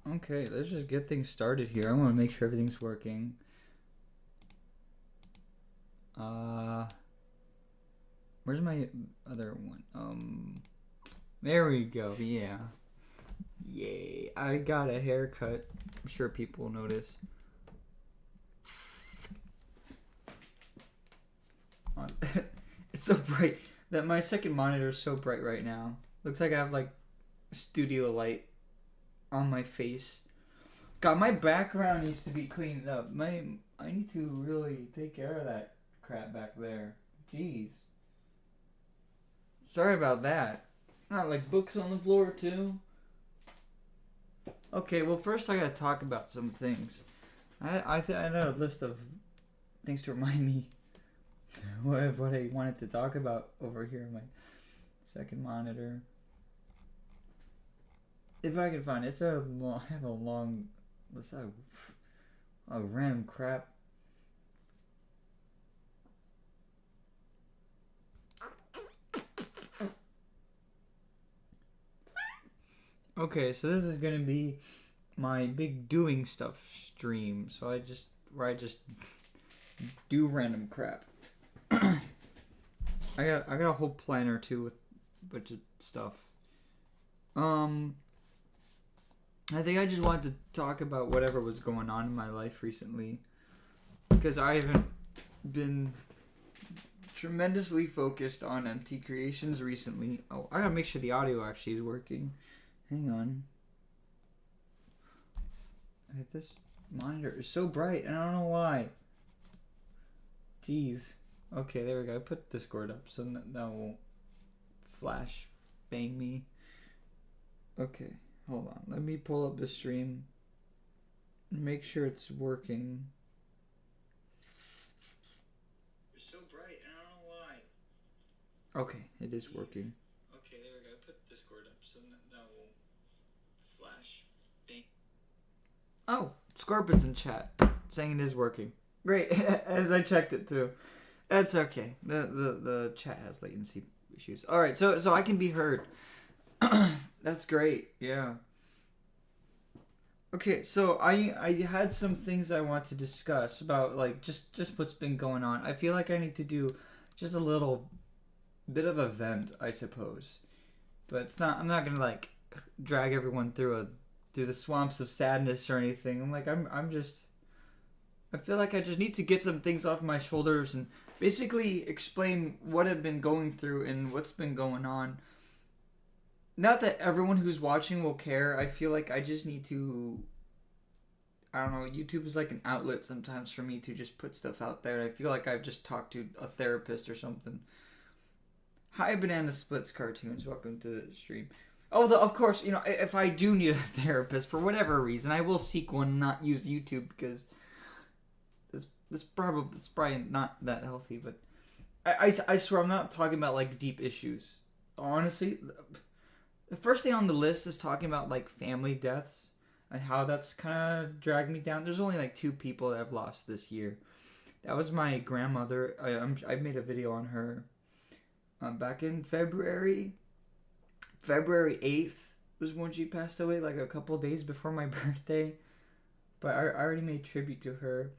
Okay, let's just get things started here. I want to make sure everything's working. Uh, where's my other one? There we go. Yeah. Yay. I got a haircut. I'm sure people will notice. It's so bright that my second monitor is so bright right now. Looks like I have like studio light on my face. God, my background needs to be cleaned up. I need to really take care of that crap back there. Jeez. Sorry about that. Not like books on the floor too. Okay, well first I gotta talk about some things. I had a list of things to remind me what I wanted to talk about over here on my second monitor. If I can find it, I have a long list of random crap. Okay, so this is gonna be my big doing stuff stream. So I just do random crap. I got a whole planner too with a bunch of stuff. I think I just wanted to talk about whatever was going on in my life recently, because I haven't been tremendously focused on MT creations recently. Oh, I gotta make sure the audio actually is working. Hang on. This monitor is so bright and I don't know why. Jeez. Okay, there we go. I put Discord up so that won't flash bang me. Okay, hold on. Let me pull up the stream. Make sure it's working. It's so bright and I don't know why. Okay, it is working. Okay, there we go. I put Discord up so that won't flash bang. Oh, Scorpion's in chat saying it is working. Great, as I checked it too. That's okay. The chat has latency issues. All right, so I can be heard. That's great. Yeah. Okay, so I had some things I want to discuss about like just what's been going on. I feel like I need to do just a little bit of a vent, I suppose. But it's not. I'm not gonna like drag everyone through the swamps of sadness or anything. I'm just. I feel like I just need to get some things off my shoulders and basically explain what I've been going through and what's been going on. Not that everyone who's watching will care. I feel like I just need to. I don't know. YouTube is like an outlet sometimes for me to just put stuff out there. I feel like I've just talked to a therapist or something. Hi, Banana Splits Cartoons. Welcome to the stream. Oh, of course, if I do need a therapist for whatever reason, I will seek one, not use YouTube because it's probably not that healthy. But I swear I'm not talking about like deep issues. Honestly, the first thing on the list is talking about like family deaths and how that's kind of dragged me down. There's only like 2 people that I've lost this year. That was my grandmother. I made a video on her back in February 8th was when she passed away, like a couple days before my birthday. But I already made tribute to her.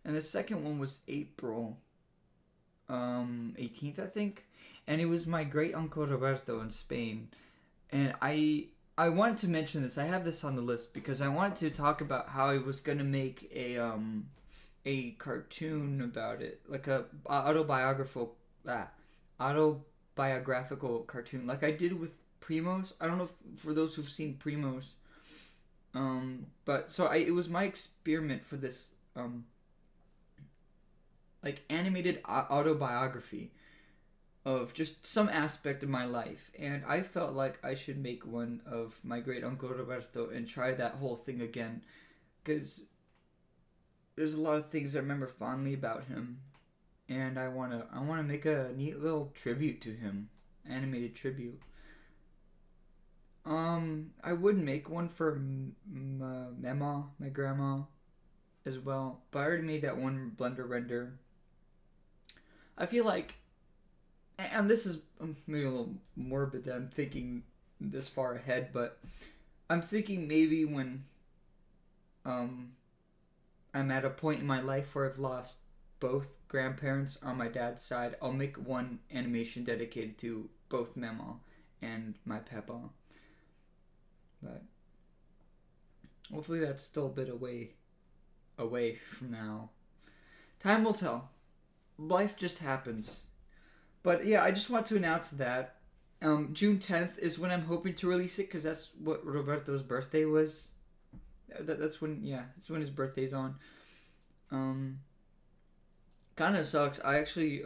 And the second one was April 18th, I think. And it was my great uncle Roberto in Spain. And I wanted to mention this. I have this on the list because I wanted to talk about how I was going to make a cartoon about it. Like a autobiographical cartoon. Like I did with Primos. I don't know if, for those who've seen Primos. But so it was my experiment for this like animated autobiography of just some aspect of my life, and I felt like I should make one of my great uncle Roberto and try that whole thing again, because there's a lot of things I remember fondly about him, and I wanna make a neat little tribute to him, animated tribute. I would make one for Mema, my grandma, as well, but I already made that one Blender render. I feel like, and this is maybe a little morbid that I'm thinking this far ahead, but I'm thinking maybe when um, I'm at a point in my life where I've lost both grandparents on my dad's side, I'll make one animation dedicated to both Mama and my Peppa. But hopefully that's still a bit away from now. Time will tell. Life just happens. But yeah, I just want to announce that June 10th is when I'm hoping to release it, because that's what Roberto's birthday was. That's when his birthday's on. Kind of sucks. I actually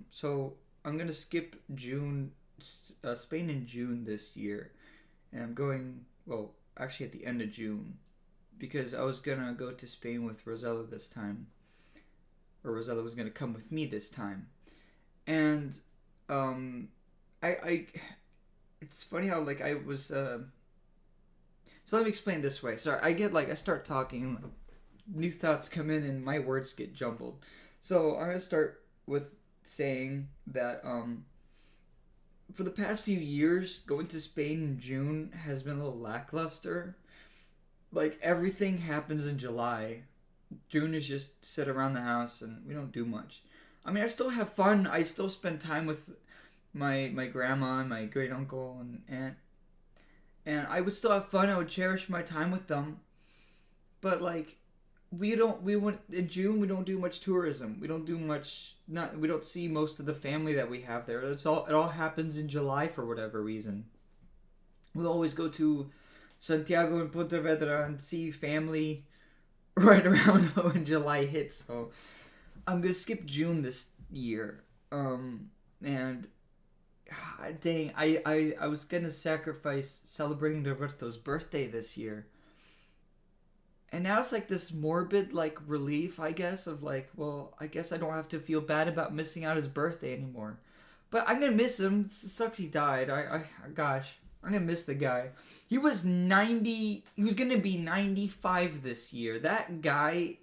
so I'm gonna skip Spain in June this year, and I'm going actually at the end of June, because I was gonna go to Spain with Rosella this time, or Rosella was gonna come with me this time, and I it's funny how like I was so let me explain this way. Sorry, I start talking, and, new thoughts come in and my words get jumbled. So I'm gonna start with saying that for the past few years, going to Spain in June has been a little lackluster. Like, everything happens in July. June is just sit around the house and we don't do much. I mean, I still have fun. I still spend time with my grandma and my great uncle and aunt, and I would still have fun. I would cherish my time with them. But like, in June we don't do much tourism. We don't do much. We don't see most of the family that we have there. It all happens in July for whatever reason. We'll always go to Santiago and Pontevedra and see family right around when July hits. So I'm gonna skip June this year. And dang, I was gonna sacrifice celebrating Roberto's birthday this year. And now it's like this morbid like relief, I guess, of like, well, I guess I don't have to feel bad about missing out his birthday anymore. But I'm gonna miss him. It sucks he died. Gosh, I'm gonna miss the guy. He was 90. He was gonna be 95 this year. That guy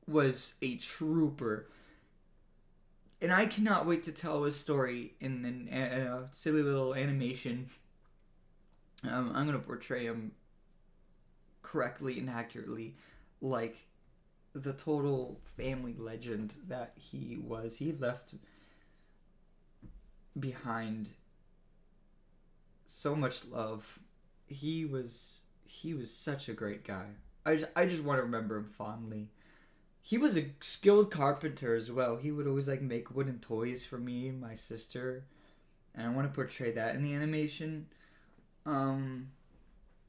was a trooper. And I cannot wait to tell his story in a silly little animation. I'm gonna portray him correctly and accurately, like the total family legend that he was. He left behind so much love. He was such a great guy. I just want to remember him fondly. He was a skilled carpenter as well. He would always like make wooden toys for me and my sister, and I want to portray that in the animation.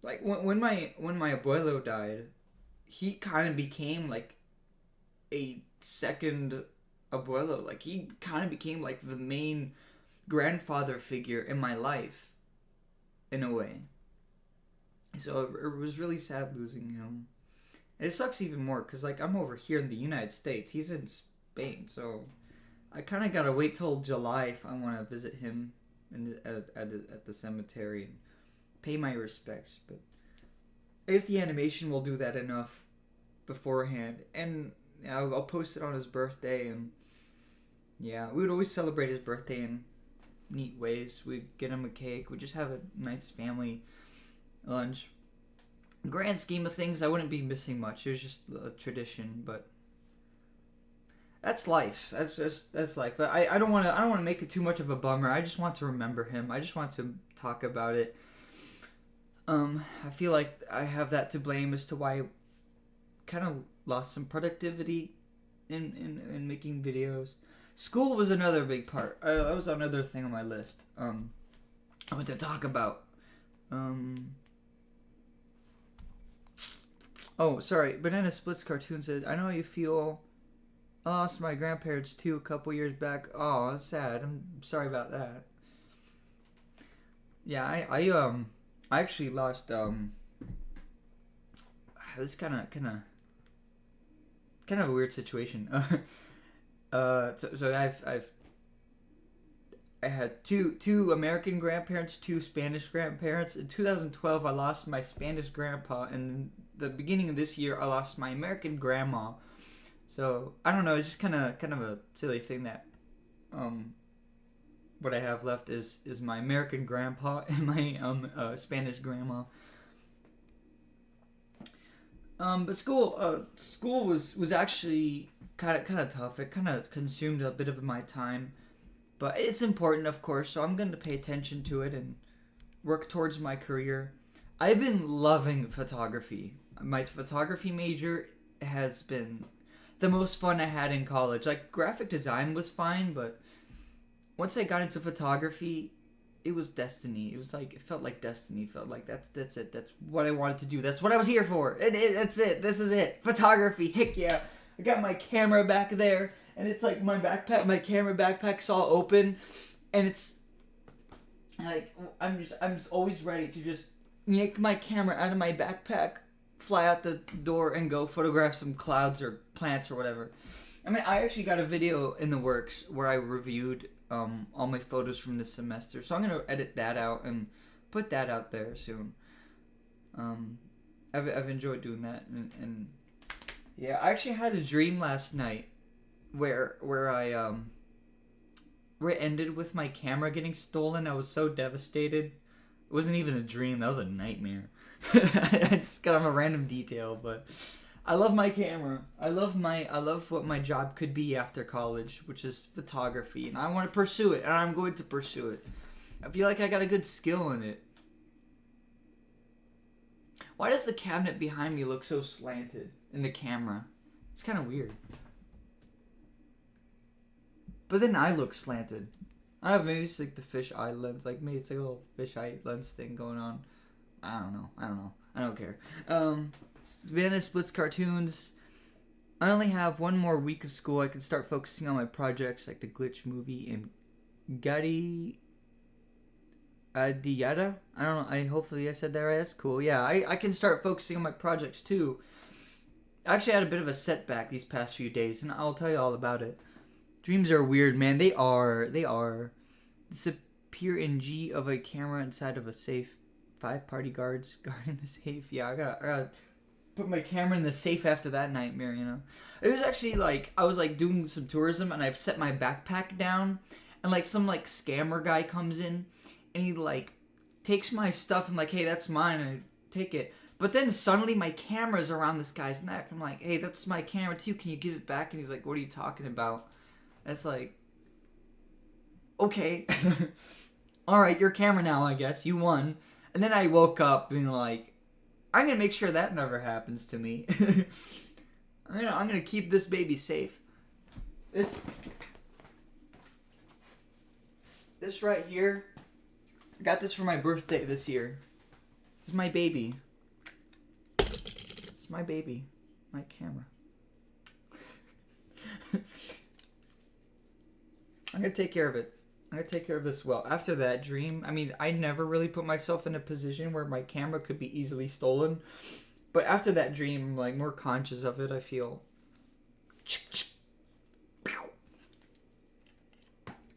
Like when my abuelo died, he kind of became like a second abuelo. Like, he kind of became like the main grandfather figure in my life, in a way. So it was really sad losing him. And it sucks even more because like I'm over here in the United States. He's in Spain, so I kind of gotta wait till July if I want to visit him at the cemetery and pay my respects. But I guess the animation will do that enough beforehand, and I'll post it on his birthday. And yeah, we would always celebrate his birthday in neat ways. We'd get him a cake. We'd just have a nice family lunch. Grand scheme of things, I wouldn't be missing much. It was just a tradition, but that's life. That's life. But I don't want to make it too much of a bummer. I just want to remember him. I just want to talk about it. I feel like I have that to blame as to why I kind of lost some productivity in making videos. School was another big part. That was another thing on my list. I want to talk about. Oh, sorry. Banana Splits cartoon says, I know how you feel. I lost my grandparents too a couple years back. Oh, that's sad. I'm sorry about that. Yeah, I actually lost this is kind of a weird situation. So I had two American grandparents, two Spanish grandparents. In 2012, I lost my Spanish grandpa, and the beginning of this year, I lost my American grandma. So I don't know. It's just kind of a silly thing that what I have left is my American grandpa and my Spanish grandma. But school was actually kind of tough. It kind of consumed a bit of my time, but it's important, of course. So I'm going to pay attention to it and work towards my career. I've been loving photography. My photography major has been the most fun I had in college. Like graphic design was fine, but once I got into photography, it was destiny. It was like it felt like destiny. It felt like that's it. That's what I wanted to do. That's what I was here for. That's it. This is it. Photography. Heck yeah! I got my camera back there, and it's like my backpack. My camera backpack's all open, and it's like I'm just always ready to just yank my camera out of my backpack, fly out the door, and go photograph some clouds or plants or whatever. I mean, I actually got a video in the works where I reviewed all my photos from this semester, so I'm gonna edit that out and put that out there soon. I've enjoyed doing that, and yeah, I actually had a dream last night where it ended with my camera getting stolen. I was so devastated. It wasn't even a dream. That was a nightmare. I just got on a random detail, but I love my camera. I love what my job could be after college, which is photography, and I want to pursue it, and I'm going to pursue it. I feel like I got a good skill in it. Why does the cabinet behind me look so slanted in the camera? It's kind of weird. But then I look slanted. I don't know, maybe it's like the fish eye lens. Like maybe it's like a little fish eye lens thing going on. I don't know. I don't care. Savannah splits cartoons. I only have one more week of school. I can start focusing on my projects like the Glitch movie and Gadi Diada. I don't know. Hopefully I said that right. That's cool. Yeah, I can start focusing on my projects too. I actually had a bit of a setback these past few days, and I'll tell you all about it. Dreams are weird, man. They are. Disappear in G of a camera inside of a safe. 5 party guards guarding the safe. Yeah, I gotta put my camera in the safe after that nightmare, you know. It was actually like, I was like doing some tourism and I set my backpack down and like some like scammer guy comes in and he like takes my stuff and like, hey, that's mine, and I take it. But then suddenly my camera's around this guy's neck. I'm like, hey, that's my camera too. Can you give it back? And he's like, what are you talking about? That's like, okay. All right, your camera now, I guess. You won. And then I woke up being like, I'm gonna make sure that never happens to me. I'm gonna keep this baby safe. This right here, I got this for my birthday this year. This is my baby. It's my baby. My camera. I'm gonna take care of it. I'm gonna take care of this well. After that dream, I mean, I never really put myself in a position where my camera could be easily stolen. But after that dream, I'm like more conscious of it, I feel.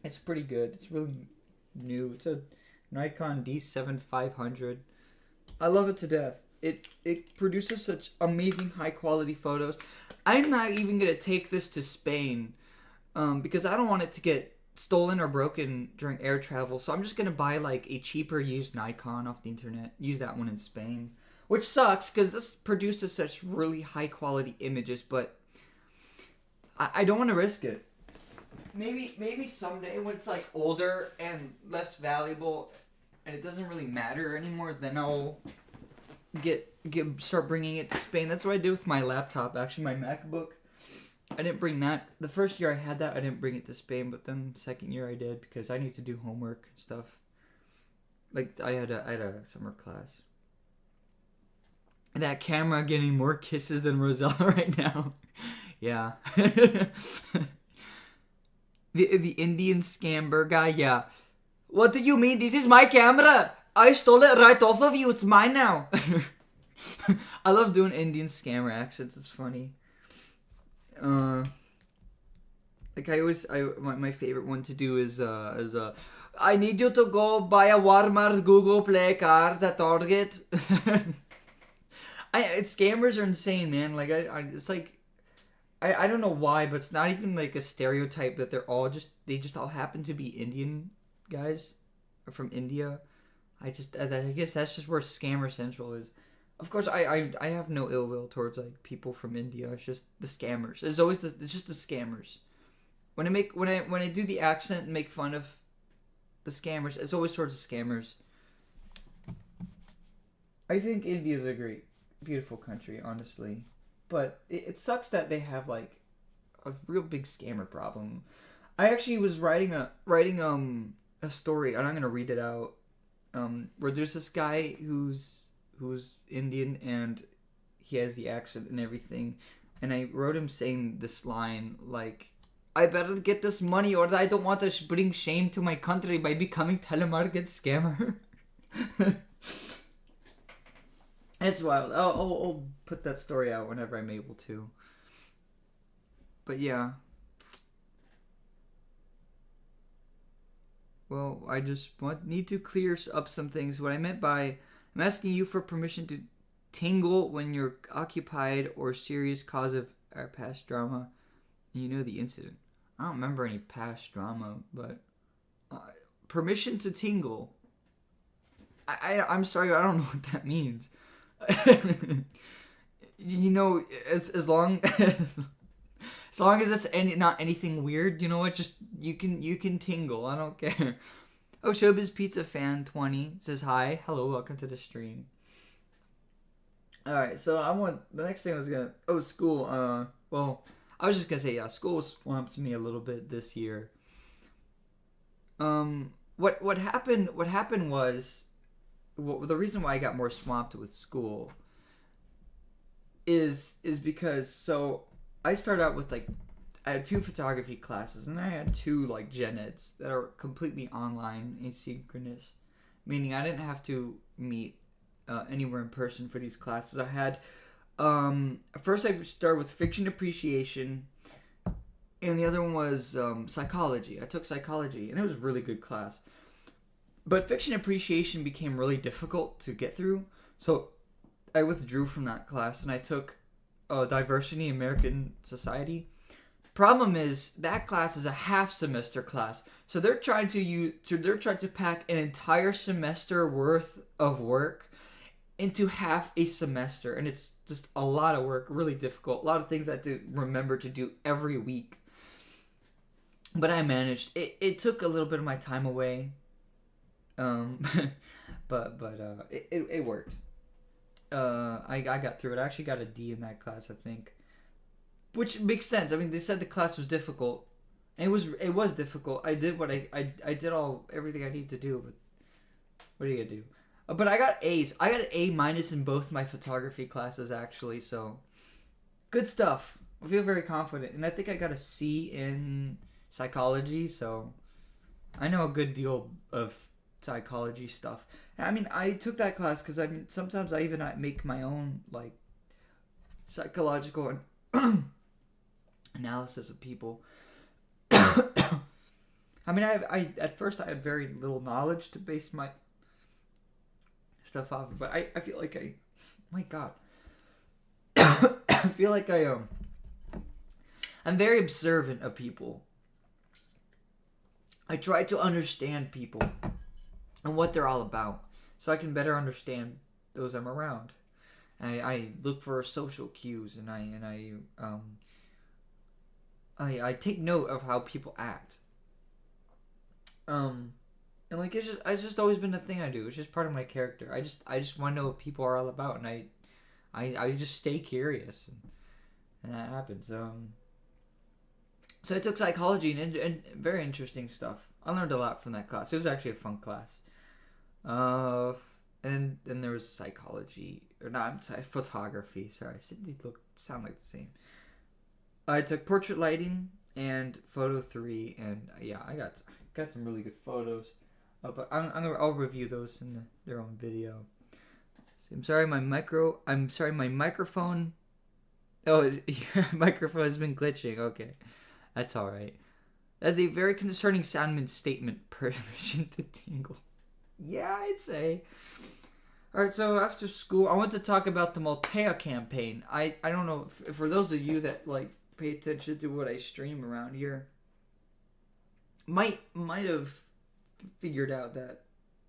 It's pretty good. It's really new. It's a Nikon D7-500. I love it to death. It produces such amazing high quality photos. I'm not even gonna take this to Spain because I don't want it to get stolen or broken during air travel, so I'm just gonna buy like a cheaper used Nikon off the internet, use that one in Spain, which sucks because this produces such really high quality images, but I don't want to risk it. Maybe someday when it's like older and less valuable and it doesn't really matter anymore, then I'll start bringing it to Spain. That's what I did with my laptop, actually, my MacBook. I didn't bring that. The first year I had that, I didn't bring it to Spain, but then the second year I did because I need to do homework and stuff. Like, I had a summer class. That camera getting more kisses than Rosella right now. Yeah. the Indian scammer guy, yeah. What do you mean? This is my camera. I stole it right off of you. It's mine now. I love doing Indian scammer accents. It's funny. Like my favorite one to do is I need you to go buy a Walmart Google Play card at Target. Scammers are insane, man. Like it's like I don't know why, but it's not even like a stereotype that they just all happen to be Indian guys or from India. I guess that's just where Scammer Central is. Of course, I have no ill will towards like people from India. It's just the scammers. It's just the scammers. When I do the accent and make fun of the scammers, it's always towards the scammers. I think India's a great, beautiful country, honestly, but it sucks that they have like a real big scammer problem. I actually was writing a story, and I'm gonna read it out. Where there's this guy who's Indian and he has the accent and everything, and I wrote him saying this line like, "I better get this money, or I don't want to bring shame to my country by becoming telemarket scammer." It's wild. I'll put that story out whenever I'm able to. But yeah. Well, I just need to clear up some things. What I meant by I'm asking you for permission to tingle when you're occupied or serious cause of our past drama. And you know the incident. I don't remember any past drama, but permission to tingle. I'm sorry, I don't know what that means. You know, as long as long as it's not anything weird, you know what? Just you can tingle. I don't care. Oh, Showbiz Pizza Fan 20 says hi. Hello, welcome to the stream. All right, so the next thing I was gonna school. Well, I was just gonna say school swamped me a little bit this year. What happened? What happened was. Well, the reason why I got more swamped with school is because I started out with I had 2 photography classes and I had 2 gen eds that are completely online asynchronous, meaning I didn't have to meet anywhere in person for these classes. I had first I started with fiction appreciation, and the other one was psychology. I took psychology and it was a really good class. But fiction appreciation became really difficult to get through, so I withdrew from that class and I took Diversity in American Society. Problem is that class is a half semester class, so they're trying to pack an entire semester worth of work into half a semester, and it's just a lot of work, really difficult. A lot of things I had to remember to do every week, but I managed. It took a little bit of my time away. But it worked. I got through it. I actually got a D in that class, I think, which makes sense. I mean, they said the class was difficult, and it was difficult. I did what I did everything I need to do, but what are you gonna do? But I got A's. I got an A- in both my photography classes actually, so good stuff. I feel very confident, and I think I got a C in psychology, so I know a good deal of psychology stuff. I mean, I took that class because sometimes I even make my own psychological analysis of people. I mean, I at first I had very little knowledge to base my stuff off of, but I feel like my God, I feel like I'm very observant of people. I try to understand people and what they're all about, so I can better understand those I'm around. I look for social cues, and I take note of how people act. And it's just always been a thing I do. It's just part of my character. I just want to know what people are all about, and I just stay curious, and that happens. So I took psychology and very interesting stuff. I learned a lot from that class. It was actually a fun class. And then there was psychology, or not, I'm sorry, photography. Sorry, they sound like the same. I took portrait lighting and photo 3, and yeah, I got some really good photos. But I'll review those in their own video. I'm sorry, my microphone. Oh, your microphone has been glitching. Okay, that's all right. That's a very concerning sound statement. Permission to tingle. Yeah, I'd say. Alright, so after school, I want to talk about the Maltea campaign. I don't know, for those of you that pay attention to what I stream around here, might have figured out that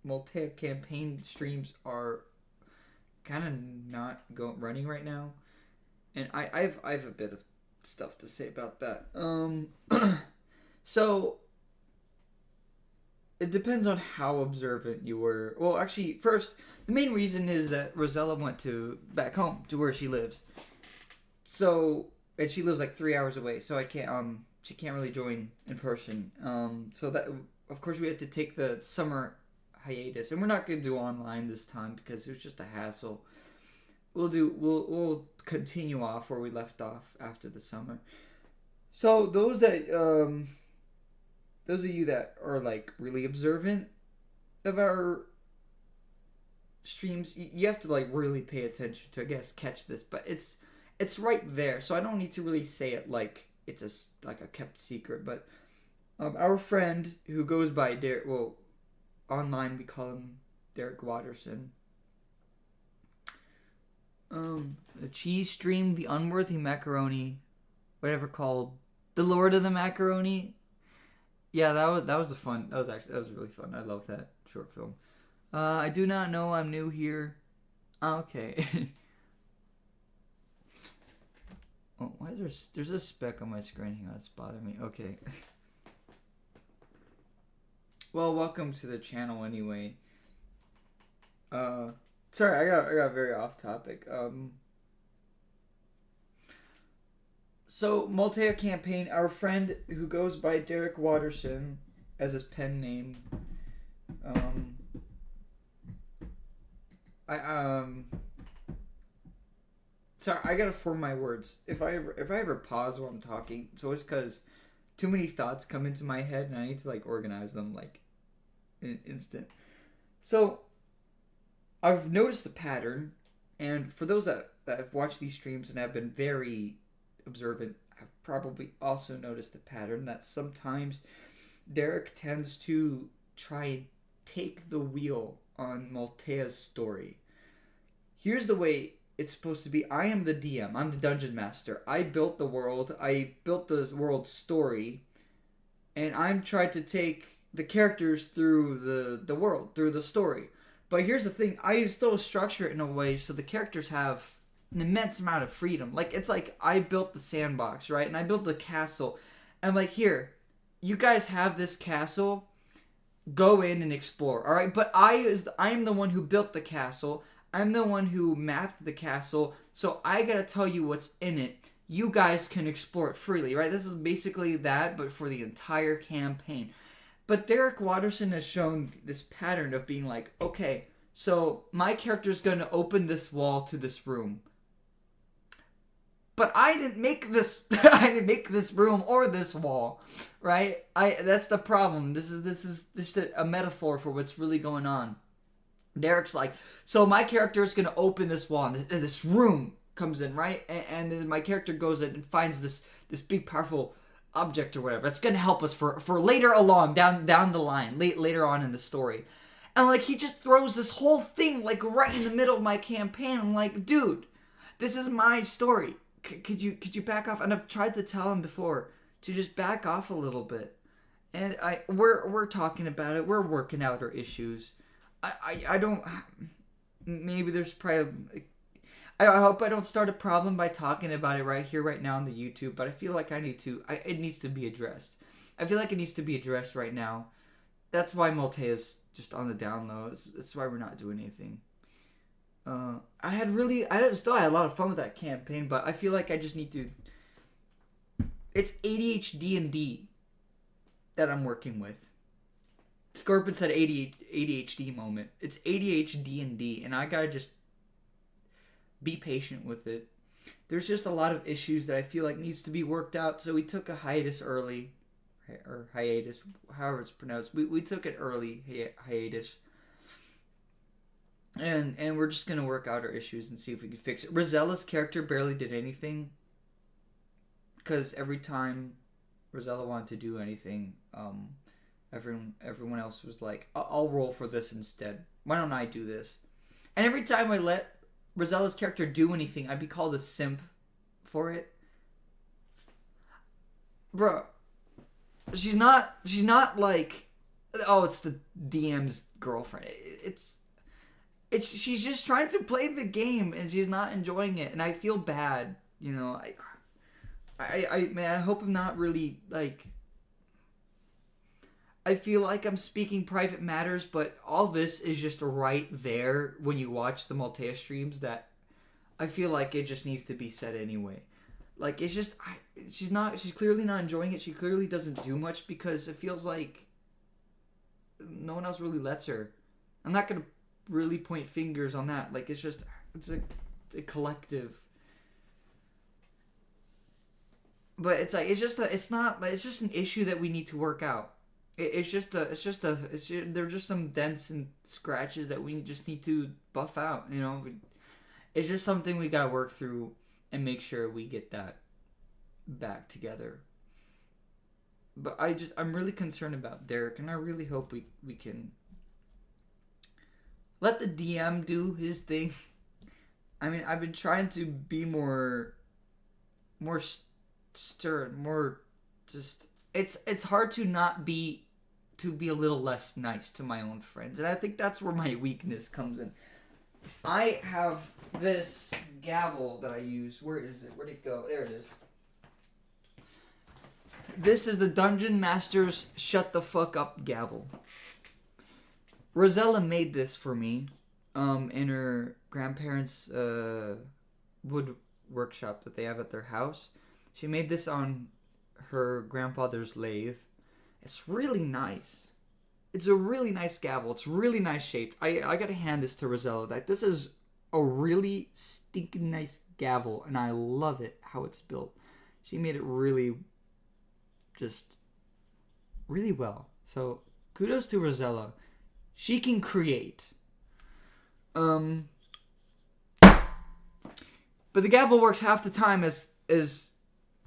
Maltea campaign streams are kind of not running right now, and I have a bit of stuff to say about that. So it depends on how observant you were. Well, actually, first, the main reason is that Rosella went back home to where she lives. So, and she lives like 3 hours away, so she can't really join in person. So that, of course, we had to take the summer hiatus, and we're not gonna do online this time because it was just a hassle. We'll continue off where we left off after the summer. So those of you that are like really observant of our streams, you have to like really pay attention to, I guess, catch this. But it's right there, so I don't need to really say it like it's a kept secret. But our friend who goes by Derek, well, online we call him Derek Watterson. The cheese stream, the unworthy macaroni, whatever called, the Lord of the Macaroni. Yeah, that was really fun. I love that short film. I do not know. I'm new here. Okay. Oh, why is there's a speck on my screen? Hang on, it's bothering me. Okay. Well, welcome to the channel anyway. Sorry, I got very off topic. So, Maltea campaign, our friend who goes by Derek Watterson as his pen name, sorry, I gotta form my words. If I ever pause while I'm talking, it's always because too many thoughts come into my head and I need to like organize them like in an instant. So, I've noticed a pattern, and for those that have watched these streams and have been very observant, have probably also noticed a pattern that sometimes Derek tends to try and take the wheel on Maltea's story. Here's the way it's supposed to be. I am the DM. I'm the dungeon master. I built the world. I built the world story, and I'm trying to take the characters through the world, through the story. But here's the thing. I still structure it in a way so the characters have an immense amount of freedom. Like, it's like I built the sandbox, right? And I built the castle. And I'm like, here, you guys have this castle. Go in and explore, all right? But I am the one who built the castle. I'm the one who mapped the castle. So I gotta tell you what's in it. You guys can explore it freely, right? This is basically that, but for the entire campaign. But Derek Watterson has shown this pattern of being like, okay, so my character's gonna open this wall to this room. But I didn't make this. I didn't make this room or this wall, right? That's the problem. This is just a metaphor for what's really going on. Derek's like, so my character is gonna open this wall, and this room comes in, right? And then my character goes in and finds this big powerful object or whatever. It's gonna help us for later along down the line, later on in the story. And like he just throws this whole thing like right in the middle of my campaign. I'm like, dude, this is my story. Could you back off? And I've tried to tell him before to just back off a little bit. And we're talking about it. We're working out our issues. I don't. Maybe there's probably. I hope I don't start a problem by talking about it right here, right now on the YouTube. But I feel like I need to. It needs to be addressed. I feel like it needs to be addressed right now. That's why Maltea's just on the down low. That's why we're not doing anything. I still had a lot of fun with that campaign, but I feel like I just need to. It's ADHD and D that I'm working with. Scorpion said ADHD moment. It's ADHD and D, and I gotta just be patient with it. There's just a lot of issues that I feel like needs to be worked out, so we took a hiatus early, or hiatus, however it's pronounced. We took it early, hiatus. And we're just gonna work out our issues and see if we can fix it. Rosella's character barely did anything, because every time Rosella wanted to do anything, everyone else was like, I'll roll for this instead. Why don't I do this? And every time I let Rosella's character do anything, I'd be called a simp for it. Bro, she's not like, oh, it's the DM's girlfriend. she's just trying to play the game and she's not enjoying it, and I feel bad. Man, I hope I'm not really like. I feel like I'm speaking private matters, but all this is just right there when you watch the Maltea streams that I feel like it just needs to be said anyway. Like, it's just, she's clearly not enjoying it. She clearly doesn't do much because it feels like no one else really lets her. I'm not going to really point fingers on that. Like, it's a collective. But it's like, it's just an issue that we need to work out. They're just some dents and scratches that we just need to buff out, It's just something we gotta work through and make sure we get that back together. But I'm really concerned about Derek, and I really hope we can let the DM do his thing. I mean, I've been trying to be more stern, more just. It's hard to not be a little less nice to my own friends, and I think that's where my weakness comes in. I have this gavel that I use. Where is it? Where'd it go? There it is. This is the Dungeon Master's Shut the Fuck Up gavel. Rosella made this for me in her grandparents' wood workshop that they have at their house. She made this on her grandfather's lathe. It's really nice. It's a really nice gavel. It's really nice shaped. I gotta hand this to Rosella. Like, this is a really stinking nice gavel, and I love it how it's built. She made it really, just really well. So kudos to Rosella. She can create. But the gavel works half the time, as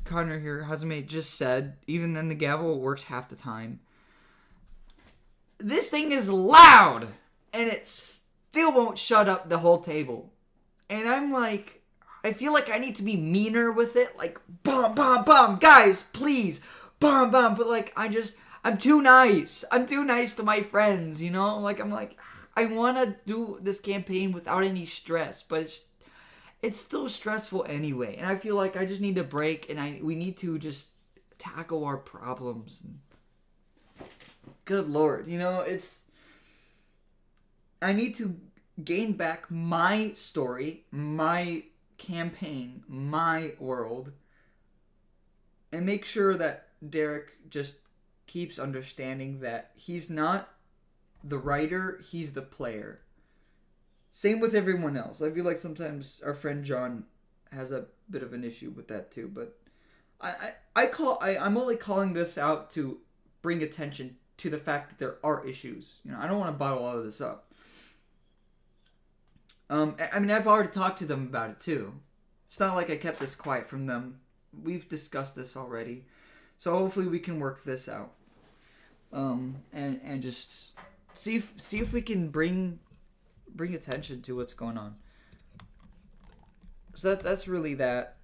Connor here, Hazame, just said. Even then, the gavel works half the time. This thing is loud, and it still won't shut up the whole table. And I'm like, I feel like I need to be meaner with it. Like, bum, bum, bum, guys, please, bum, bum. But like, I'm too nice. I'm too nice to my friends, Like, I'm like, I want to do this campaign without any stress, but it's still stressful anyway. And I feel like I just need a break, and we need to just tackle our problems. Good Lord, I need to gain back my story, my campaign, my world, and make sure that Derek just keeps understanding that he's not the writer, he's the player. Same with everyone else. I feel like sometimes our friend John has a bit of an issue with that too, but I'm only calling this out to bring attention to the fact that there are issues. I don't want to bottle all of this up. I mean, I've already talked to them about it too. It's not like I kept this quiet from them. We've discussed this already. So hopefully we can work this out. And just see if we can bring attention to what's going on. So that's really that.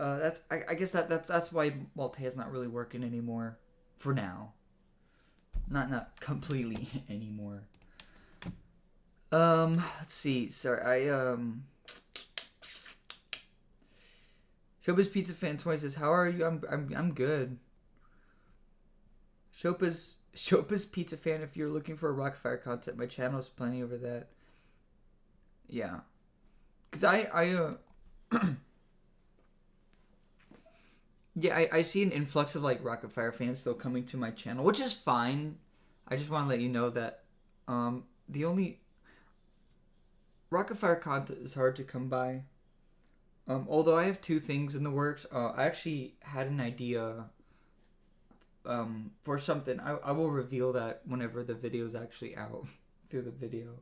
I guess that's why Maltea's not really working anymore for now. Not completely anymore. Let's see. Sorry, Shopa's Pizza Fan 20 says, "How are you?" I'm good. Shopa's Pizza Fan. If you're looking for Rockfire content, my channel is plenty over that. Yeah, because yeah, I see an influx of like Rocket Fire fans still coming to my channel, which is fine. I just want to let you know that the only Rocket Fire content is hard to come by. Although I have 2 things in the works. I actually had an idea for something. I will reveal that whenever the video is actually out through the video.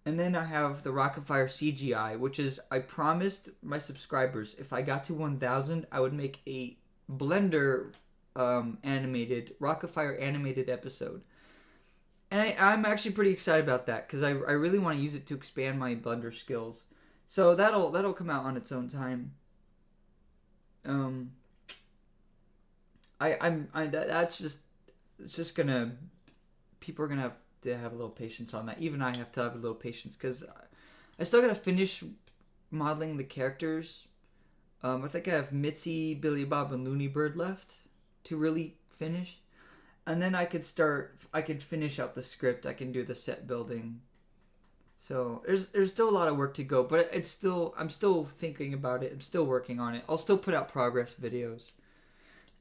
And then I have the Rocketfire CGI, which is, I promised my subscribers if I got to 1,000, I would make a Blender animated, Rocketfire animated episode. And I'm actually pretty excited about that, because I really want to use it to expand my Blender skills. So that'll come out on its own time. That's just, it's just gonna people are gonna have to have a little patience on that. Even I have to have a little patience because I still gotta finish modeling the characters. I think I have Mitzi, Billy Bob, and Looney Bird left to really finish, and then I could start. I could finish out the script. I can do the set building. So there's still a lot of work to go, but I'm still thinking about it. I'm still working on it. I'll still put out progress videos,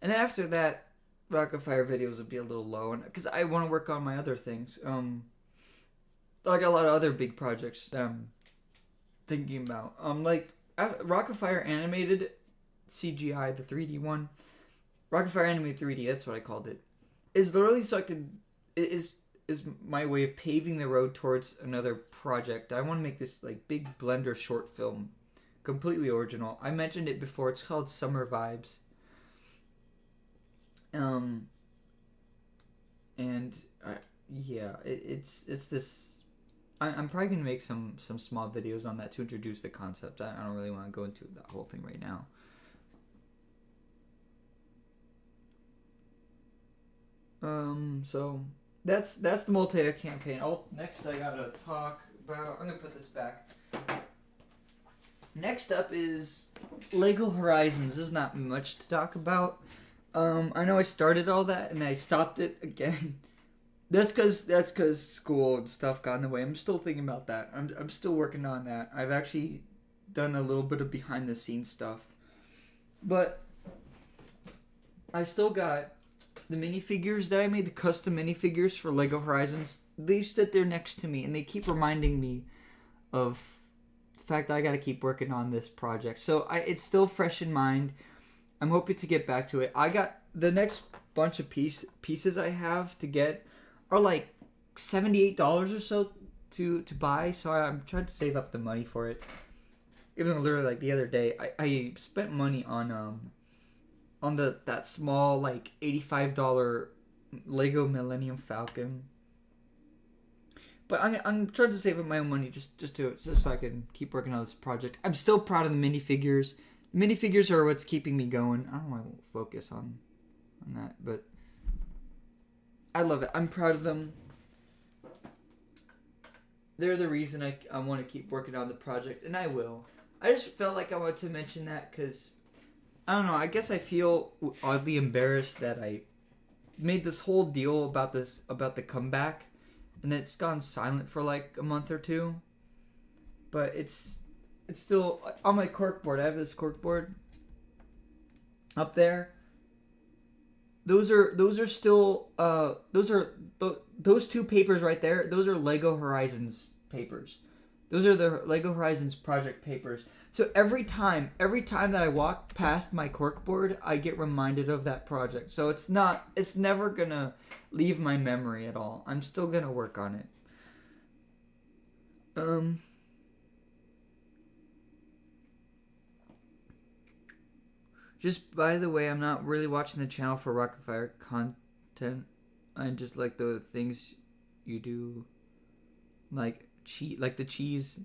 and then after that, Rocket Fire videos will be a little low, because I want to work on my other things. I got a lot of other big projects thinking about. Like Rocket Fire Animated CGI, the 3D one. Rocket Fire Animated 3D, that's what I called it. Is literally so I could is my way of paving the road towards another project. I want to make this like big Blender short film, completely original. I mentioned it before. It's called Summer Vibes. It's this. I'm probably gonna make some small videos on that to introduce the concept. I don't really want to go into that whole thing right now. So that's the multi campaign. Oh, next I gotta talk about. I'm gonna put this back. Next up is Lego Horizons. There's not much to talk about. I know I started all that and I stopped it again. That's cause school and stuff got in the way. I'm still thinking about that. I'm still working on that. I've actually done a little bit of behind the scenes stuff, but I still got the minifigures that I made, the custom minifigures for Lego Horizons. They sit there next to me and they keep reminding me of the fact that I got to keep working on this project. So it's still fresh in mind. I'm hoping to get back to it. I got the next bunch of pieces I have to get are like $78 or so to buy. So I'm trying to save up the money for it. Even though literally like the other day I spent money on that small like $85 Lego Millennium Falcon. But I'm trying to save up my own money just so I can keep working on this project. I'm still proud of the minifigures. The minifigures are what's keeping me going. I don't want to focus on that, but I love it. I'm proud of them. They're the reason I want to keep working on the project, and I will. I just felt like I wanted to mention that because, I don't know, I guess I feel oddly embarrassed that I made this whole deal about the comeback, and then it's gone silent for like a month or two. But it's still on my corkboard. I have this corkboard up there. Those are still those two papers right there. Those are Lego Horizons papers. Those are the Lego Horizons project papers. So every time that I walk past my corkboard, I get reminded of that project. So it's never gonna leave my memory at all. I'm still gonna work on it. Just by the way, I'm not really watching the channel for Rocket Fire content. I just like the things you do, like the cheese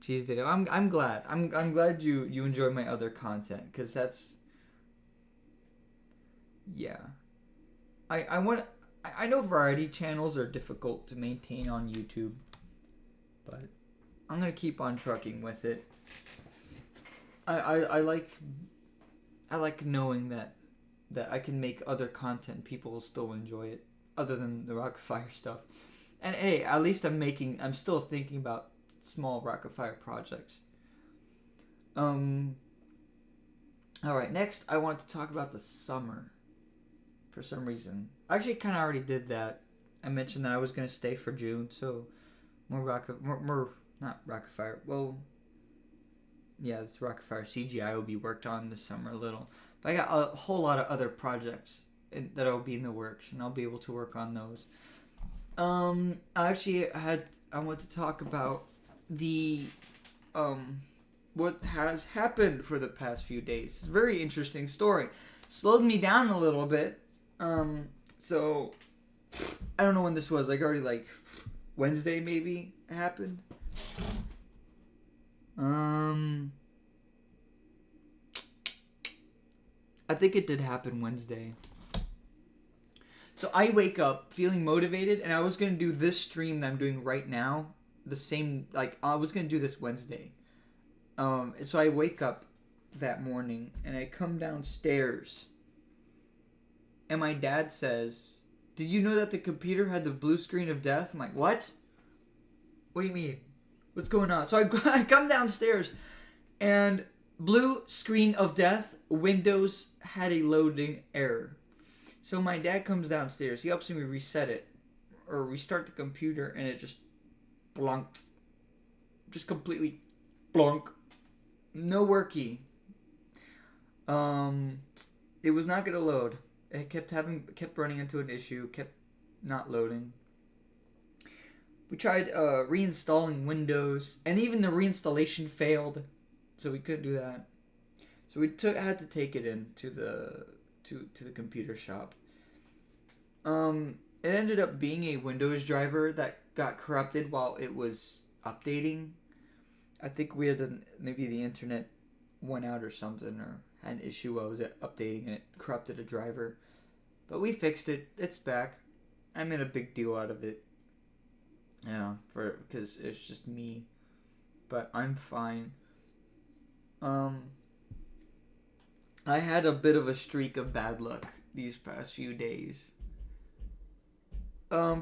video. I'm glad. I'm glad you enjoy my other content, because that's, yeah. I know variety channels are difficult to maintain on YouTube, but I'm gonna keep on trucking with it. I like knowing that I can make other content, people will still enjoy it, other than the Rocket Fire stuff. And hey, at least I'm still thinking about small Rocket Fire projects. Alright, next I want to talk about the summer. For some reason. I actually kind of already did that. I mentioned that I was going to stay for June, so more not Rocket Fire. Well, yeah, it's Rocket Fire CGI will be worked on this summer a little. But I got a whole lot of other projects that will be in the works, and I'll be able to work on those. I want to talk about the what has happened for the past few days. It's a very interesting story. Slowed me down a little bit. So I don't know when this was. Like already like Wednesday maybe it happened. I think it did happen Wednesday. So I wake up feeling motivated, and I was gonna do this stream that I'm doing right now. The same, like I was gonna do this Wednesday. So I wake up that morning and I come downstairs, and my dad says, "Did you know that the computer had the blue screen of death?" I'm like, "What? What do you mean? What's going on?" So I come downstairs, and blue screen of death. Windows had a loading error. So my dad comes downstairs. He helps me reset it or restart the computer, and it just blunked. Just completely blunk. No worky. It was not gonna load. It kept running into an issue. Kept not loading. We tried reinstalling Windows, and even the reinstallation failed, so we couldn't do that. So we had to take it in to the computer shop. It ended up being a Windows driver that got corrupted while it was updating. I think we had maybe the internet went out or something, or had an issue while it was updating and it corrupted a driver. But we fixed it. It's back. I made a big deal out of it. Yeah, because it's just me. But I'm fine. I had a bit of a streak of bad luck these past few days.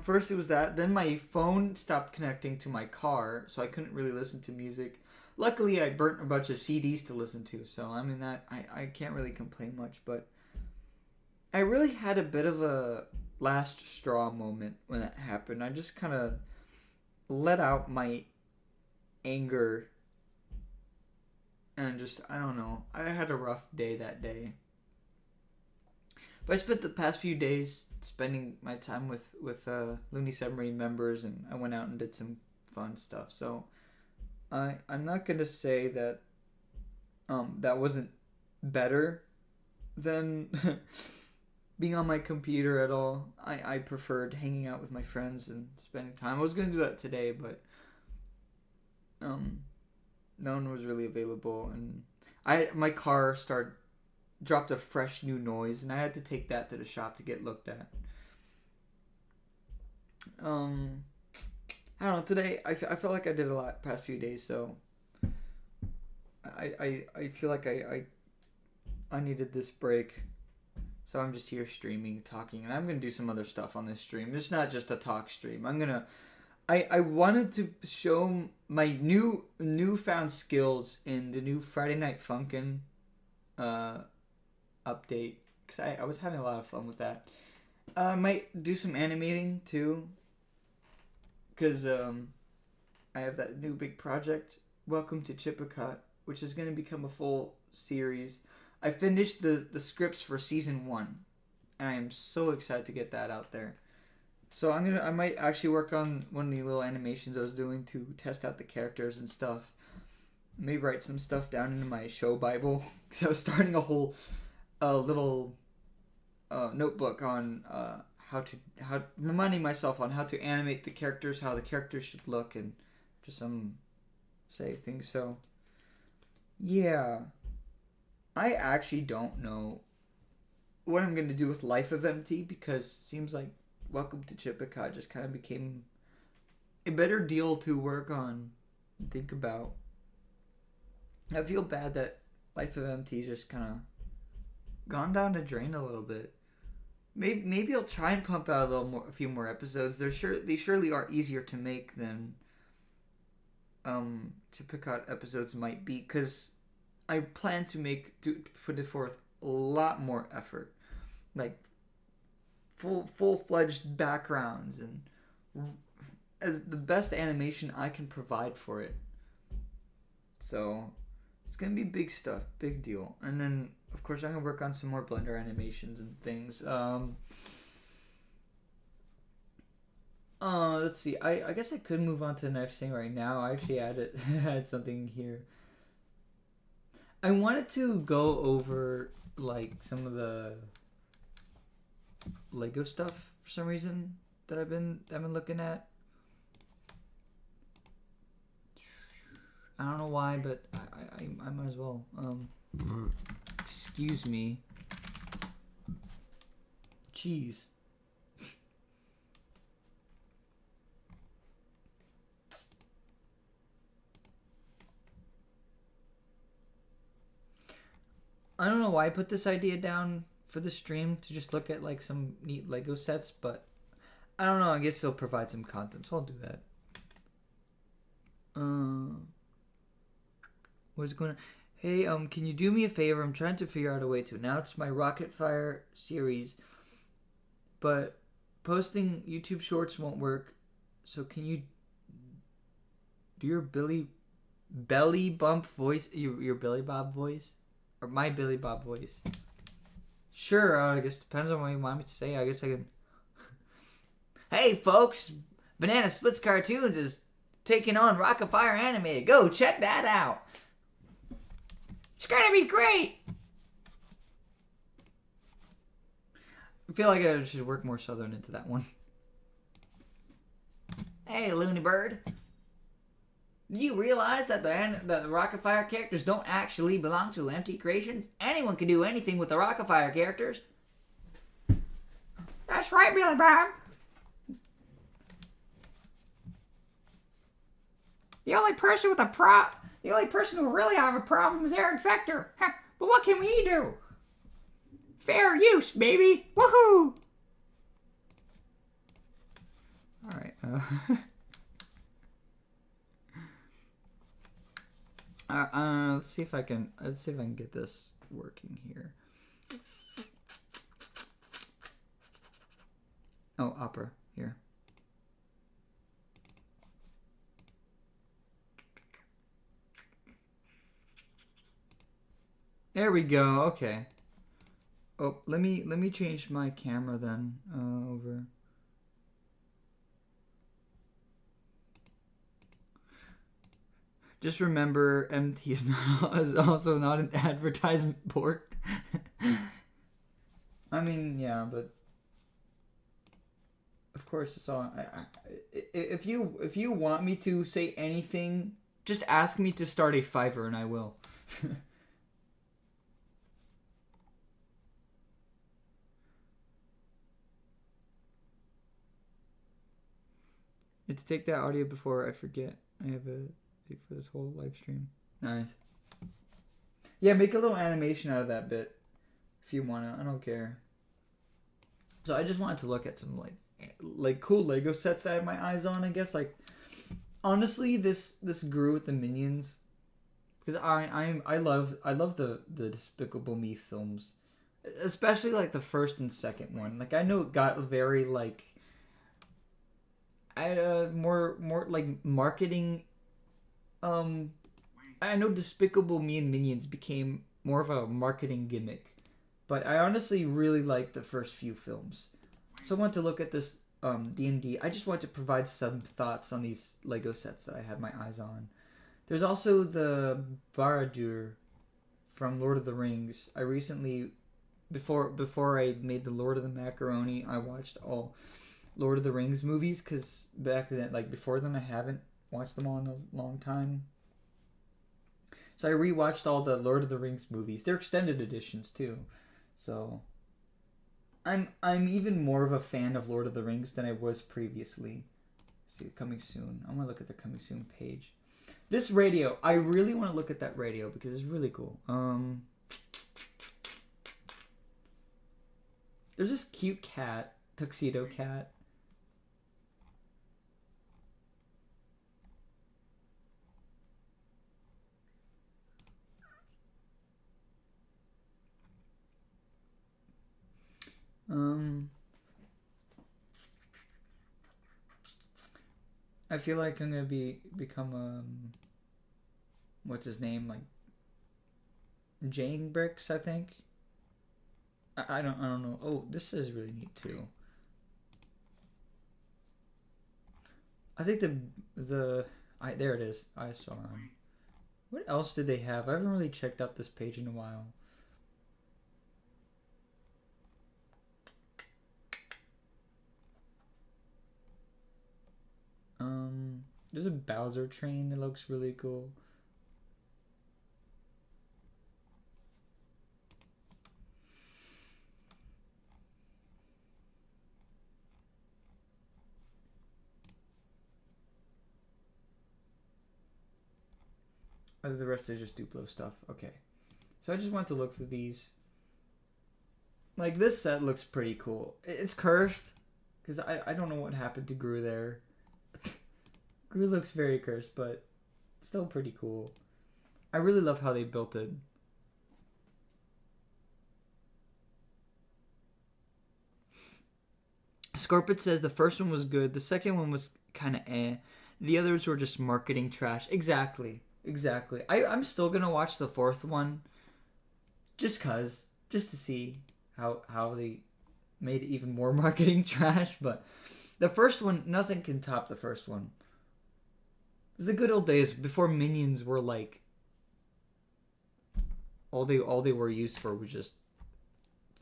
First it was that. Then my phone stopped connecting to my car, so I couldn't really listen to music. Luckily, I burnt a bunch of CDs to listen to, so I mean that I can't really complain much. But I really had a bit of a last straw moment when that happened. I just kind of let out my anger, and just, I don't know. I had a rough day that day. But I spent the past few days spending my time with Looney Submarine members, and I went out and did some fun stuff. So I'm not gonna say that that wasn't better than being on my computer at all. I preferred hanging out with my friends and spending time. I was gonna do that today, but no one was really available, and my car dropped a fresh new noise, and I had to take that to the shop to get looked at. I don't know. Today I felt like I did a lot past few days, so I feel like I needed this break. So I'm just here streaming, talking, and I'm gonna do some other stuff on this stream. It's not just a talk stream. I wanted to show my newfound skills in the new Friday Night Funkin' update, because I was having a lot of fun with that. I might do some animating too, because I have that new big project, Welcome to Chippecut, which is going to become a full series. I finished the scripts for season 1, and I am so excited to get that out there. So I might actually work on one of the little animations I was doing to test out the characters and stuff. Maybe write some stuff down into my show Bible, because I was starting a whole little notebook on how reminding myself on how to animate the characters, how the characters should look, and just some things. So yeah, I actually don't know what I'm gonna do with Life of MT, because it seems like Welcome to Chippecut just kind of became a better deal to work on and think about. I feel bad that Life of MT is just kind of gone down the drain a little bit. Maybe I'll try and pump out a few more episodes. They surely are easier to make than Chippecut episodes might be, because I plan to put it forth a lot more effort, like full-fledged backgrounds and as the best animation I can provide for it. So it's gonna be big stuff, big deal. And then of course I'm gonna work on some more Blender animations and things. Let's see. I guess I could move on to the next thing right now. I actually had something here. I wanted to go over like some of the Lego stuff for some reason that I've been looking at. I don't know why, but I might as well. Excuse me. Jeez. I don't know why I put this idea down for the stream to just look at like some neat Lego sets, but I don't know. I guess it'll provide some content, so I'll do that. What's going on? Hey, can you do me a favor? I'm trying to figure out a way to announce my Rocket Fire series, but posting YouTube shorts won't work. So can you do your belly bump voice, your Billy Bob voice, or my Billy Bob voice? Sure. I guess it depends on what you want me to say. I guess I can. Hey, folks! Banana Splits Cartoons is taking on Rocket Fire Animated. Go check that out. It's gonna be great. I feel like I should work more Southern into that one. Hey, Looney Bird. Do you realize that the Rocket Fire characters don't actually belong to empty creations? Anyone can do anything with the Rocket Fire characters. That's right, Billy Bob. The only person who really have a problem is Aaron Fector. But what can we do? Fair use, baby. Woohoo! All right. Let's see if I can get this working here. Oh, opera here. There we go. Okay. Oh, let me change my camera then. Over. Just remember, MT is also not an advertisement board. I mean, yeah, but of course it's all. If you want me to say anything, just ask me to start a Fiverr and I will. It's take that audio before I forget. I have a for this whole live stream. Nice. Yeah, make a little animation out of that bit if you wanna. I don't care. So I just wanted to look at some like cool Lego sets that I have my eyes on. I guess like honestly, this grew with the Minions because I love the Despicable Me films, especially like the first and second one. Like I know it got very like more like marketing. I know Despicable Me and Minions became more of a marketing gimmick, but I honestly really liked the first few films. So I want to look at this D&D. I just want to provide some thoughts on these Lego sets that I had my eyes on. There's also the Barad-dûr from Lord of the Rings. I recently, before I made the Lord of the Macaroni, I watched all Lord of the Rings movies because back then, like before then, I haven't watched them all in a long time. So I rewatched all the Lord of the Rings movies. They're extended editions too. So I'm even more of a fan of Lord of the Rings than I was previously. See, coming soon. I'm gonna look at the coming soon page. This radio, I really want to look at that radio because it's really cool. There's this cute cat, tuxedo cat. I feel like I'm gonna become what's his name, like Jane Bricks, I think. I don't know. Oh, this is really neat too. I think there it is. I saw him. What else did they have? I haven't really checked out this page in a while. There's a Bowser train that looks really cool. The rest is just Duplo stuff. Okay. So I just want to look through these. Like, this set looks pretty cool. It's cursed, because I don't know what happened to Gru there. Gru looks very cursed, but still pretty cool. I really love how they built it. Scorpit says the first one was good, the second one was kind of eh. The others were just marketing trash. Exactly. I'm still gonna watch the fourth one, just to see how they made it even more marketing trash. But the first one, nothing can top the first one. It was the good old days before minions were like all they were used for was just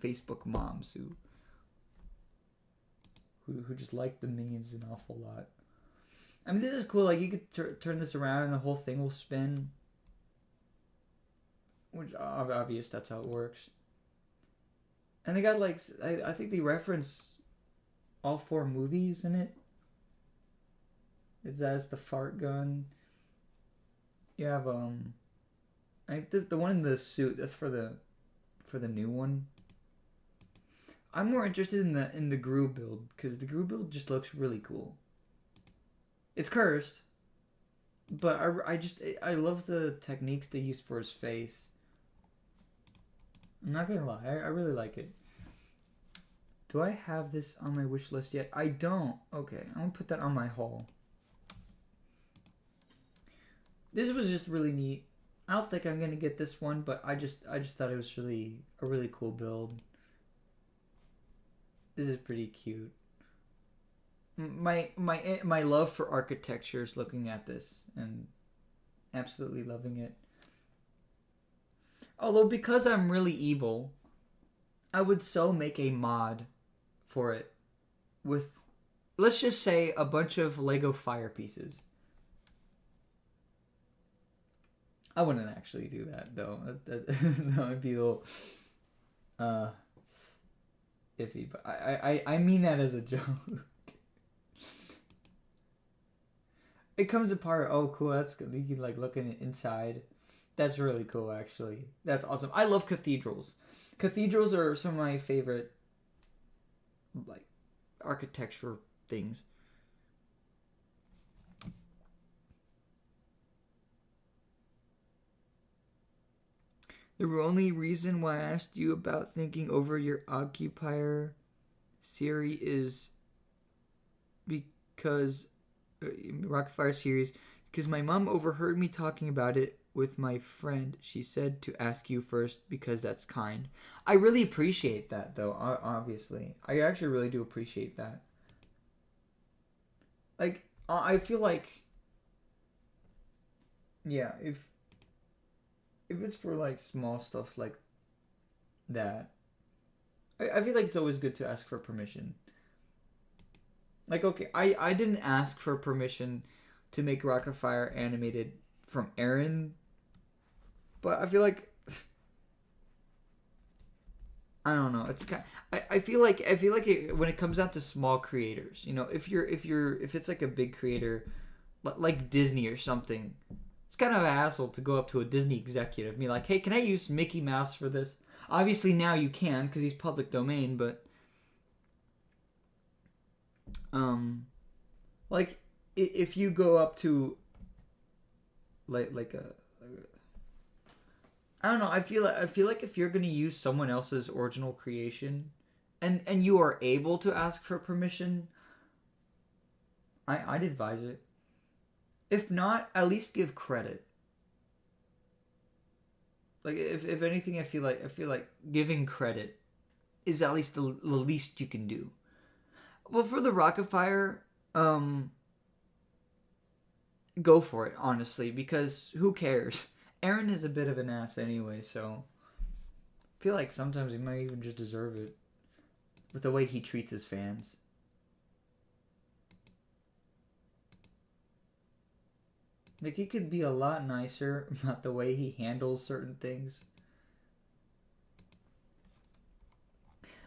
Facebook moms who just liked the minions an awful lot. I mean, this is cool. Like, you could turn this around and the whole thing will spin. Which, obvious, that's how it works. And they got, like, I think they reference all 4 movies in it. That's the fart gun. You have, I think this, the one in the suit, that's for the new one. I'm more interested in the Gru build, because the Gru build just looks really cool. It's cursed, but I love the techniques they used for his face. I'm not gonna lie, I really like it. Do I have this on my wish list yet? I don't. Okay, I'm gonna put that on my haul. This was just really neat. I don't think I'm gonna get this one, but I just thought it was a really cool build. This is pretty cute. My love for architecture is looking at this and absolutely loving it. Although, because I'm really evil, I would so make a mod for it with, let's just say, a bunch of Lego fire pieces. I wouldn't actually do that, though. That would be a little iffy, but I mean that as a joke. It comes apart. Oh, cool. That's good. You can, like, look in it inside. That's really cool, actually. That's awesome. I love cathedrals. Cathedrals are some of my favorite, like, architecture things. The only reason why I asked you about thinking over your occupier series is because Rocket Fire series, because my mom overheard me talking about it with my friend. She said to ask you first because that's kind. I really appreciate that, though. Obviously, I actually really do appreciate that. Like, I feel like, yeah, if it's for, like, small stuff like that, I feel like it's always good to ask for permission. Like, okay, I didn't ask for permission to make Rocket Fire animated from Aaron, but I feel like, I don't know. It's kind. I feel like when it comes down to small creators, you know, if it's like a big creator, like Disney or something, it's kind of an hassle to go up to a Disney executive and be like, hey, can I use Mickey Mouse for this? Obviously now you can because he's public domain, but like, if you go up to like a I don't know, I feel like if you're gonna use someone else's original creation and you are able to ask for permission, I'd advise it. If not, at least give credit. Like, if anything, I feel like giving credit is at least the least you can do. Well, for the Rocket Fire, go for it, honestly, because who cares? Aaron is a bit of an ass anyway, so I feel like sometimes he might even just deserve it with the way he treats his fans. Like, he could be a lot nicer about the way he handles certain things.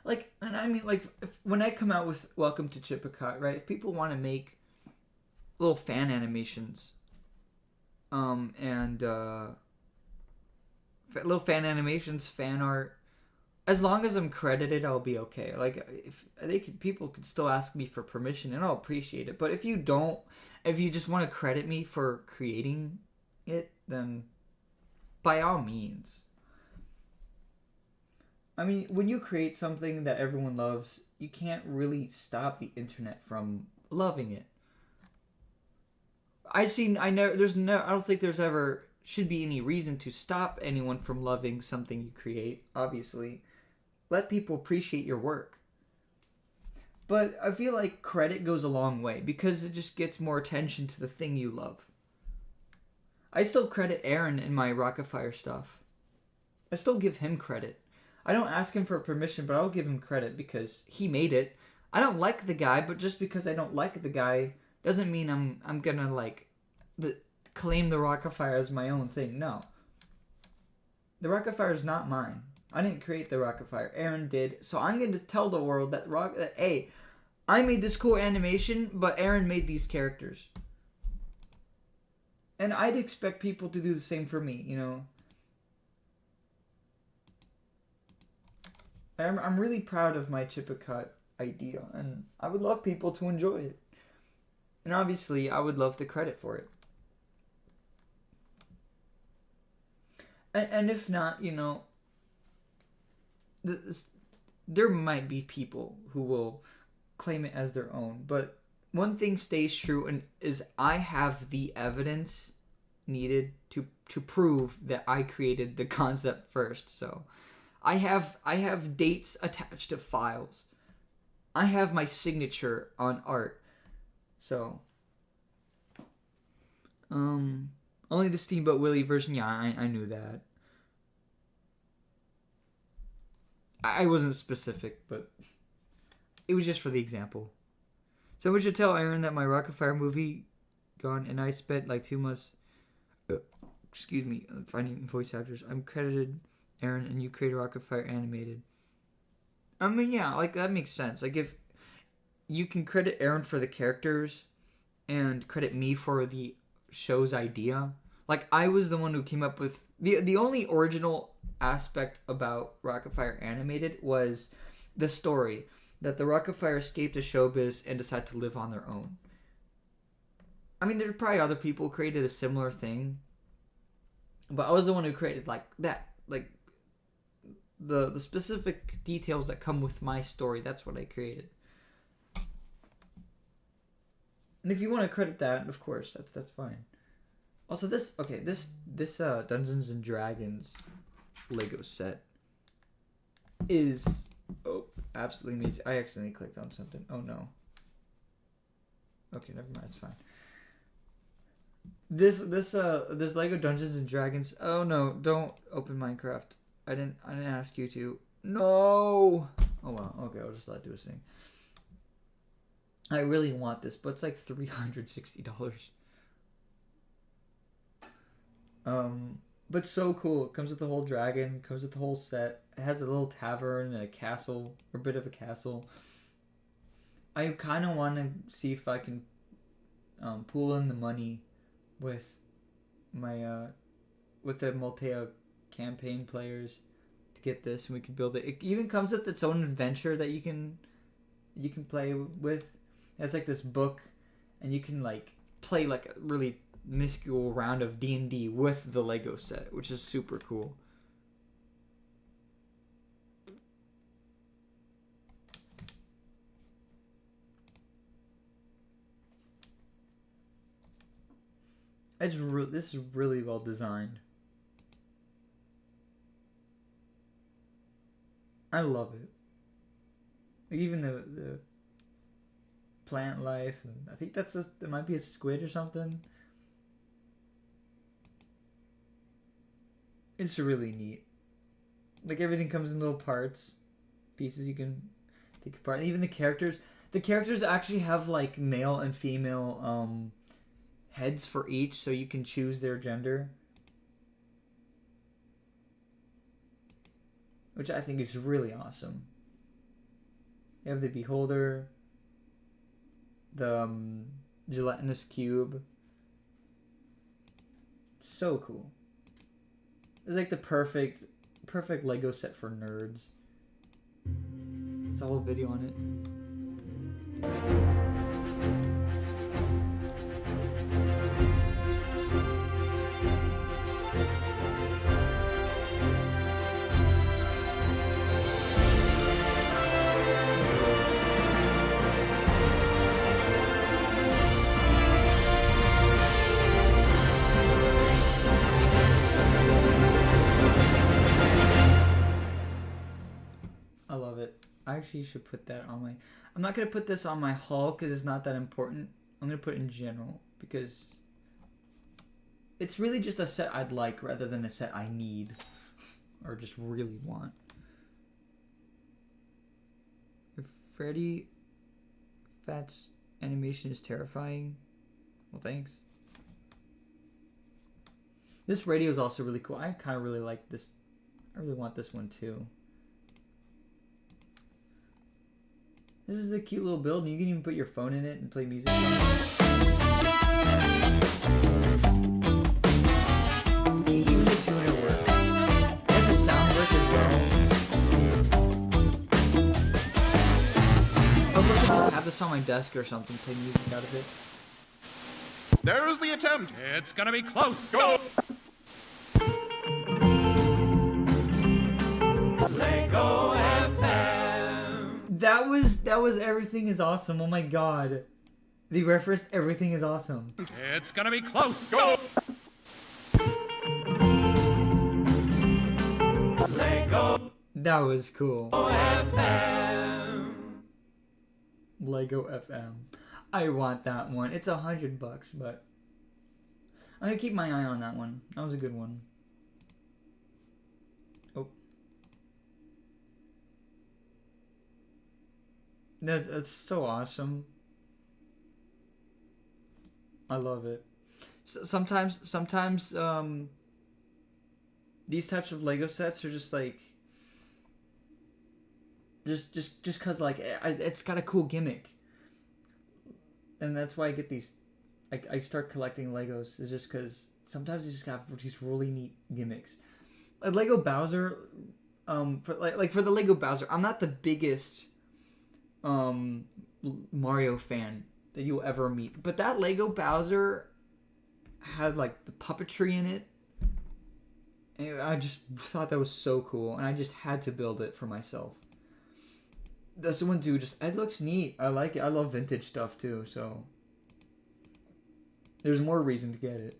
Like, and I mean, like, when I come out with Welcome to Chippewa, right? If people want to make little fan animations, and little fan animations, fan art. As long as I'm credited, I'll be okay. Like people could still ask me for permission, and I'll appreciate it. But if you don't, if you just want to credit me for creating it, then by all means. I mean, when you create something that everyone loves, you can't really stop the internet from loving it. I don't think there's ever should be any reason to stop anyone from loving something you create, obviously. Let people appreciate your work. But I feel like credit goes a long way because it just gets more attention to the thing you love. I still credit Aaron in my Rocketfire stuff. I still give him credit. I don't ask him for permission, but I'll give him credit because he made it. I don't like the guy, but just because I don't like the guy doesn't mean I'm gonna like claim the Rocketfire as my own thing. No. The Rocketfire is not mine. I didn't create the Rocketfire. Aaron did. So I'm going to tell the world that hey, I made this cool animation, but Aaron made these characters. And I'd expect people to do the same for me, you know. I'm really proud of my Chippercut idea, and I would love people to enjoy it. And obviously, I would love the credit for it. And if not, you know, there might be people who will claim it as their own. But one thing stays true, and is I have the evidence needed to prove that I created the concept first. So I have dates attached to files. I have my signature on art. So only the Steamboat Willie version. Yeah, I knew that. I wasn't specific, but it was just for the example. So we should tell Aaron that my Rocketfire movie gone, and I spent like 2 months. Excuse me, finding voice actors. I'm credited Aaron, and you created Rocketfire animated. I mean, yeah, like that makes sense. Like if you can credit Aaron for the characters, and credit me for the show's idea. Like I was the one who came up with the only original aspect about Rocketfire animated was the story that the Rocketfire escaped the showbiz and decided to live on their own. I mean, there's probably other people who created a similar thing, but I was the one who created like that, like the specific details that come with my story. That's what I created. And if you want to credit that, of course, that's fine. Also, this Dungeons and Dragons Lego set is absolutely amazing. I accidentally clicked on something. Oh no. Okay, never mind. It's fine. This Lego Dungeons and Dragons. Oh no! Don't open Minecraft. I didn't ask you to. No. Oh well. Okay, I'll just let it do its thing. I really want this, but it's like $360. But so cool. It comes with the whole dragon. Comes with the whole set. It has a little tavern and a castle, or a bit of a castle. I kind of want to see if I can pool in the money with my with the Multea campaign players to get this, and we can build it. It even comes with its own adventure that you can play with. It's like this book, and you can like play like a really minuscule round of D&D with the Lego set, which is super cool. This is really well designed. I love it. Like even the plant life, and I think it might be a squid or something. It's really neat. Like everything comes in little pieces you can take apart. Even the characters actually have like male and female heads for each, so you can choose their gender, which I think is really awesome. You have the beholder, the gelatinous cube. So cool. It's like the perfect Lego set for nerds. There's a whole video on it. I love it. I actually should put that on my... I'm not going to put this on my haul because it's not that important. I'm going to put it in general because it's really just a set I'd like rather than a set I need or just really want. If Freddy Fat's animation is terrifying, well, thanks. This radio is also really cool. I kind of really like this. I really want this one too. This is a cute little build, and you can even put your phone in it and play music. You use the tuner work. Does the sound work as well? Or look, I just have this on my desk or something, play music out of it. There's the attempt. It's gonna be close. Go! Lego FM. That was Everything is Awesome. Oh my god. The reference Everything is Awesome. It's gonna be close. Go! Lego That was cool. FM. Lego FM. I want that one. It's $100, but I'm gonna keep my eye on that one. That was a good one. Oh. That's so awesome. I love it. So sometimes these types of Lego sets are just like just cause like it's got a cool gimmick. And that's why I get these. I start collecting Legos is just because sometimes they just have these really neat gimmicks. Like Lego Bowser, for the Lego Bowser, I'm not the biggest Mario fan that you'll ever meet, but that Lego Bowser had like the puppetry in it, and I just thought that was so cool, and I just had to build it for myself. That's the one too. Just it looks neat. I like it. I love vintage stuff too. So there's more reason to get it.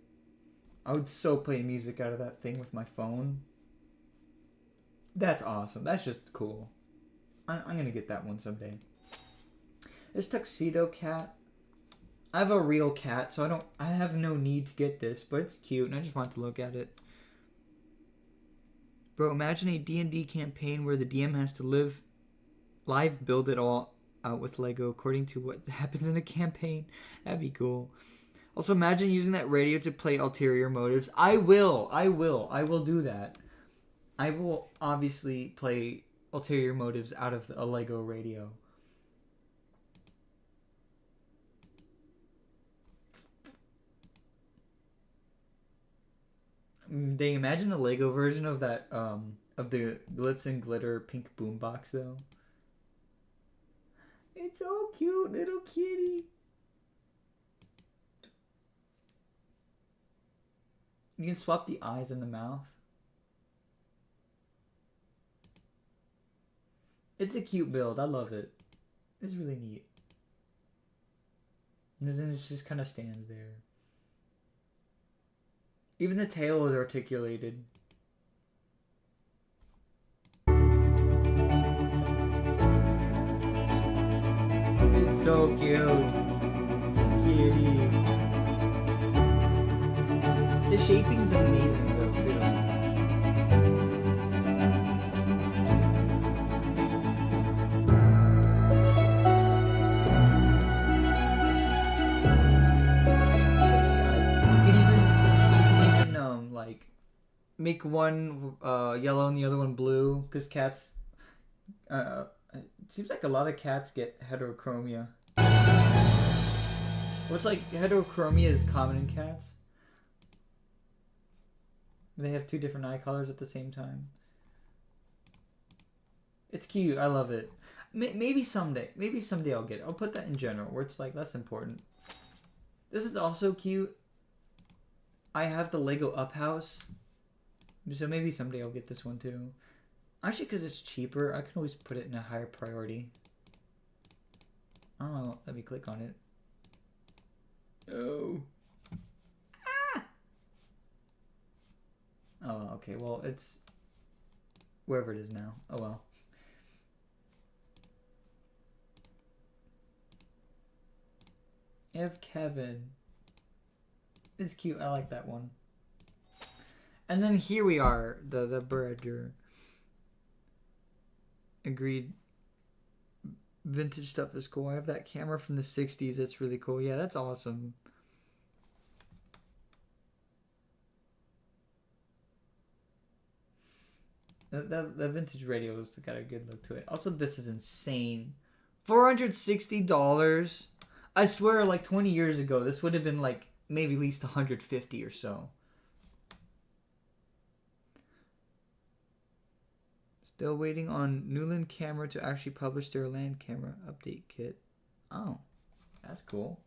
I would so play music out of that thing with my phone. That's awesome. That's just cool. I'm gonna get that one someday. This tuxedo cat. I have a real cat, so I have no need to get this, but it's cute, and I just want to look at it. Bro, imagine a D&D campaign where the DM has to live build it all out with Lego according to what happens in a campaign. That'd be cool. Also, imagine using that radio to play Ulterior Motives. I will do that. I will obviously play Ulterior Motives out of a Lego radio. They imagine a Lego version of that of the glitz and glitter pink boombox though. It's so cute, little kitty. You can swap the eyes and the mouth. It's a cute build. I love it. It's really neat. And then it just kind of stands there. Even the tail is articulated. It's so cute. Kitty. The shaping's amazing though too. Make one yellow and the other one blue, because cats it seems like a lot of cats get heterochromia. What's like heterochromia is common in cats. They have two different eye colors at the same time. It's cute. I love it. Maybe someday. Maybe someday I'll get it. I'll put that in general, where it's like, that's important. This is also cute. I have the Lego Up House. So maybe someday I'll get this one too. Actually, because it's cheaper, I can always put it in a higher priority. Oh, let me click on it. Oh. Ah! Oh, okay. Well, it's wherever it is now. Oh, well. If Kevin. It's cute. I like that one. And then here we are. The bird. Agreed. Vintage stuff is cool. I have that camera from the 60s. It's really cool. Yeah, that's awesome. That vintage radio's got a good look to it. Also, this is insane. $460. I swear, like 20 years ago, this would have been like maybe at least 150 or so. Still waiting on Newland Camera to actually publish their land camera update kit. Oh, that's cool.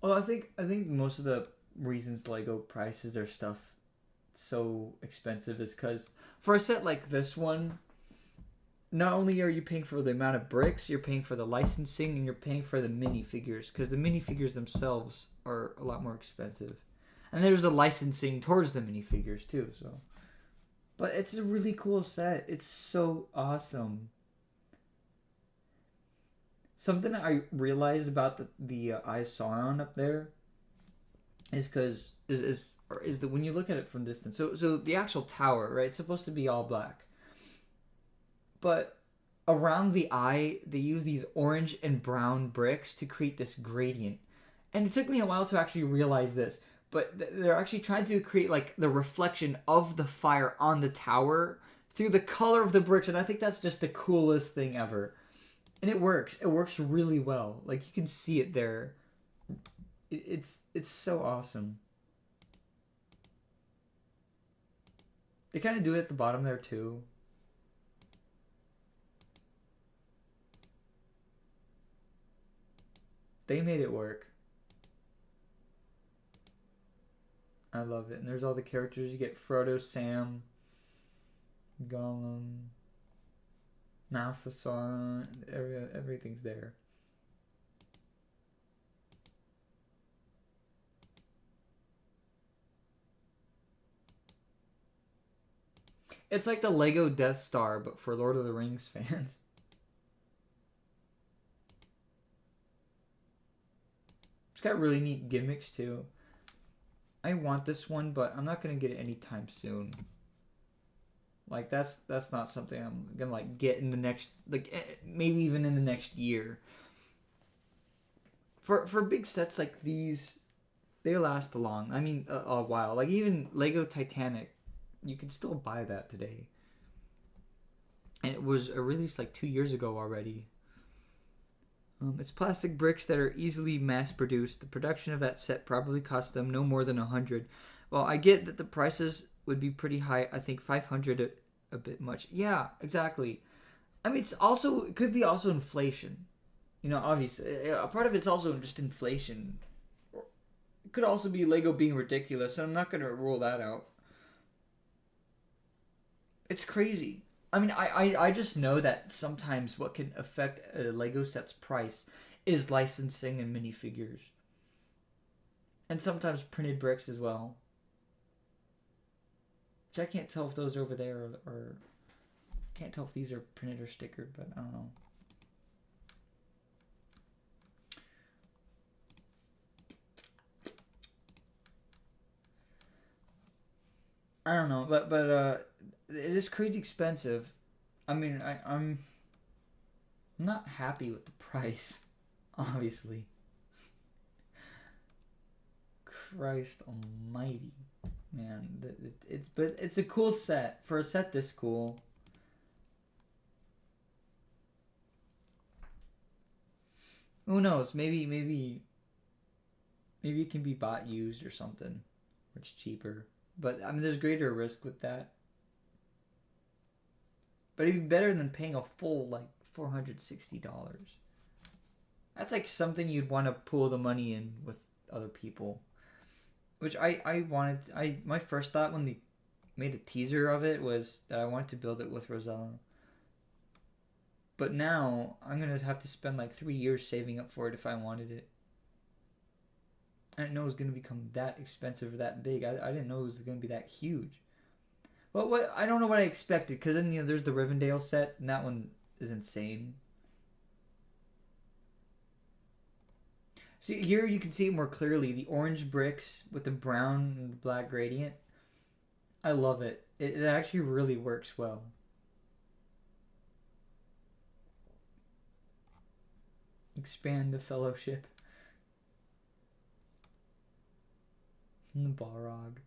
Well, I think most of the reasons Lego prices their stuff so expensive is because for a set like this one, not only are you paying for the amount of bricks, you're paying for the licensing and you're paying for the minifigures because the minifigures themselves are a lot more expensive. And there's the licensing towards the minifigures too, so. But it's a really cool set. It's so awesome. Something I realized about the Eye Sauron up there is because is that when you look at it from distance. So the actual tower, right? It's supposed to be all black. But around the eye, they use these orange and brown bricks to create this gradient. And it took me a while to actually realize this. But they're actually trying to create like the reflection of the fire on the tower through the color of the bricks, and I think that's just the coolest thing ever. And it works. It works really well. Like you can see it there. It's so awesome. They kind of do it at the bottom there too. They made it work. I love it. And there's all the characters. You get Frodo, Sam, Gollum, Mouth of Sauron. Everything's there. It's like the Lego Death Star, but for Lord of the Rings fans. It's got really neat gimmicks too. I want this one, but I'm not gonna get it anytime soon. Like that's not something I'm gonna like get in the next, like maybe even in the next year. For big sets like these, they last long. I mean, a while. Like even Lego Titanic, you can still buy that today. And it was released like 2 years ago already. It's plastic bricks that are easily mass-produced. The production of that set probably cost them no more than 100. Well, I get that the prices would be pretty high. I think 500 a bit much. Yeah, exactly. I mean, it could be also inflation. You know, obviously, a part of it's also just inflation. It could also be Lego being ridiculous. I'm not gonna rule that out. It's crazy. I mean, I just know that sometimes what can affect a Lego set's price is licensing and minifigures. And sometimes printed bricks as well. Which I can't tell if those over there are can't tell if these are printed or stickered, but I don't know. I don't know, but it is crazy expensive. I mean, I'm not happy with the price, obviously. Christ almighty, man! It's a cool set for a set this cool. Who knows? Maybe Maybe it can be bought used or something, or it's cheaper. But I mean, there's greater risk with that. But it'd be better than paying a full like $460. That's like something you'd want to pool the money in with other people. Which I wanted. My first thought when they made a teaser of it was that I wanted to build it with Rosella. But now I'm gonna have to spend like 3 years saving up for it if I wanted it. I didn't know it was gonna become that expensive or that big. I didn't know it was gonna be that huge. But what I don't know what I expected, because then there's the Rivendell set, and that one is insane. See, here you can see it more clearly. The orange bricks with the brown and the black gradient. I love it. It actually really works well. Expand the fellowship. And the Balrog.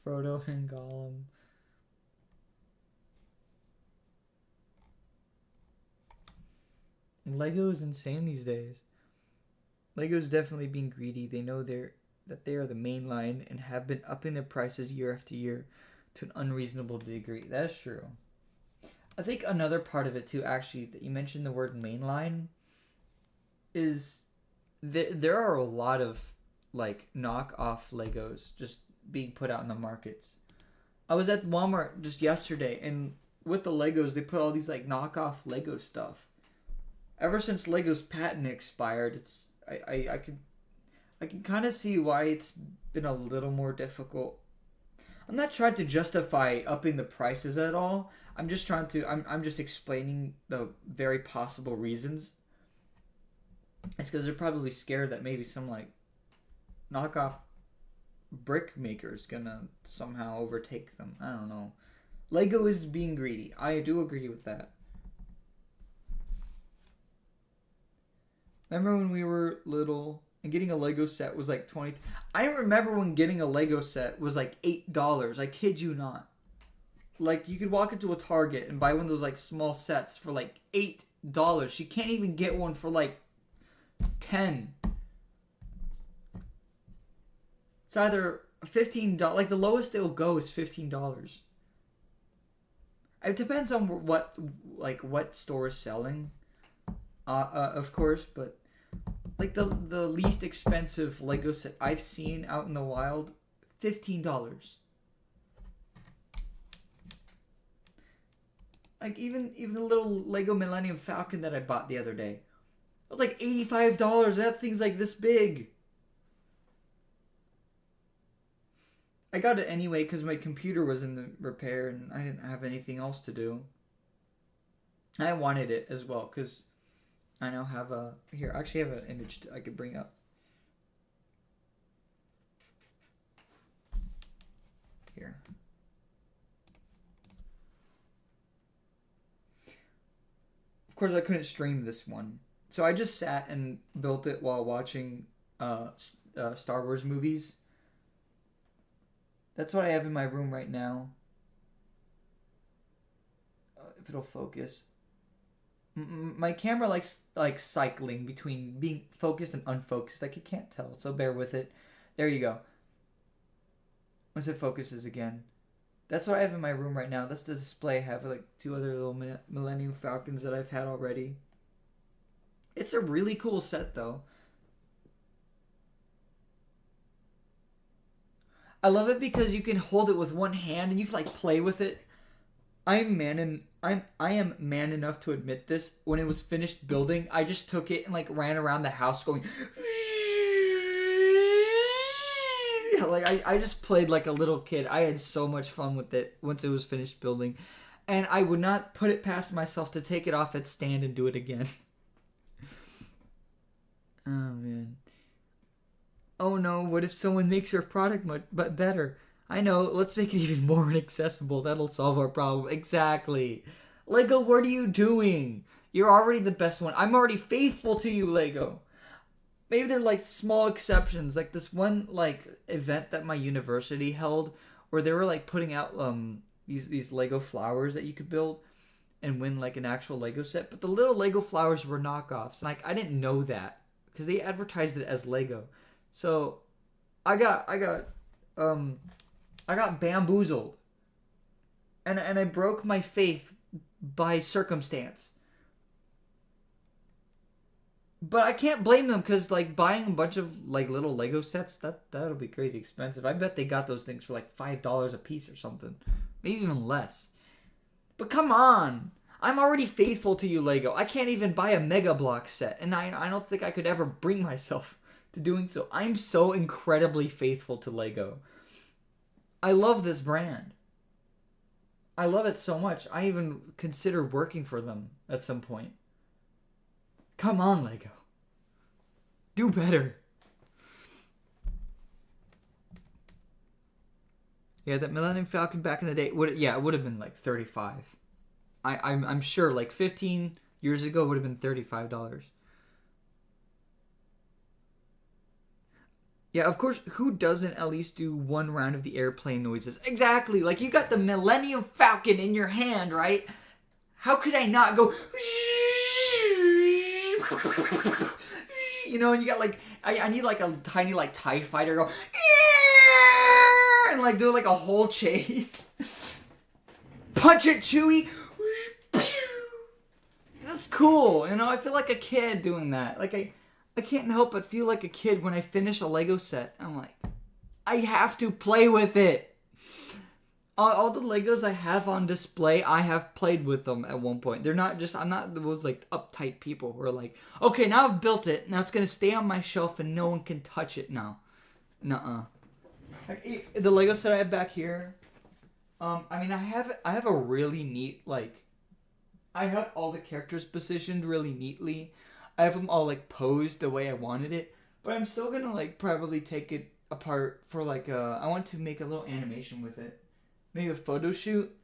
Frodo and Gollum. Lego is insane these days. Lego's definitely being greedy. They know that they are the main line and have been upping their prices year after year to an unreasonable degree. That is true. I think another part of it too, actually, that you mentioned the word mainline, is there are a lot of like knockoff Legos just being put out in the markets. I was at Walmart just yesterday, and with the Legos, they put all these like knockoff Lego stuff. Ever since Lego's patent expired, I can kind of see why it's been a little more difficult. I'm not trying to justify upping the prices at all. I'm just explaining the very possible reasons. It's because they're probably scared that maybe some like knockoff brick maker is gonna somehow overtake them. I don't know. Lego is being greedy. I do agree with that. Remember when we were little and getting a Lego set was like 20. I remember when getting a Lego set was like $8. I kid you not. Like you could walk into a Target and buy one of those like small sets for like $8. You can't even get one for like 10. It's either $15. Like the lowest it will go is $15. It depends on what store is selling. Of course, but like the least expensive Lego set I've seen out in the wild, $15. Like even the little Lego Millennium Falcon that I bought the other day, it was like $85. That thing's like this big. I got it anyway because my computer was in the repair and I didn't have anything else to do. I wanted it as well because I now have here, I actually have an image I could bring up. Here. Of course, I couldn't stream this one. So I just sat and built it while watching Star Wars movies. That's what I have in my room right now. If it'll focus. My camera likes cycling between being focused and unfocused. Like you can't tell, so bear with it. There you go. Once it focuses again. That's what I have in my room right now. That's the display I have, like 2 other little Millennium Falcons that I've had already. It's a really cool set though. I love it because you can hold it with one hand and you can like play with it. I am man enough to admit this. When it was finished building, I just took it and like ran around the house going like I just played like a little kid. I had so much fun with it once it was finished building. And I would not put it past myself to take it off its stand and do it again. Oh man. Oh no, what if someone makes our product but better? I know, let's make it even more inaccessible. That'll solve our problem. Exactly. Lego, what are you doing? You're already the best one. I'm already faithful to you, Lego. Maybe they're like small exceptions. Like this one like event that my university held where they were like putting out these Lego flowers that you could build and win like an actual Lego set. But the little Lego flowers were knockoffs. Like I didn't know that because they advertised it as Lego. So I got bamboozled, and I broke my faith by circumstance. But I can't blame them, because like buying a bunch of like little Lego sets, that'll be crazy expensive. I bet they got those things for like $5 a piece or something, maybe even less. But come on, I'm already faithful to you, Lego. I can't even buy a Mega Block set, and I don't think I could ever bring myself to doing so. I'm so incredibly faithful to Lego. I love this brand. I love it so much. I even consider working for them at some point. Come on, Lego. Do better. Yeah, that Millennium Falcon back in the day, it would have been like $35. I'm sure like 15 years ago it would have been $35. Yeah, of course, who doesn't at least do one round of the airplane noises? Exactly, like you got the Millennium Falcon in your hand, right? How could I not go... You know, and you got like... I need like a tiny like TIE fighter go... And like do like a whole chase. Punch it, Chewie! That's cool, you know? I feel like a kid doing that. Like I can't help but feel like a kid when I finish a Lego set. I'm like, I have to play with it. All the Legos I have on display, I have played with them at one point. I'm not those like uptight people who are like, okay, now I've built it. Now it's going to stay on my shelf and no one can touch it now. Nuh-uh. Like, the Lego set I have back here, I mean, I have a really neat, like, I have all the characters positioned really neatly. I have them all like posed the way I wanted it, but I'm still gonna like probably take it apart for like I want to make a little animation with it, maybe a photo shoot,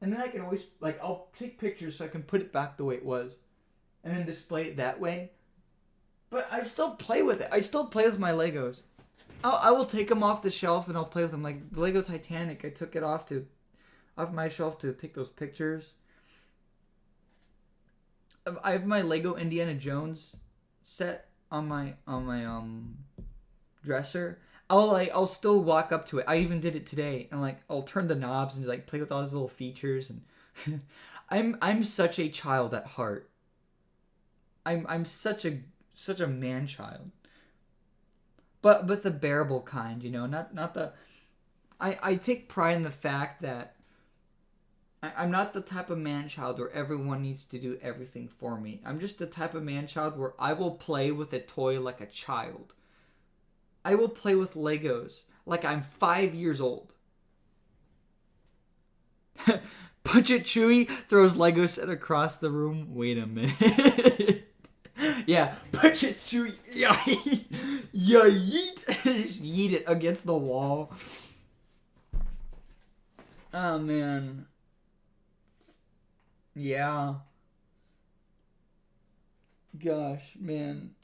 and then I can always like I'll take pictures so I can put it back the way it was, and then display it that way. But I still play with it. I still play with my Legos. I will take them off the shelf and I'll play with them. Like the Lego Titanic, I took it off my shelf to take those pictures. I have my Lego Indiana Jones set on my dresser. I'll still walk up to it. I even did it today, and like I'll turn the knobs and like play with all these little features. And I'm such a child at heart. I'm such a man child. But the bearable kind, you know, not the. I take pride in the fact that I'm not the type of man-child where everyone needs to do everything for me. I'm just the type of man-child where I will play with a toy like a child. I will play with Legos like I'm 5 years old. Punch it, Chewie throws Lego set across the room. Wait a minute. Yeah, punch it, Chewie. Yeah, yeah, yeet. Just yeet it against the wall. Oh, man. Yeah. Gosh, man.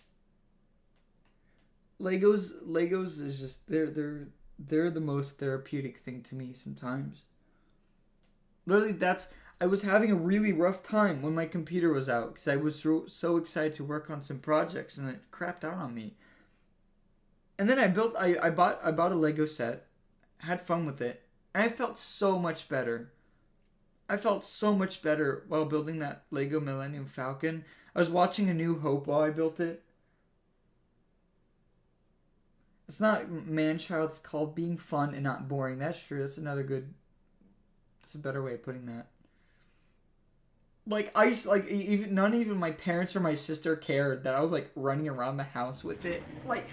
Legos is just they're the most therapeutic thing to me sometimes. Literally, I was having a really rough time when my computer was out because I was so excited to work on some projects and it crapped out on me. And then I bought a Lego set, had fun with it, and I felt so much better. I felt so much better while building that Lego Millennium Falcon. I was watching A New Hope while I built it. It's not man-child, it's called being fun and not boring. That's true. That's a better way of putting that. Like, even none even my parents or my sister cared that I was, like, running around the house with it. Like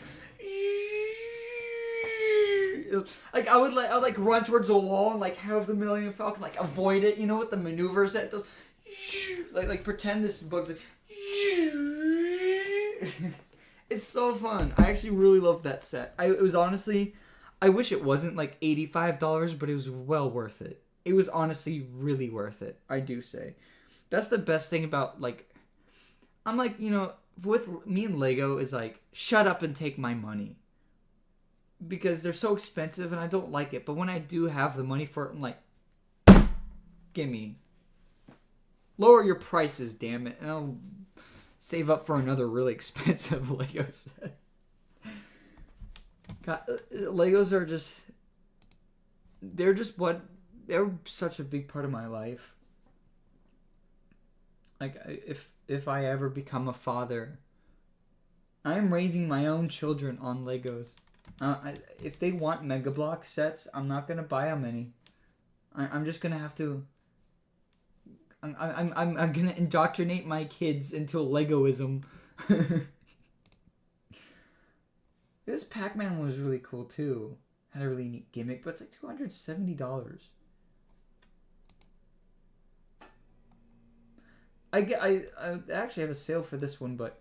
I would run towards the wall and like have the Millennium Falcon like avoid it, you know, with the maneuvers that it does. Like pretend this bug's like. It's so fun. I actually really love that set. It was honestly, I wish it wasn't like $85, but it was well worth it. It was honestly really worth it. I do say, that's the best thing about like, I'm like, you know, with me and Lego is like, shut up and take my money. Because they're so expensive and I don't like it. But when I do have the money for it, I'm like, gimme. Lower your prices, damn it. And save up for another really expensive Lego set. God, Legos are just... They're such a big part of my life. Like, if I ever become a father, I'm raising my own children on Legos. If they want Mega Block sets, I'm not gonna buy them any. I'm just gonna have to. I'm gonna indoctrinate my kids into Legoism. This Pac-Man was really cool too. Had a really neat gimmick, but it's like $270. I actually have a sale for this one, but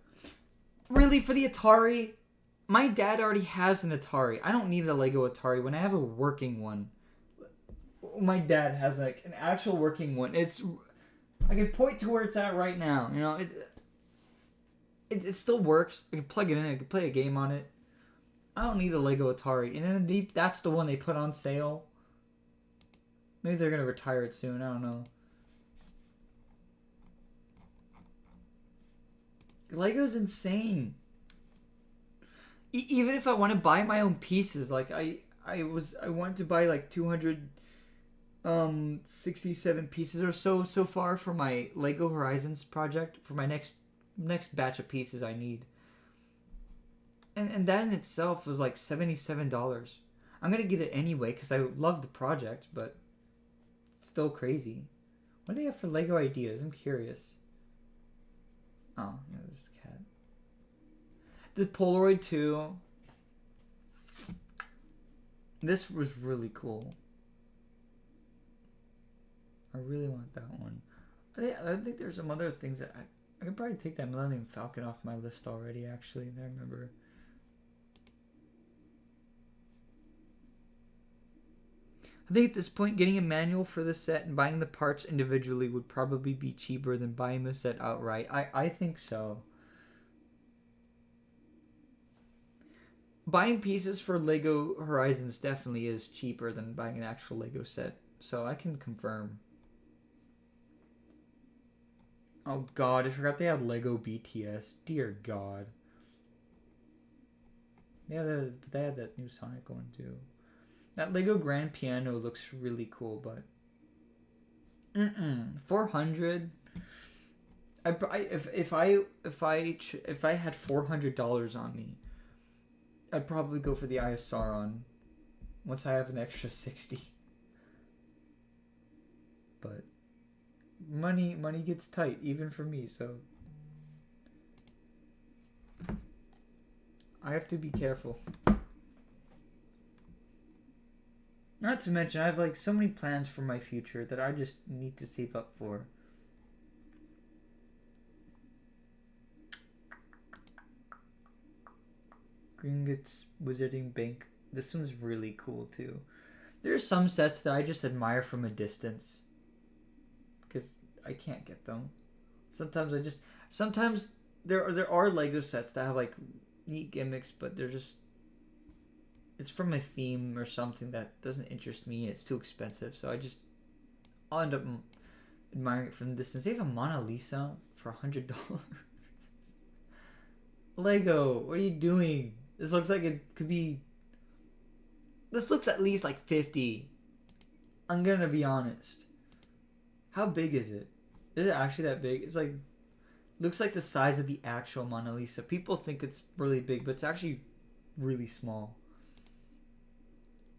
really for the Atari, my dad already has an Atari. I don't need a Lego Atari when I have a working one. My dad has like an actual working one. I can point to where it's at right now. You know, it still works. I can plug it in. I can play a game on it. I don't need a Lego Atari. And then that's the one they put on sale. Maybe they're gonna retire it soon. I don't know. Lego's insane. Even if I want to buy my own pieces, like I wanted to buy like 267 pieces or so far for my Lego Horizons project for my next batch of pieces I need. And that in itself was like $77. I'm gonna get it anyway because I love the project, but it's still crazy. What do they have for Lego ideas? I'm curious. Oh, yeah, there's the cat. The Polaroid 2. This was really cool. I really want that one. I think there's some other things that I could probably take that Millennium Falcon off my list already, actually. I remember. I think at this point, getting a manual for the set and buying the parts individually would probably be cheaper than buying the set outright. I think so. Buying pieces for Lego Horizons definitely is cheaper than buying an actual Lego set. So I can confirm. Oh god, I forgot they had Lego BTS. Dear god. Yeah, they had that new Sonic one too. That Lego Grand Piano looks really cool, but 400. If I had $400 on me, I'd probably go for the Eye of Sauron. Once I have an extra 60. But money gets tight even for me, so I have to be careful. Not to mention, I have like so many plans for my future that I just need to save up for. Gringotts Wizarding Bank. This one's really cool too. There are some sets that I just admire from a distance. Because I can't get them. Sometimes there are Lego sets that have like neat gimmicks, but they're just... It's from a theme or something that doesn't interest me. It's too expensive, so I'll end up admiring it from a distance. They have a Mona Lisa for $100. Lego, what are you doing? This looks like it could be... This looks at least like 50. I'm gonna be honest. How big is it? Is it actually that big? It's like... Looks like the size of the actual Mona Lisa. People think it's really big, but it's actually really small.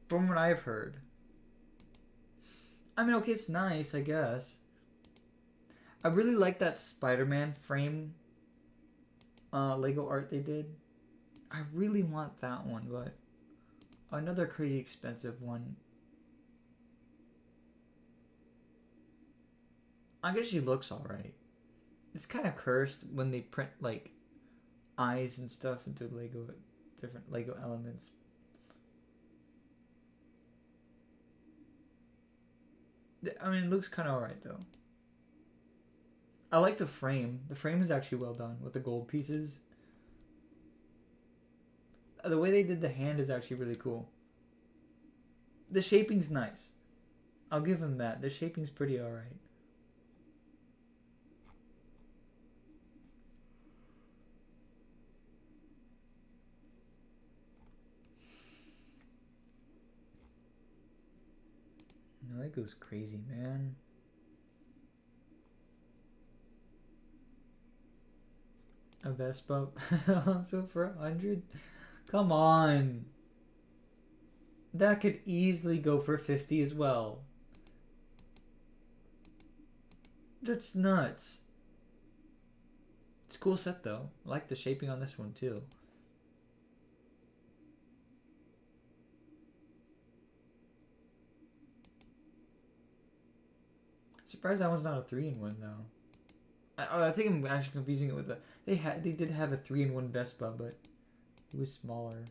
From what I've heard. I mean, okay, it's nice, I guess. I really like that Spider-Man frame Lego art they did. I really want that one, but another crazy expensive one. I guess she looks alright. It's kind of cursed when they print like eyes and stuff into different Lego elements. I mean, it looks kind of alright, though. I like the frame. The frame is actually well done with the gold pieces. The way they did the hand is actually really cool. The shaping's nice. I'll give them that. The shaping's pretty alright. No, that goes crazy, man. A Vespa also for 100? Come on. That could easily go for 50 as well. That's nuts. It's a cool set though. I like the shaping on this one too. Surprised that one's not a 3-in-1 though. I think I'm actually confusing it with a. They did have a 3-in-1 Vespa, but it was smaller.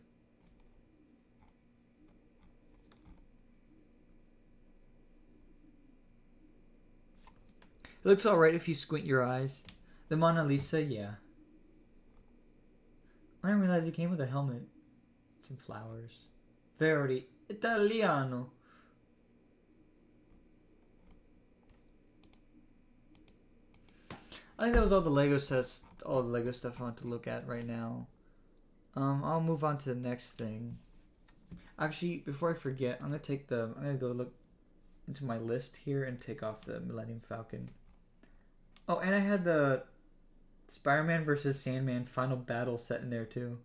It looks alright if you squint your eyes. The Mona Lisa, yeah. I didn't realize it came with a helmet. Some flowers. Very Italiano. I think that was all the Lego sets, all the Lego stuff I want to look at right now. I'll move on to the next thing. Actually, before I forget, I'm gonna go look into my list here and take off the Millennium Falcon. Oh, and I had the Spider-Man versus Sandman final battle set in there too.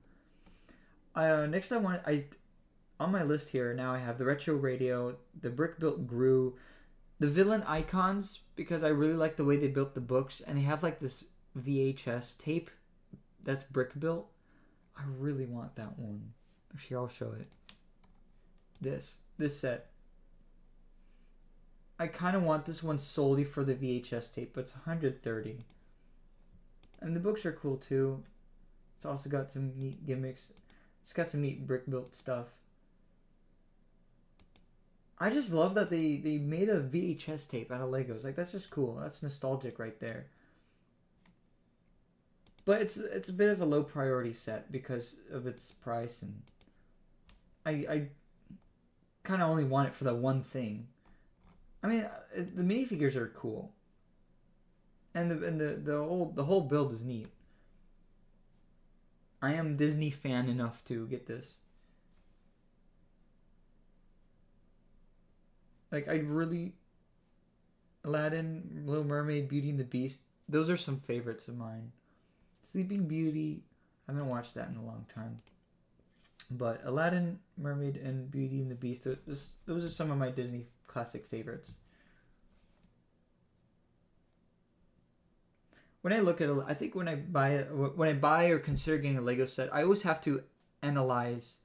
Next on my list here now I have the retro radio, the brick built Gru, the villain icons, because I really like the way they built the books, and they have like this VHS tape that's brick built. I really want that one. Here, I'll show it. This set. I kind of want this one solely for the VHS tape, but it's 130. And the books are cool too. It's also got some neat gimmicks. It's got some neat brick built stuff. I just love that they made a VHS tape out of Legos. Like, that's just cool. That's nostalgic right there. But it's a bit of a low priority set because of its price, and I kind of only want it for the one thing. I mean, the minifigures are cool, and the whole build is neat. I am Disney fan enough to get this. Like, I really... Aladdin, Little Mermaid, Beauty and the Beast, those are some favorites of mine. Sleeping Beauty, I haven't watched that in a long time. But Aladdin, Mermaid, and Beauty and the Beast, those are some of my Disney classic favorites. When I look at I think when I buy or consider getting a Lego set, I always have to analyze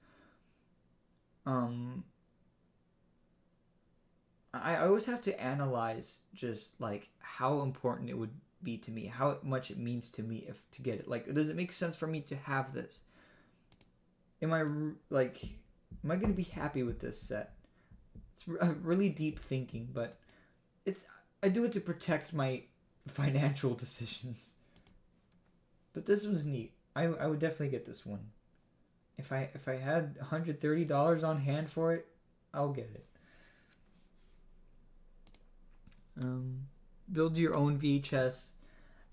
I always have to analyze just like how important it would be to me, how much it means to me if to get it. Like, does it make sense for me to have this? Am I going to be happy with this set? It's really deep thinking, but I do it to protect my financial decisions. But this was neat. I would definitely get this one. If I had $130 on hand for it, I'll get it. Build your own VHS.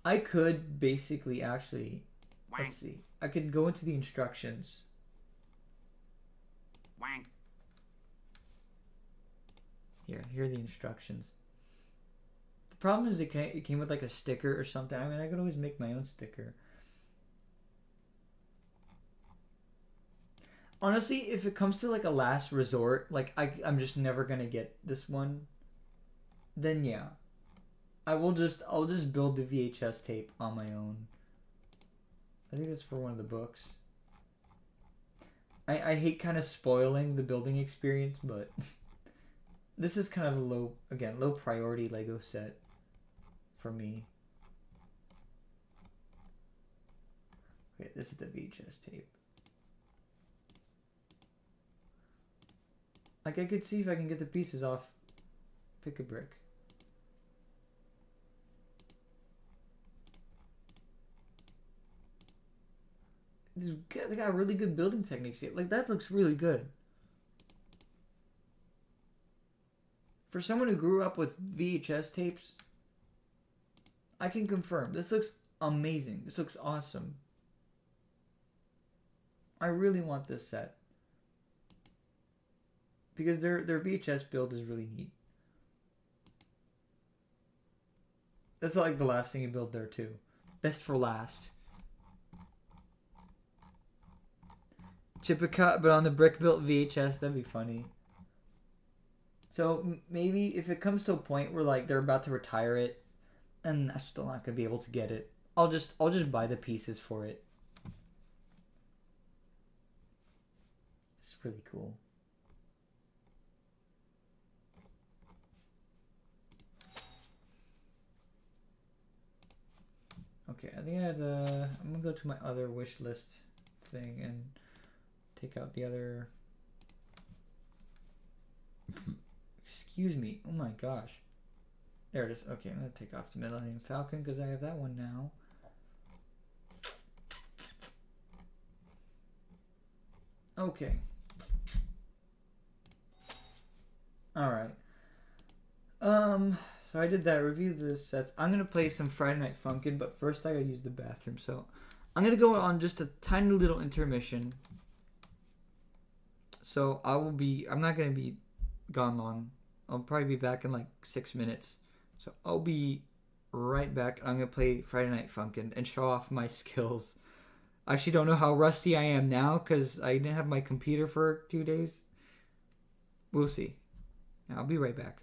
I could basically actually, let's see. I could go into the instructions. Here are the instructions. The problem is it came with like a sticker or something. I mean, I could always make my own sticker. Honestly, if it comes to like a last resort, like I'm just never gonna get this one, then yeah, I'll just build the VHS tape on my own. I think it's for one of the books. I hate kind of spoiling the building experience, but this is kind of a low priority Lego set for me. Okay, this is the VHS tape. Like, I could see if I can get the pieces off Pick-a-Brick. They got really good building techniques here. Like, that looks really good. For someone who grew up with VHS tapes, I can confirm. This looks amazing. This looks awesome. I really want this set. Because their VHS build is really neat. That's like the last thing you build there too. Best for last. Chippicut, but on the brick built VHS, that'd be funny. So maybe if it comes to a point where like they're about to retire it, and I'm still not gonna be able to get it, I'll just buy the pieces for it. It's really cool. Okay, I think I'm gonna go to my other wish list thing and take out the other. Excuse me. Oh my gosh. There it is. Okay, I'm gonna take off the Millennium Falcon because I have that one now. Okay. All right. So I did that. Review the sets. I'm gonna play some Friday Night Funkin', but first I gotta use the bathroom. So I'm gonna go on just a tiny little intermission. So I'm not gonna be gone long. I'll probably be back in like 6 minutes. So I'll be right back. I'm gonna play Friday Night Funkin' and show off my skills. I actually don't know how rusty I am now because I didn't have my computer for 2 days. We'll see. I'll be right back.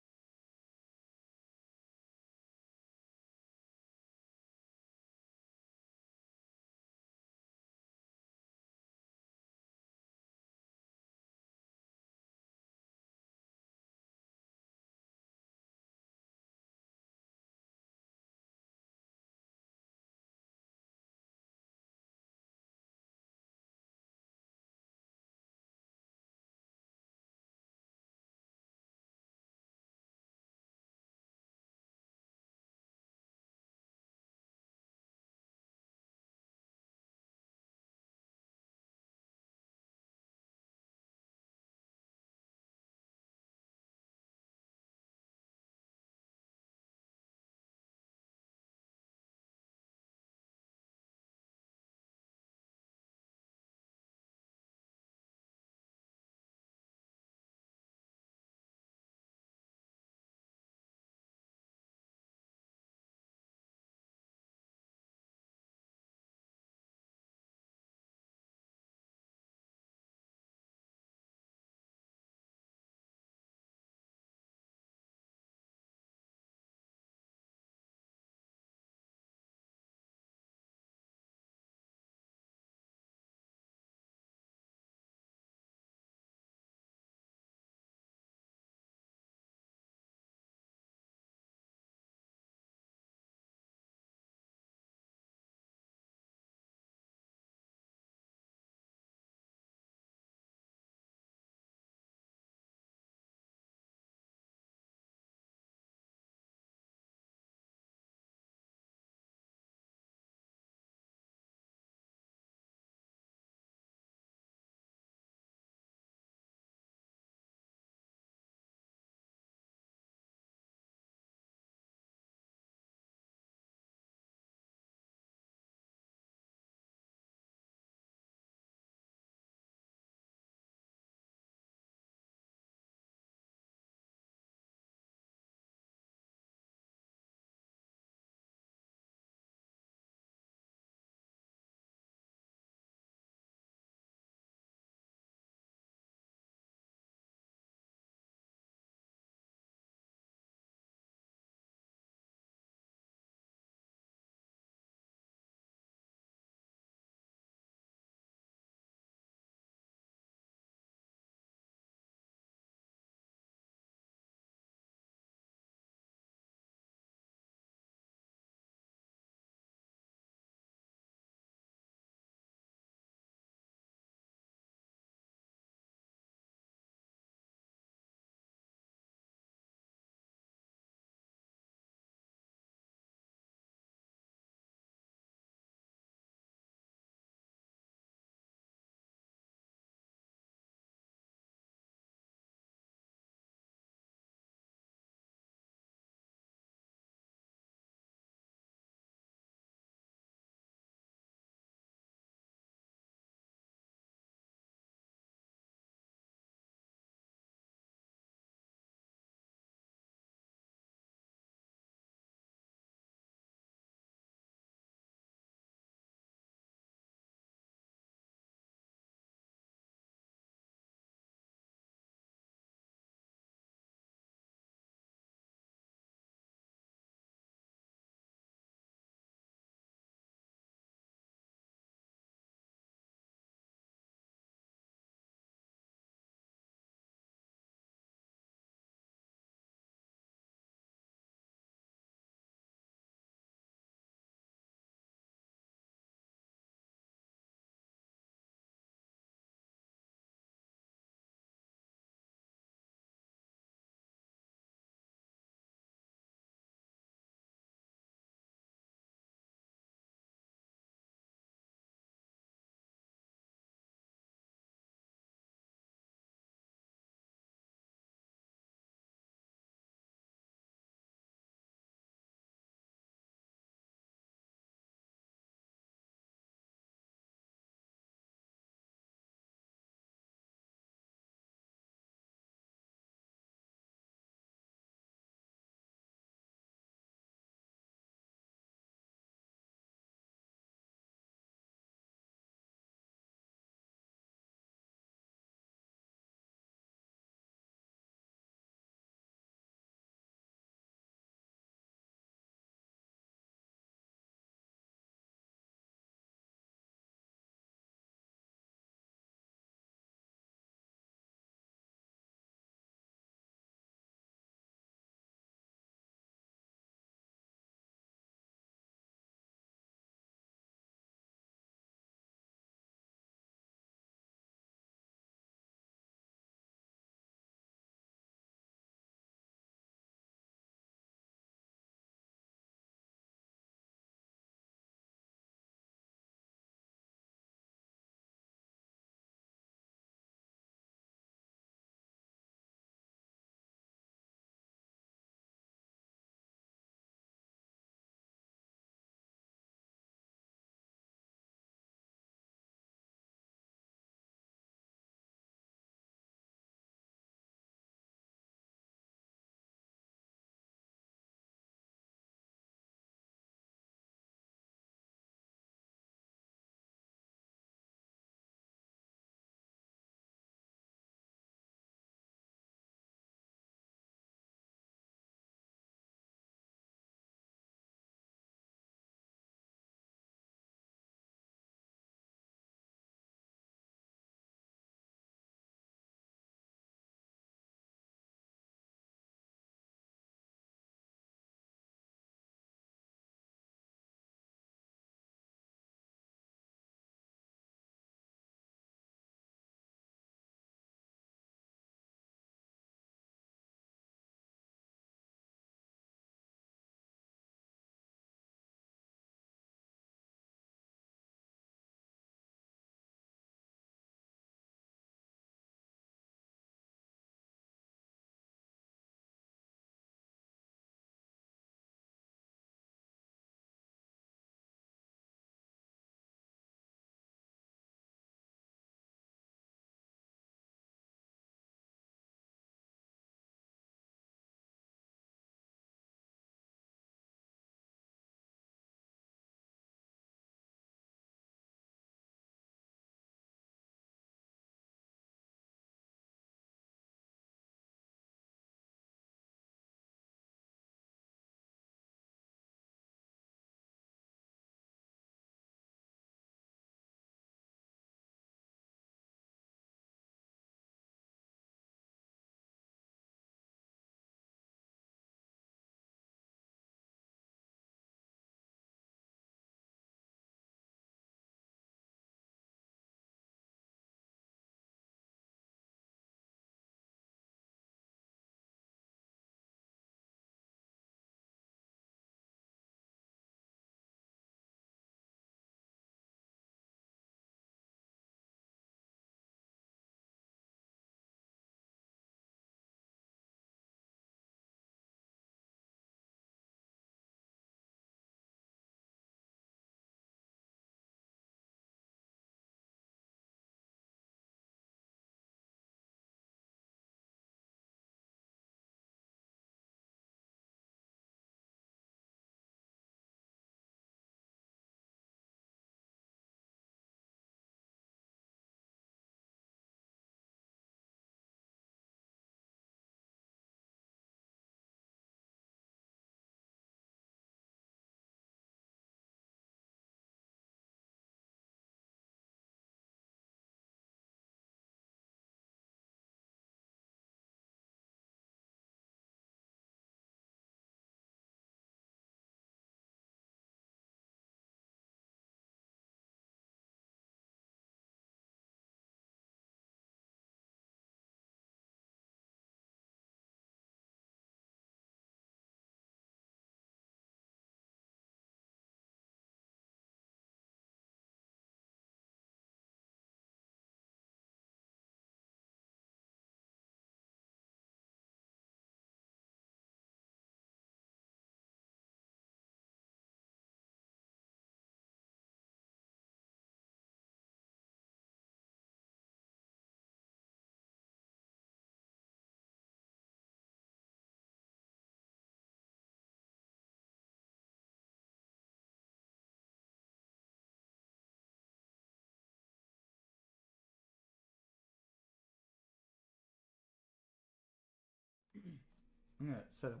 I'm gonna set up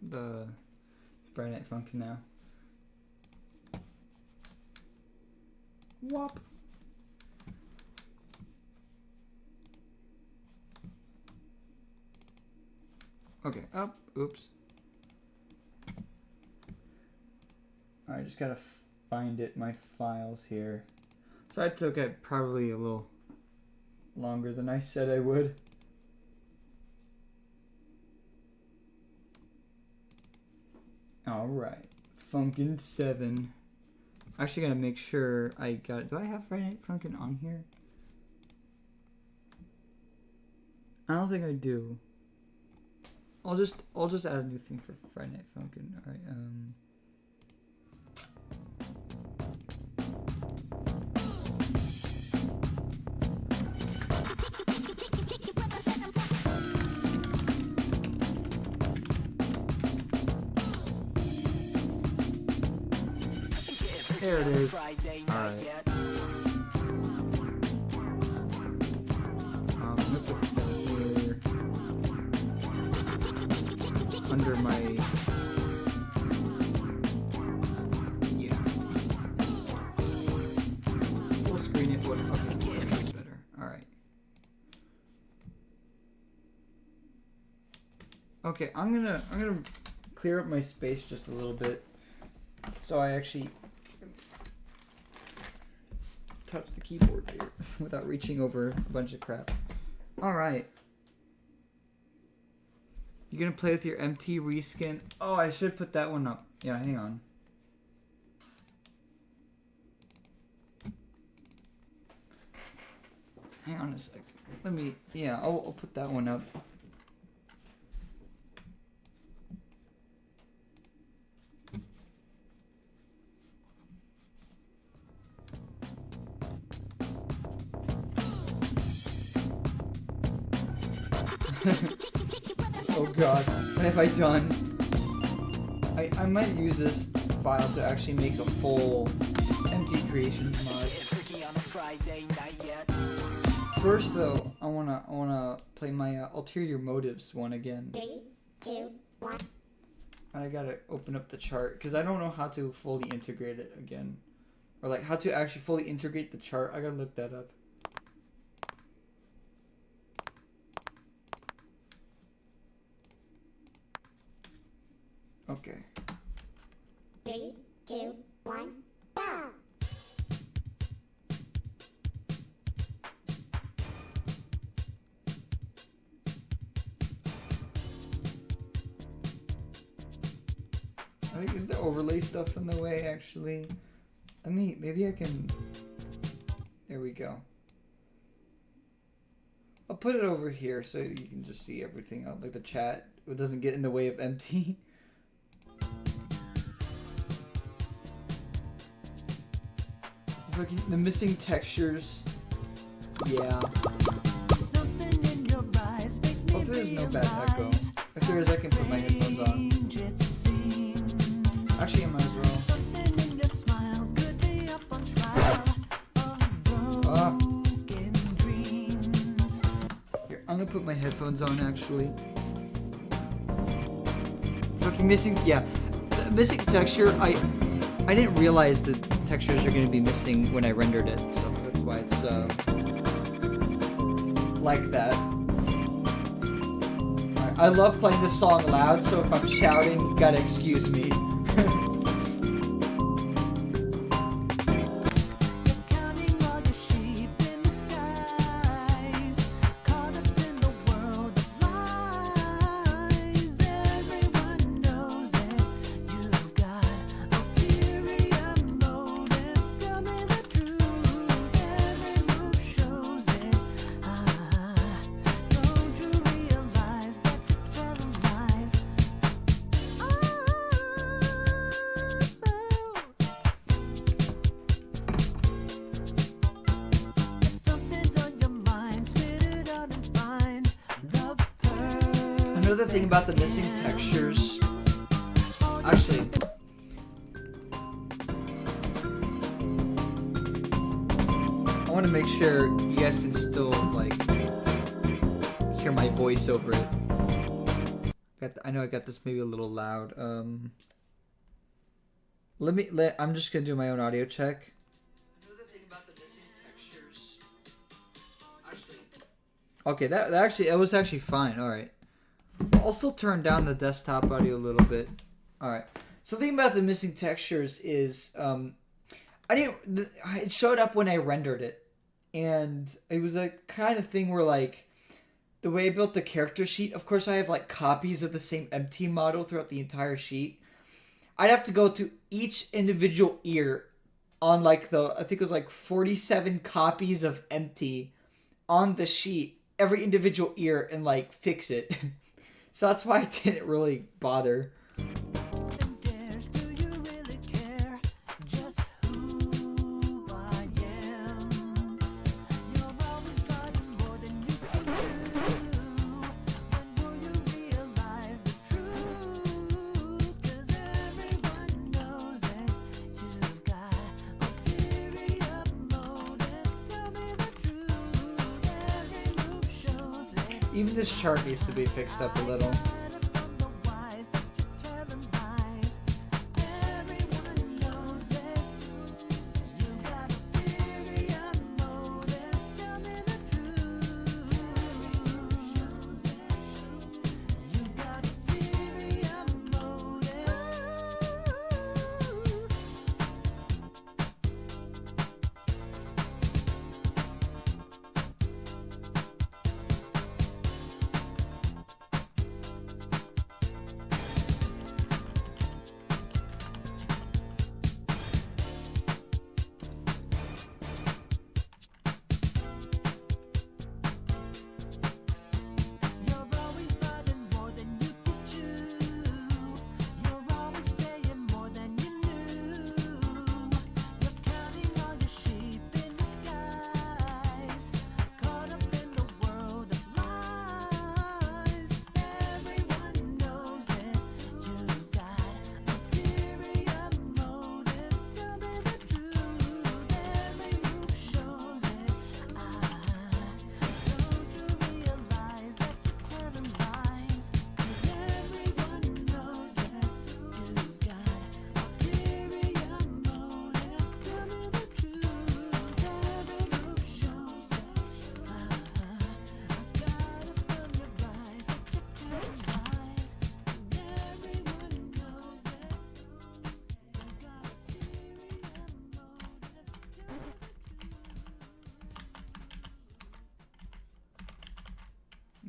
the Friday Night Funkin' now. Whop. Okay, up. Oops. I just gotta find it, my files here. So I took it probably a little longer than I said I would. Alright. Funkin' 7. Actually gotta make sure I got it. Do I have Friday Night Funkin' on here? I don't think I do. I'll just add a new thing for Friday Night Funkin'. Alright, there it is. Alright. I'm gonna put that here under my, yeah. Full screen it would, okay, that's better. Alright. Okay, I'm gonna clear up my space just a little bit so I actually touch the keyboard here without reaching over a bunch of crap. Alright. You're gonna play with your MT reskin? Oh, I should put that one up. Yeah, hang on. Hang on a sec. Let me, yeah, I'll put that one up. Oh god, what have I done? I might use this file to actually make a full empty creations mod. First though, I wanna play my ulterior motives one again. 3, 2, 1. I gotta open up the chart because I don't know how to fully integrate it again, or like how to actually fully integrate the chart. I gotta look that up. Okay. 3, 2, 1, go! I think is the overlay stuff in the way actually. Maybe I can. There we go. I'll put it over here so you can just see everything out, like the chat. It doesn't get in the way of empty. The missing textures. Yeah. Hopefully there's no bad echo. If there is, I can put my headphones on. Actually, I might as well. Here, I'm gonna put my headphones on actually. Fucking missing, yeah. The missing texture, I didn't realize the textures are gonna be missing when I rendered it, so that's why it's like that. Right, I love playing this song loud, so if I'm shouting, you gotta excuse me. Another thing about the missing textures, actually, I want to make sure you guys can still like hear my voice over it. I know I got this maybe a little loud. I'm just gonna do my own audio check. Another thing about the missing textures. Okay, that was actually fine. All right. I'll still turn down the desktop audio a little bit. All right. So the thing about the missing textures is, it showed up when I rendered it, and it was a kind of thing where like. The way I built the character sheet, of course I have like copies of the same MT model throughout the entire sheet. I'd have to go to each individual ear on like I think it was like 47 copies of MT on the sheet, every individual ear, and like fix it. So that's why I didn't really bother. Even this chart needs to be fixed up a little.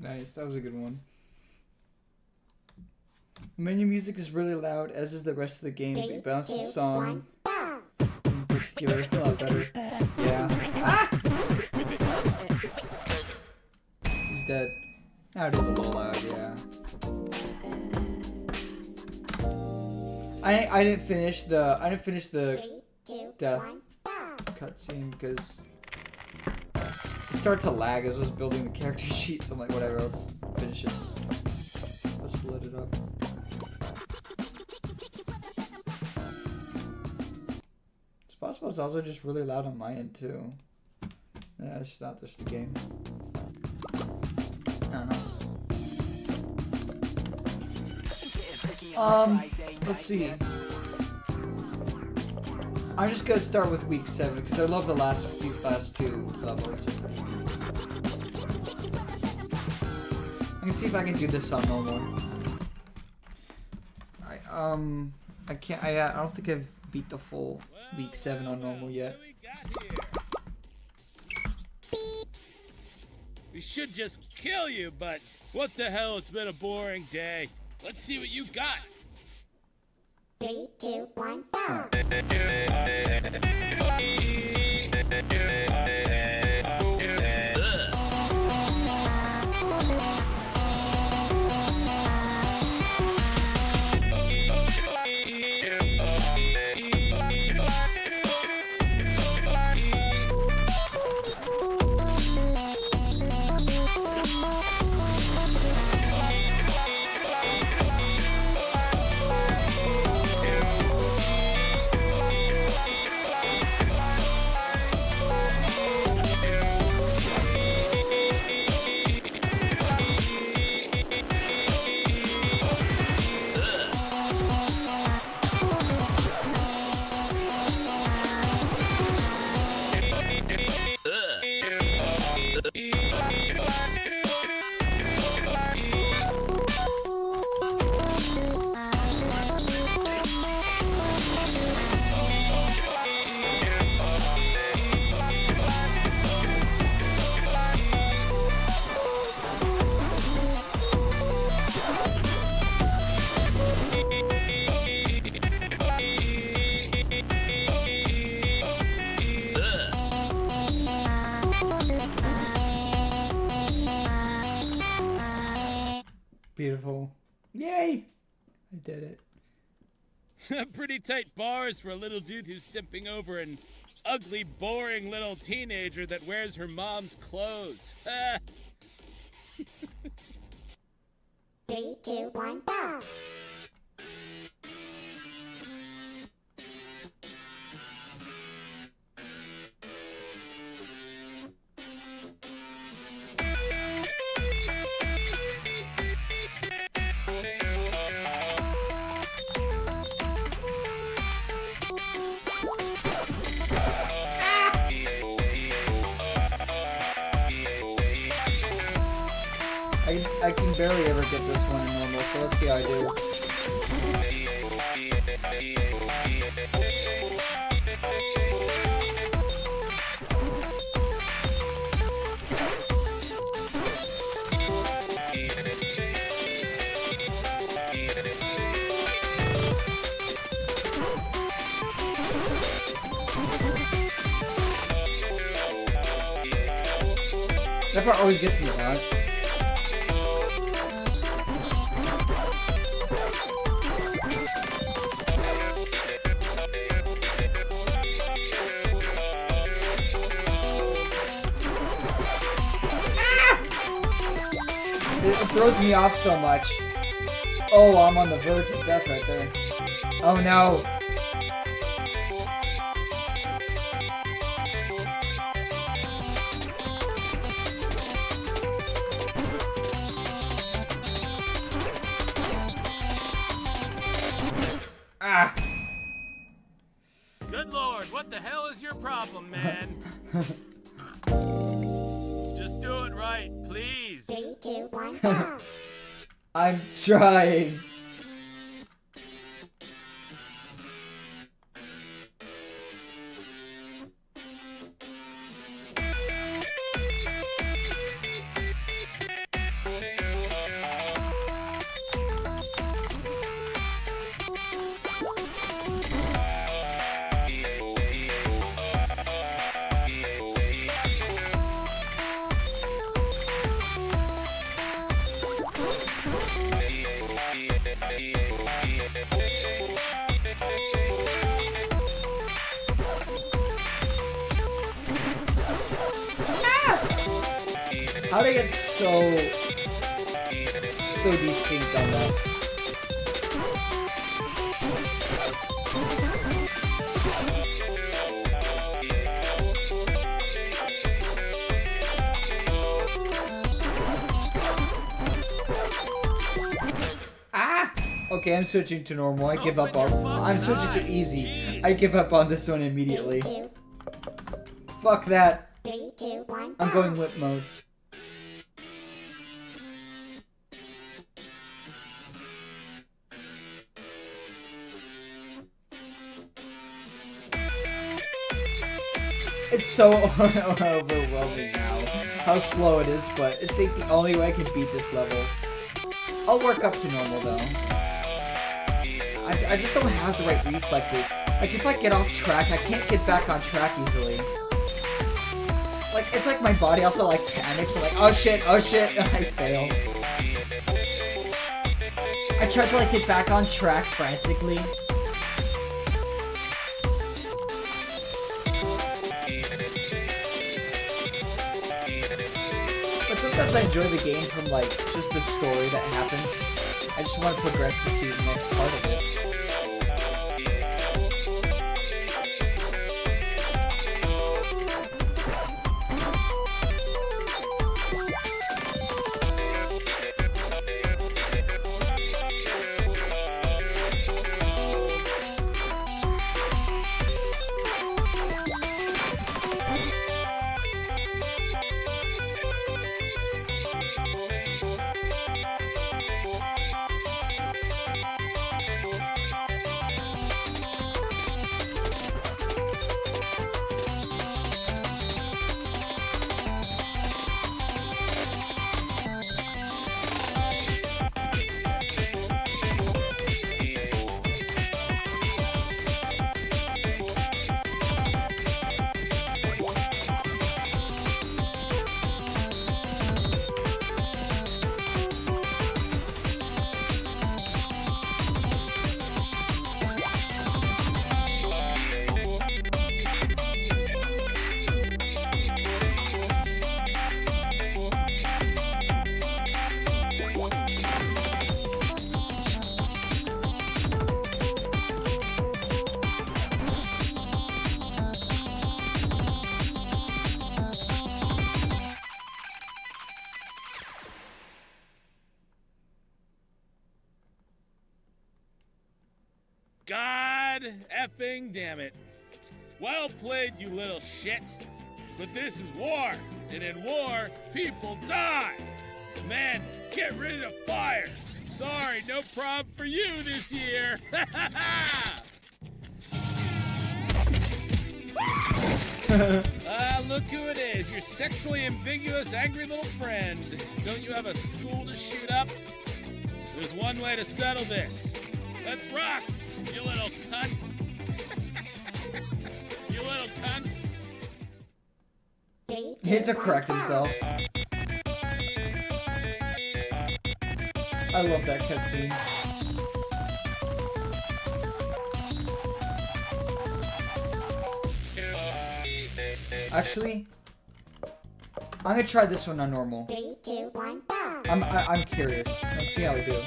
Nice, that was a good one. Menu music is really loud, as is the rest of the game. It balances the song in particular a lot better. Yeah. Ah! He's dead. Now it is a little loud, yeah. I didn't finish the death cutscene because it started to lag as I was building the character sheet, so I'm like, whatever, I'll just finish it. Let's let it up. It's possible it's also just really loud on my end too. Yeah, it's not just the game. I don't know. Let's see. I'm just gonna start with week 7 because I love these last 2 levels. I can see if I can do this on normal. I can't. I don't think I've beat the full week 7 on normal yet. We should just kill you, but what the hell? It's been a boring day. Let's see what you got. 3, 2, 1, go! I did it. Pretty tight bars for a little dude who's simping over an ugly, boring little teenager that wears her mom's clothes. 3, 2, 1, go! I can barely ever get this one in normal, so let's see how I do. That part always gets me a lot. It throws me off so much. Oh, I'm on the verge of death right there. Oh no. Ah. Good lord, what the hell is your problem, man? Just do it right, please. 3, 2, 1, go! I'm trying. How did I get so desynced on that? Ah! Okay, I'm switching to normal. I give up on. I'm switching to easy. I give up on this one 3, immediately. 2, Fuck that. 3, 2, 1, go! I'm going whip mode. It's so overwhelming now how slow it is, but it's like the only way I can beat this level. I'll work up to normal though. I just don't have the right reflexes. Like if I get off track, I can't get back on track easily. Like it's like my body also like panics, so like oh shit, and I fail. I tried to like get back on track frantically. But sometimes I enjoy the game from like just the story that happens. I just want to progress to see the next part of it. God effing damn it. Well played, you little shit. But this is war, and in war, people die. Man, get rid of fire. Sorry, no problem for you this year. Look who it is, your sexually ambiguous, angry little friend. Don't you have a school to shoot up? There's one way to settle this. Let's rock, you little cunt. You little cunts. Three, He had to two, correct one, himself. I love that cutscene. Actually, I'm gonna try this one on normal. 3, 2, 1, go. I'm curious. Let's see how we do.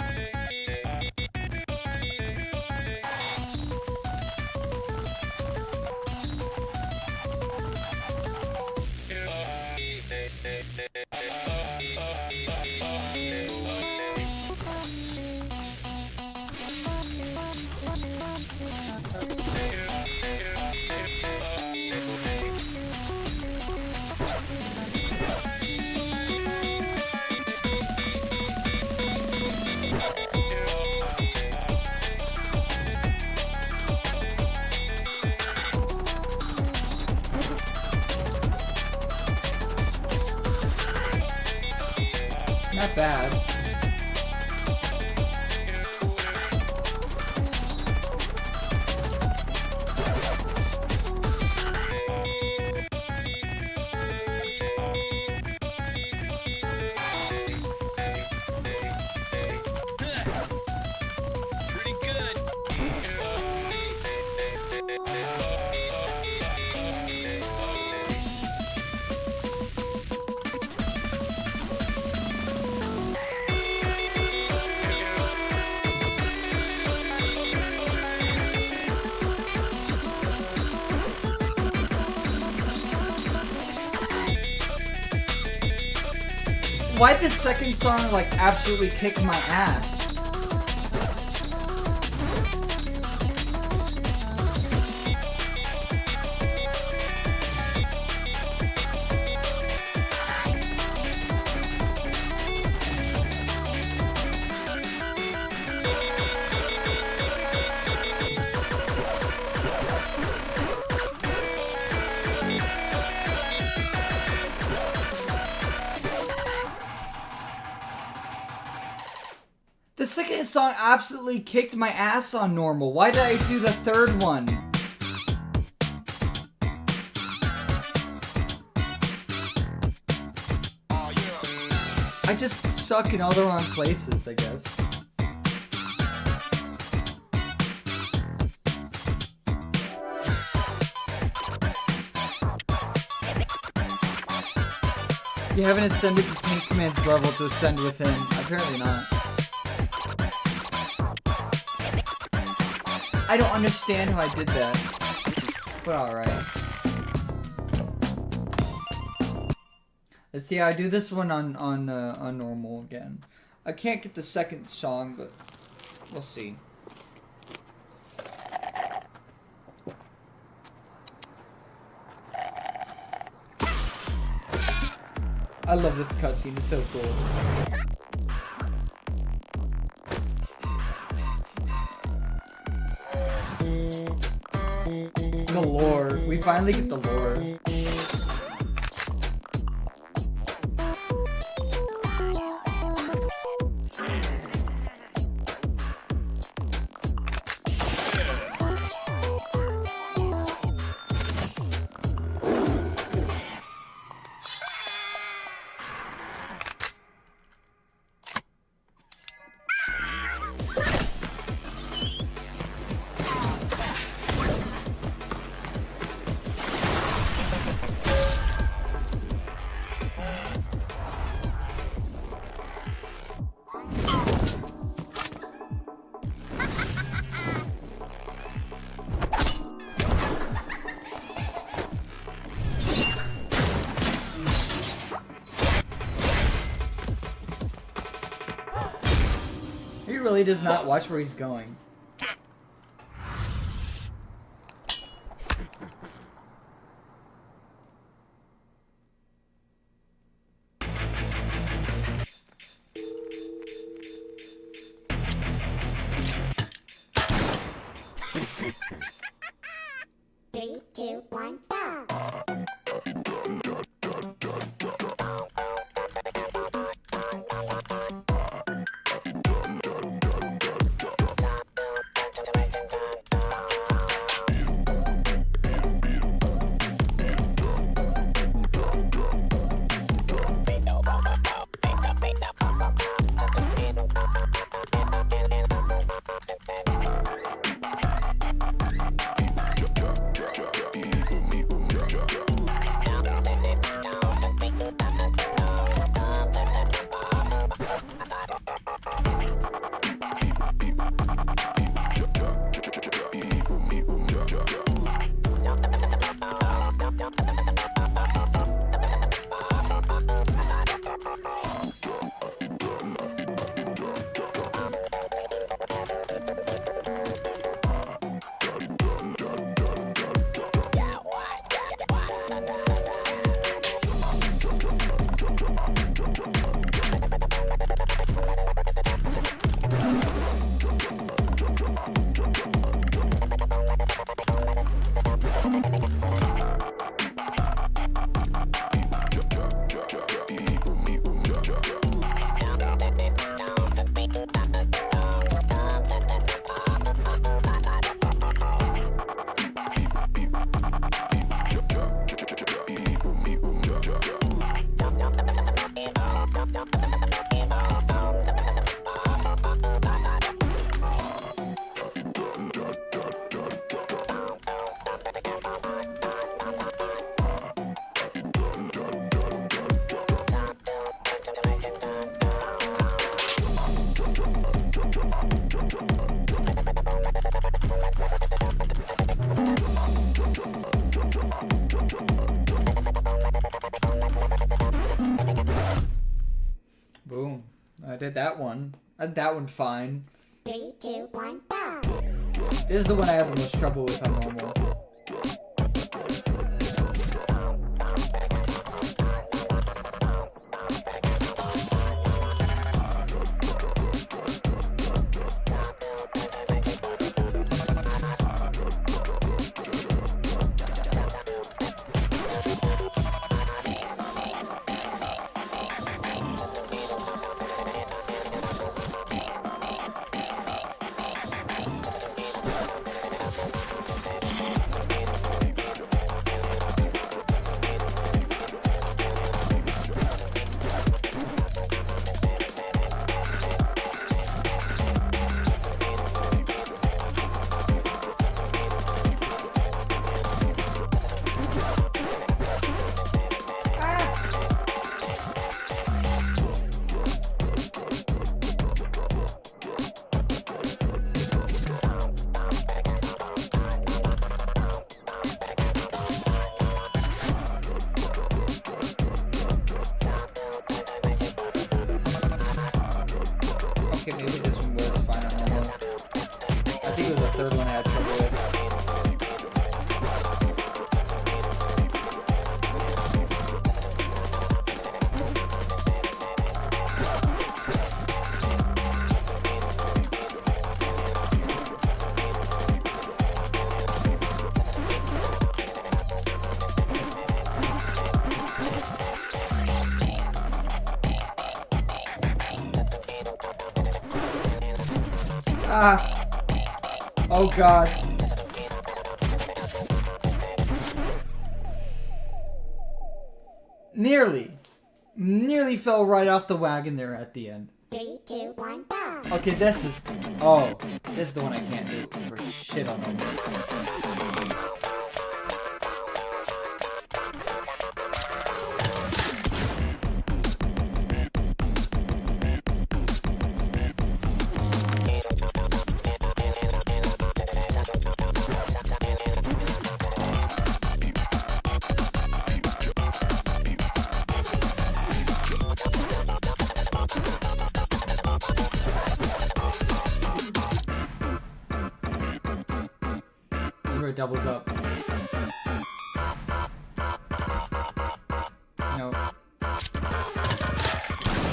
Not bad. Pretty good. Why'd the second song like absolutely kick my ass? The second song absolutely kicked my ass on normal. Why did I do the third one? I just suck in all the wrong places, I guess. You haven't ascended to Tank Command's level to ascend with him. Apparently not. I don't understand how I did that. But alright. Let's see how I do this one on normal again. I can't get the second song, but we'll see. I love this cutscene, it's so cool. The lore. We finally get the lore. He really does not watch where he's going. Three, two, one, go. Boom. I did that one. I did that one fine. Three, two, one, go. This is the one I have the most trouble with on normal. Okay, maybe this one was fine on normal. I think it was the third one I had trouble with. Ah! Oh god. Nearly fell right off the wagon there at the end. Three, two, one, go. Okay, this is... Oh, this is the one I can't do for shit on them. Where it doubles up. No.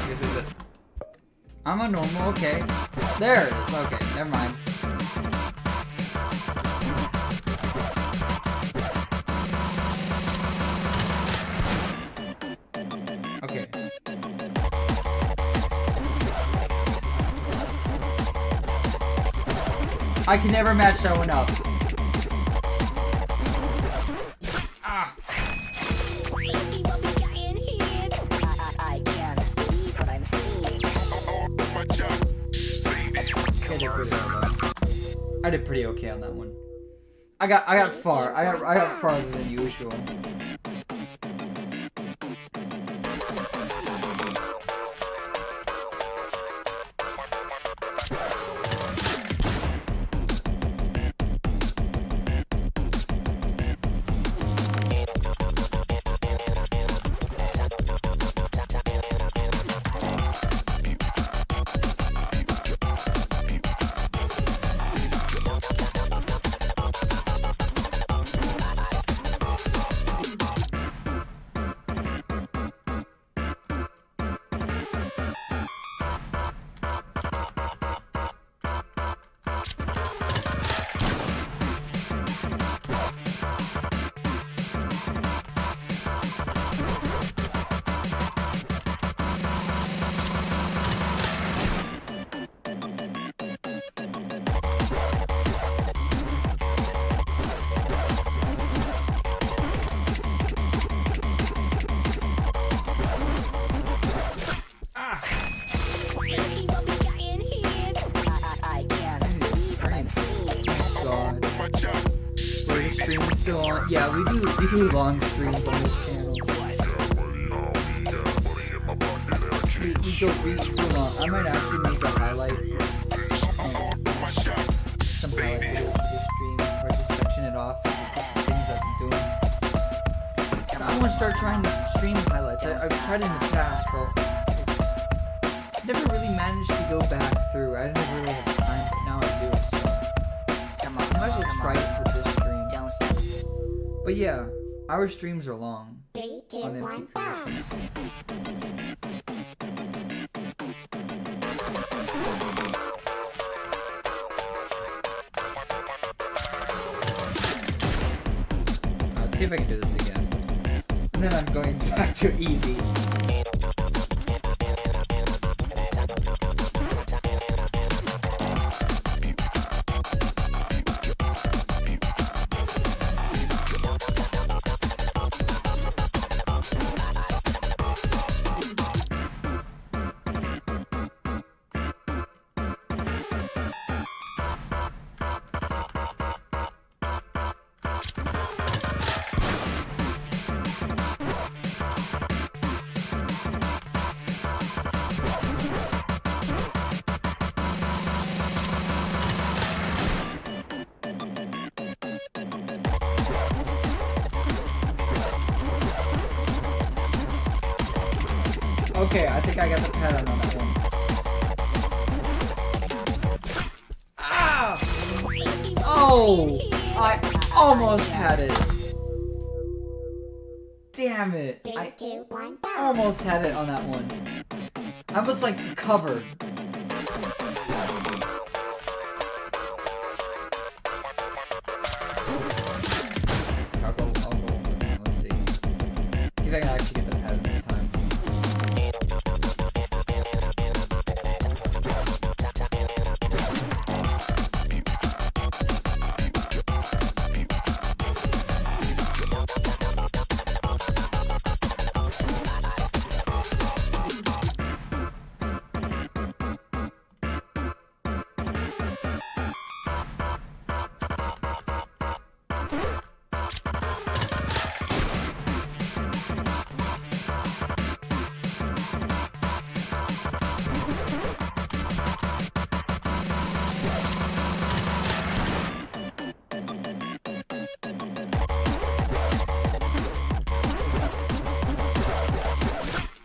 This is it. I'm a normal, okay. There it is. Okay, never mind. I can never match that one up. Ah. I can't believe what I'm seeing. I did pretty okay on that one. I got far. I got farther than usual. I can't believe what I'm seeing. God. Wait, the stream is still on. Yeah, we do long streams on this channel. We go long. I might actually make a highlight. Some highlight video for this stream, or just section it off of things I've been doing. And I want to start trying to stream highlights. I've tried in the past, but never really managed to go back through. I didn't really have time, but now I do. So Come on, I might as well try it for this stream. don't stop. But yeah, our streams are long 3, 2, on 1, Empty go. Creations. Let's see if I can do this again. And then I'm going back to easy. Okay, I think I got the pattern on that one. Ah! Oh! I almost had it. Damn it. 3, I 2, 1, go. almost had it on that one. I was like covered. I'll go with it. Let's see. See if I can actually get the pattern this time.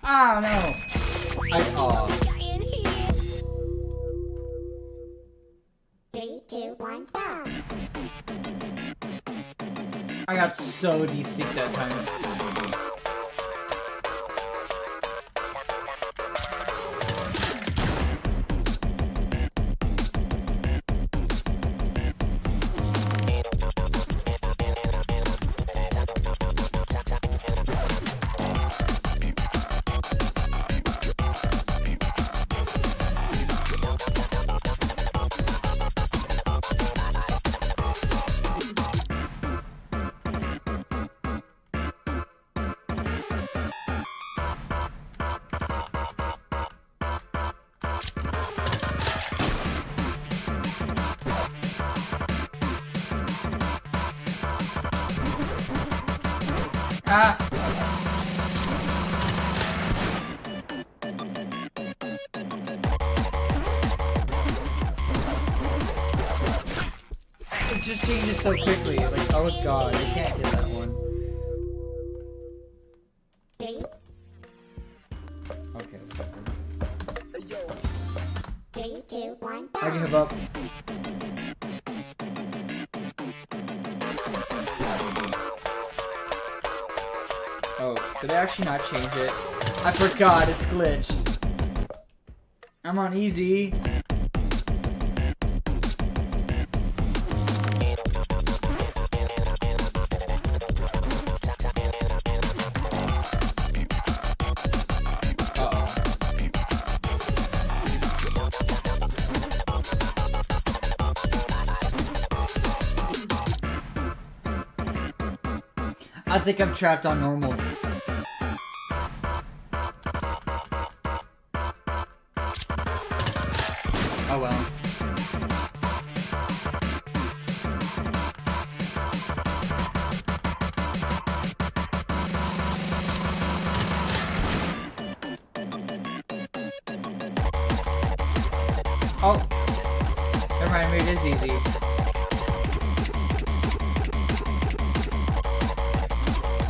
Oh no! Oh. 3, 2, 1, go. I got so de-synced that time. Ah! It just changes so quickly. Like, oh god, I can't get that one. 3, Okay. 3, 2, 1, I go. give up. Oh, did I actually not change it? I forgot, it's glitched. I'm on easy. Uh-oh. I think I'm trapped on normal. Oh well. Oh! Never mind, maybe it is easy.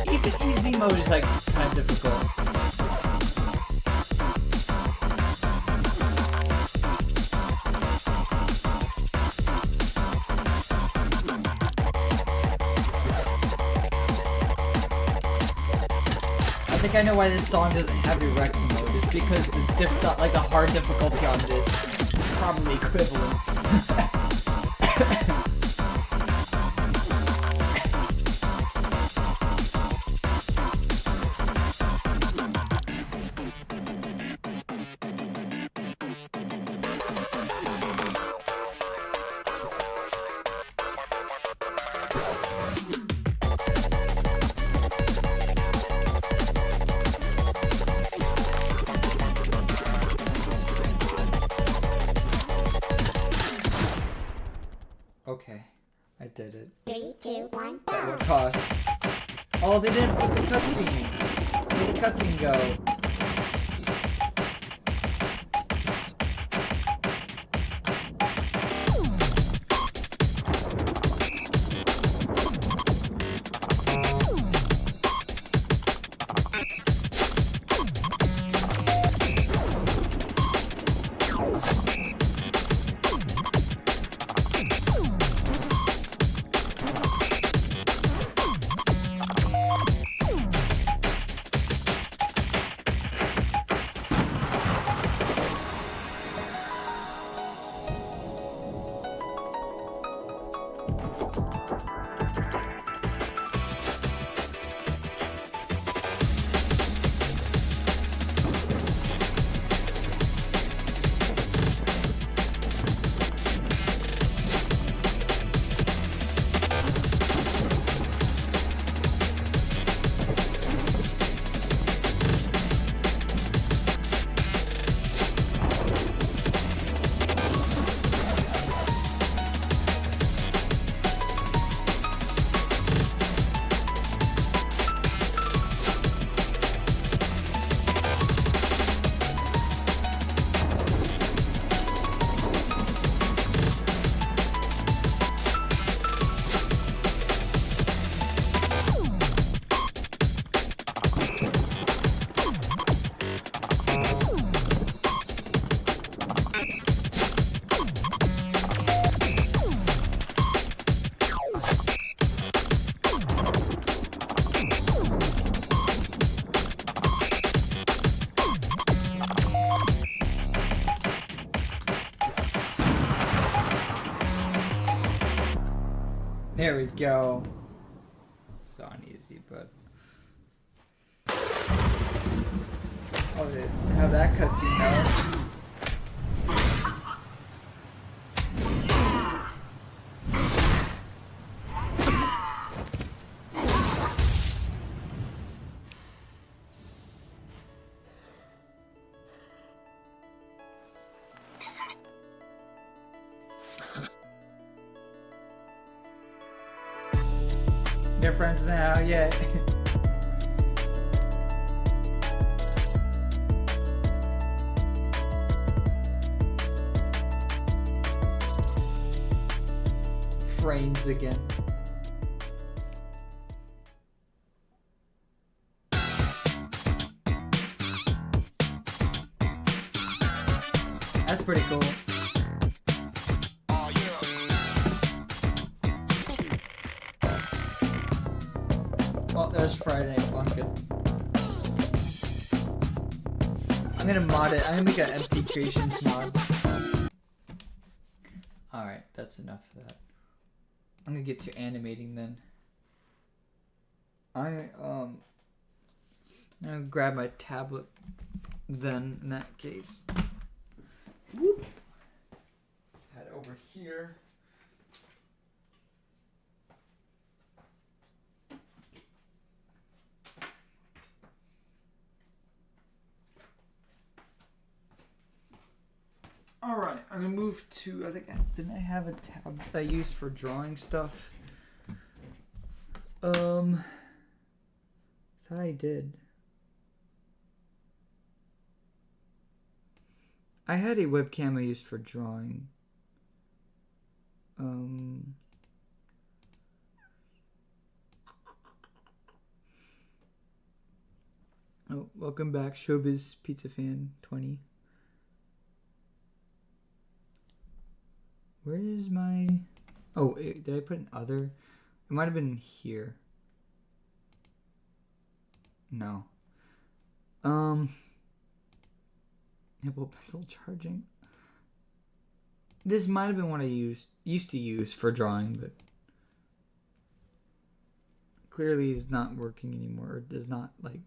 Even easy mode is like kind of difficult. I think I know why this song doesn't have erect mode. It's because the hard difficulty on this is probably equivalent. Okay, I did it. 3, 2, 1, At go. what cost? Oh, they didn't put the cutscene. Where'd the cutscene go? There we go. It's on easy, but oh, they didn't have that cutscene though. They're friends now, yay. frames again. That's pretty cool. Well, there's Friday Night Funkin'. I'm gonna mod it. I'm gonna make an empty creations mod. Alright, that's enough of that. I'm gonna get to animating then. I'm gonna grab my tablet then in that case. Whoop. Head over here. Alright, I'm gonna move to, didn't I have a tab that I used for drawing stuff? Thought I did. I had a webcam I used for drawing. Oh, welcome back, Showbiz Pizza Fan 20. Where is my... Oh, did I put an other? It might have been here. No. Apple pencil charging. This might have been what I used to use for drawing, but clearly is not working anymore. Or does not like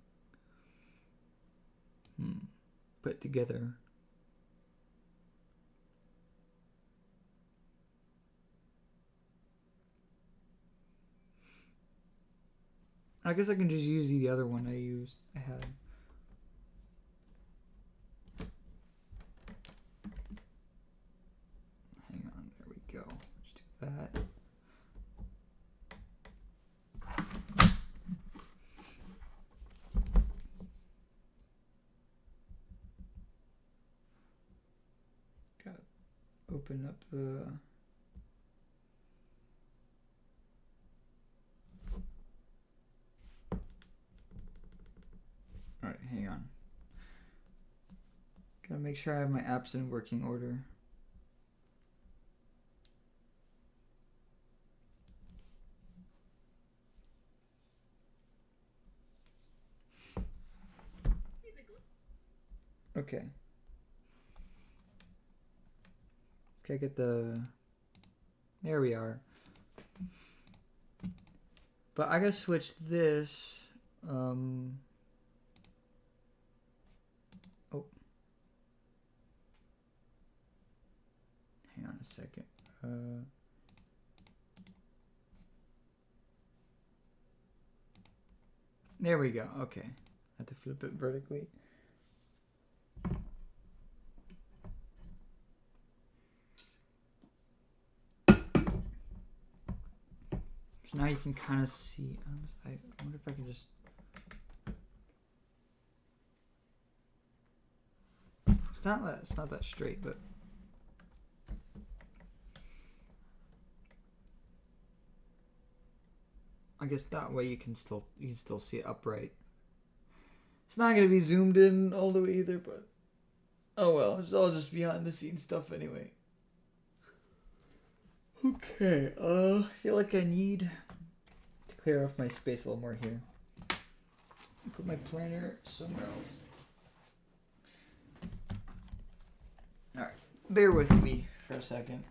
put together. I guess I can just use the other one I had. Hang on, there we go. Let's do that. Gotta open up the... Alright, hang on. Gotta make sure I have my apps in working order. Okay. Okay, get the... There we are. But I gotta switch this. Oh. Hang on a second. There we go. Okay. I have to flip it vertically. So now you can kind of see. I wonder if I can just... It's not that straight, but I guess that way you can still see it upright. It's not gonna be zoomed in all the way either, but oh well, it's all just behind the scenes stuff anyway. Okay, I feel like I need to clear off my space a little more here. Put my planner somewhere else. Alright, bear with me for a second.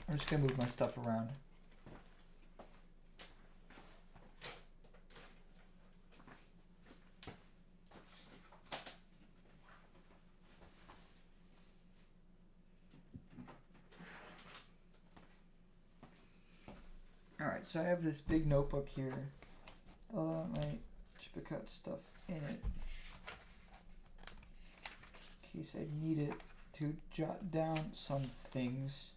I'm just gonna move my stuff around. Alright, so I have this big notebook here. My Chipicot stuff in it. In case I need it to jot down some things.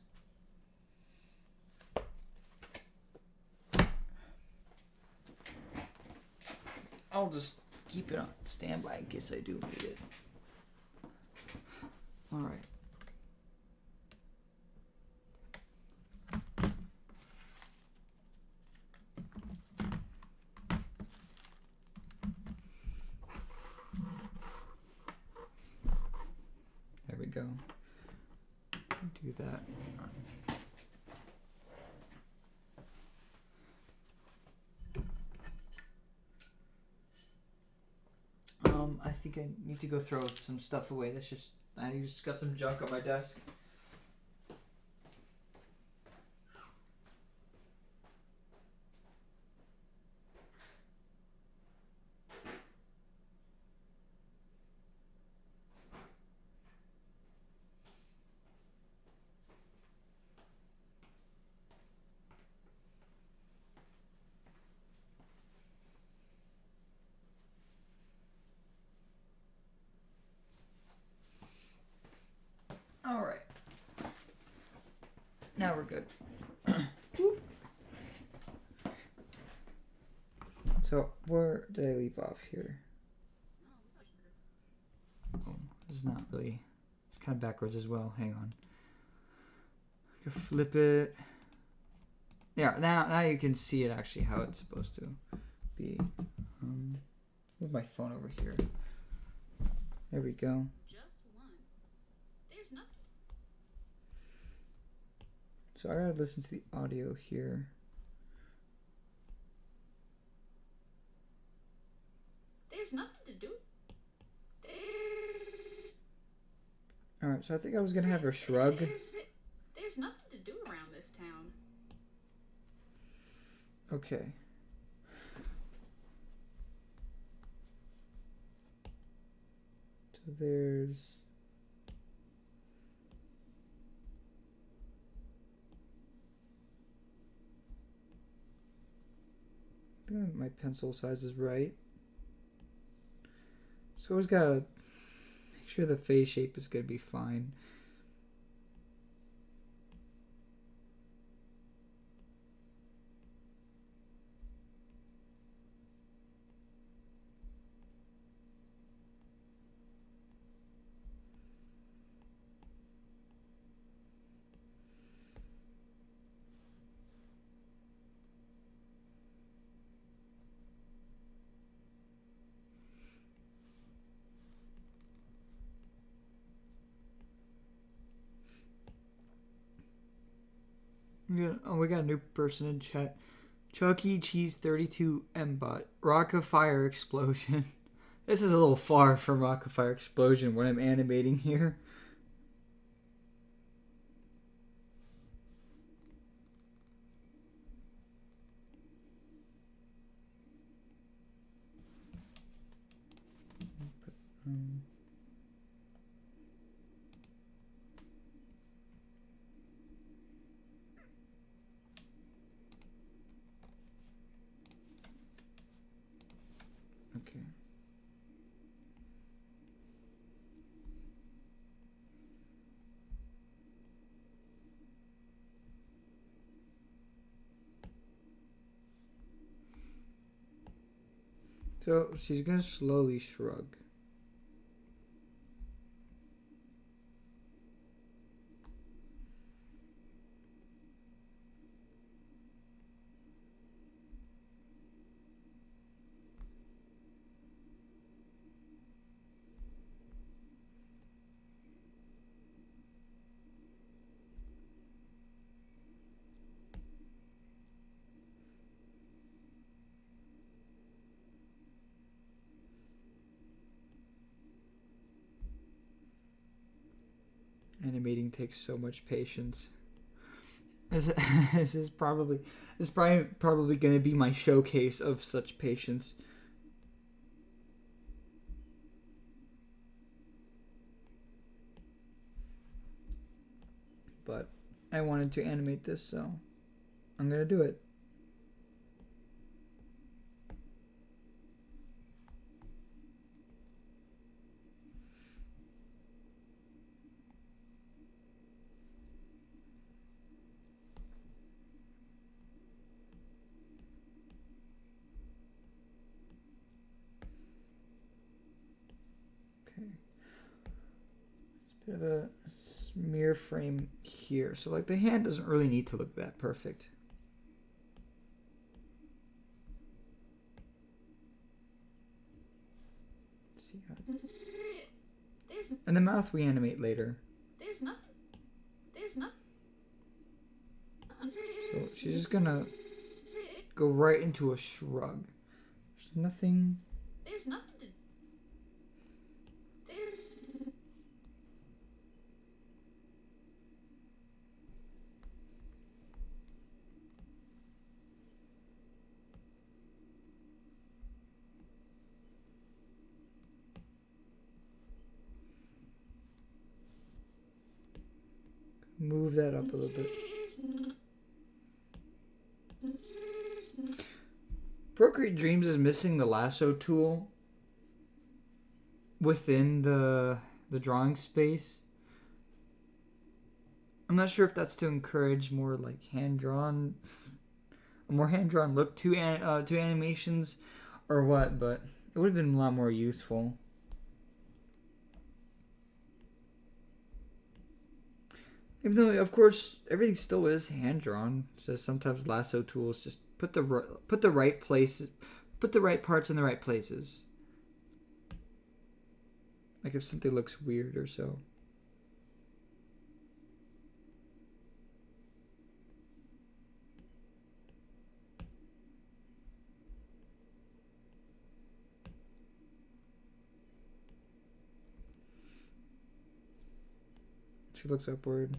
I'll just keep it on standby in case I do need it. Alright. do that. I think I need to go throw some stuff away. I just got some junk on my desk. All right. Now we're good. So, where did I leave off here? Oh, this is not really... It's kind of backwards as well. Hang on. You flip it. Yeah, now you can see it actually how it's supposed to be. Move my phone over here. There we go. So I gotta listen to the audio here. There's nothing to do. Alright, so I think I was gonna have her shrug. There's nothing to do around this town. Okay. So there's... I think my pencil size is right. So always gotta make sure the face shape is gonna be fine. Oh, we got a new person in chat. Chuck E. Cheese 32 M-Bot. Rock of Fire Explosion. This is a little far from Rock of Fire Explosion when I'm animating here. Okay. So she's gonna slowly shrug. Animating takes so much patience. This is probably going to be my showcase of such patience. But I wanted to animate this, so I'm going to do it. Bit of a smear frame here. So like the hand doesn't really need to look that perfect. Let's see how... And the mouth we animate later. There's nothing So she's just gonna go right into a shrug. There's nothing. There's nothing to. There's. Move that up a little bit. Procreate Dreams is missing the lasso tool within the drawing space. I'm not sure if that's to encourage more like hand-drawn, a more hand-drawn look to animations or what, but it would have been a lot more useful. Even though, of course, everything still is hand-drawn, so sometimes lasso tools just put the right places, put the right parts in the right places. Like if something looks weird or so. She looks upward.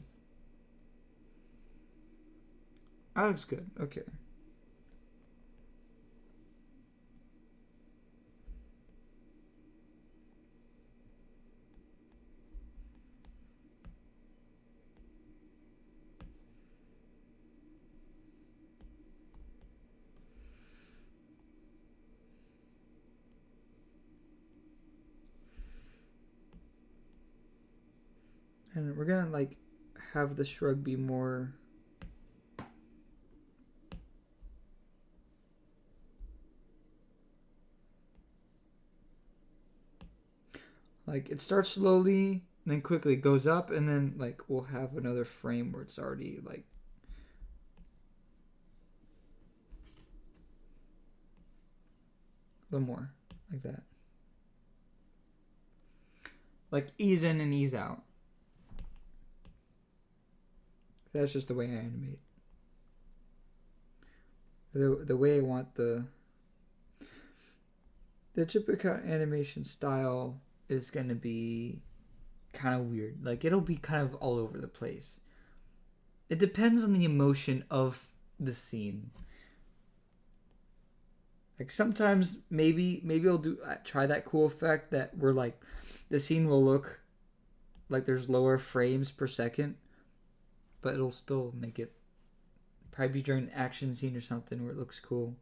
That looks good. Okay. And we're gonna like have the shrug be more like it starts slowly, then quickly goes up, and then like we'll have another frame where it's already like a little more like that. Like ease in and ease out. That's just the way I animate. The way I want the typical animation style is going to be kind of weird. Like it'll be kind of all over the place. It depends on the emotion of the scene. Like sometimes maybe I'll try that cool effect that where like the scene will look like there's lower frames per second, but it'll still make it probably be during an action scene or something where it looks cool.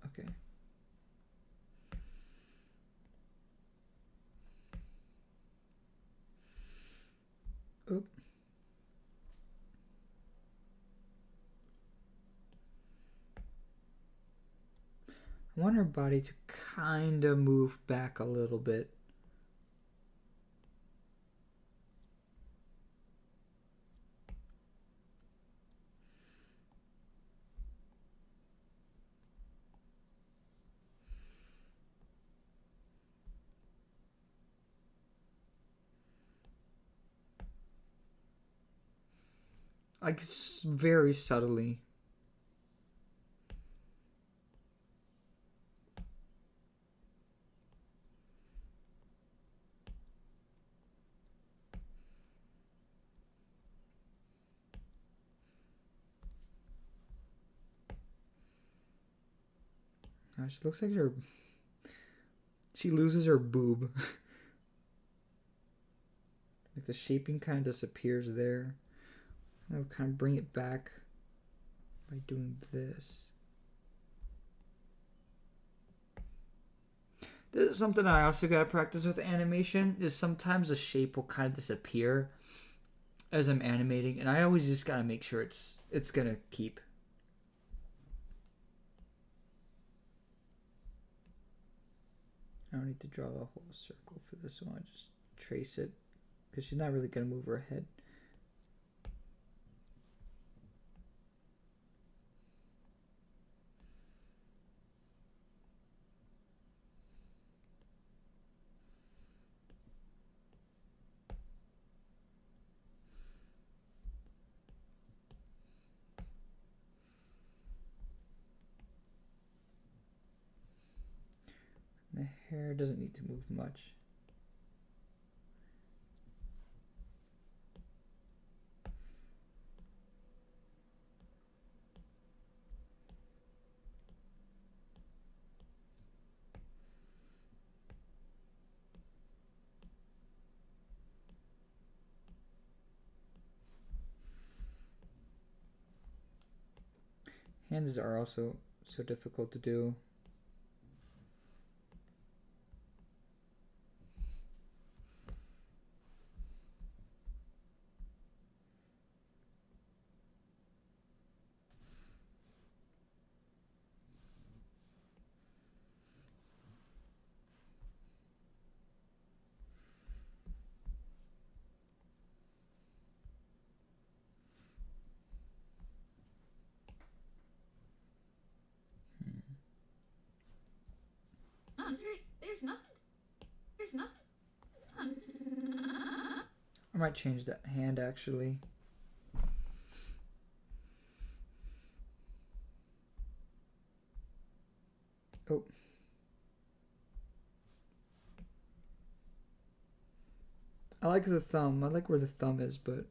Okay. Oop. I want her body to kind of move back a little bit. Like very subtly. She looks like she loses her boob. Like the shaping kind of disappears there. I'll kind of bring it back by doing this. This is something I also gotta practice with animation, is sometimes the shape will kind of disappear as I'm animating, and I always just gotta make sure it's gonna keep. I don't need to draw the whole circle for this one. I just trace it because she's not really gonna move her head. The hair doesn't need to move much. Hands are also so difficult to do. There's nothing. There's nothing. I might change that hand actually. Oh. I like the thumb. I like where the thumb is, but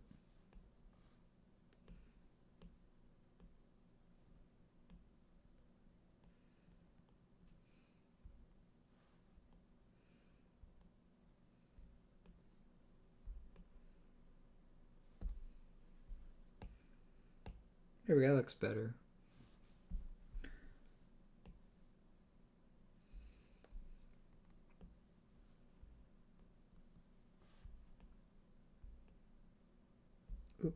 there we go, that looks better. Oop.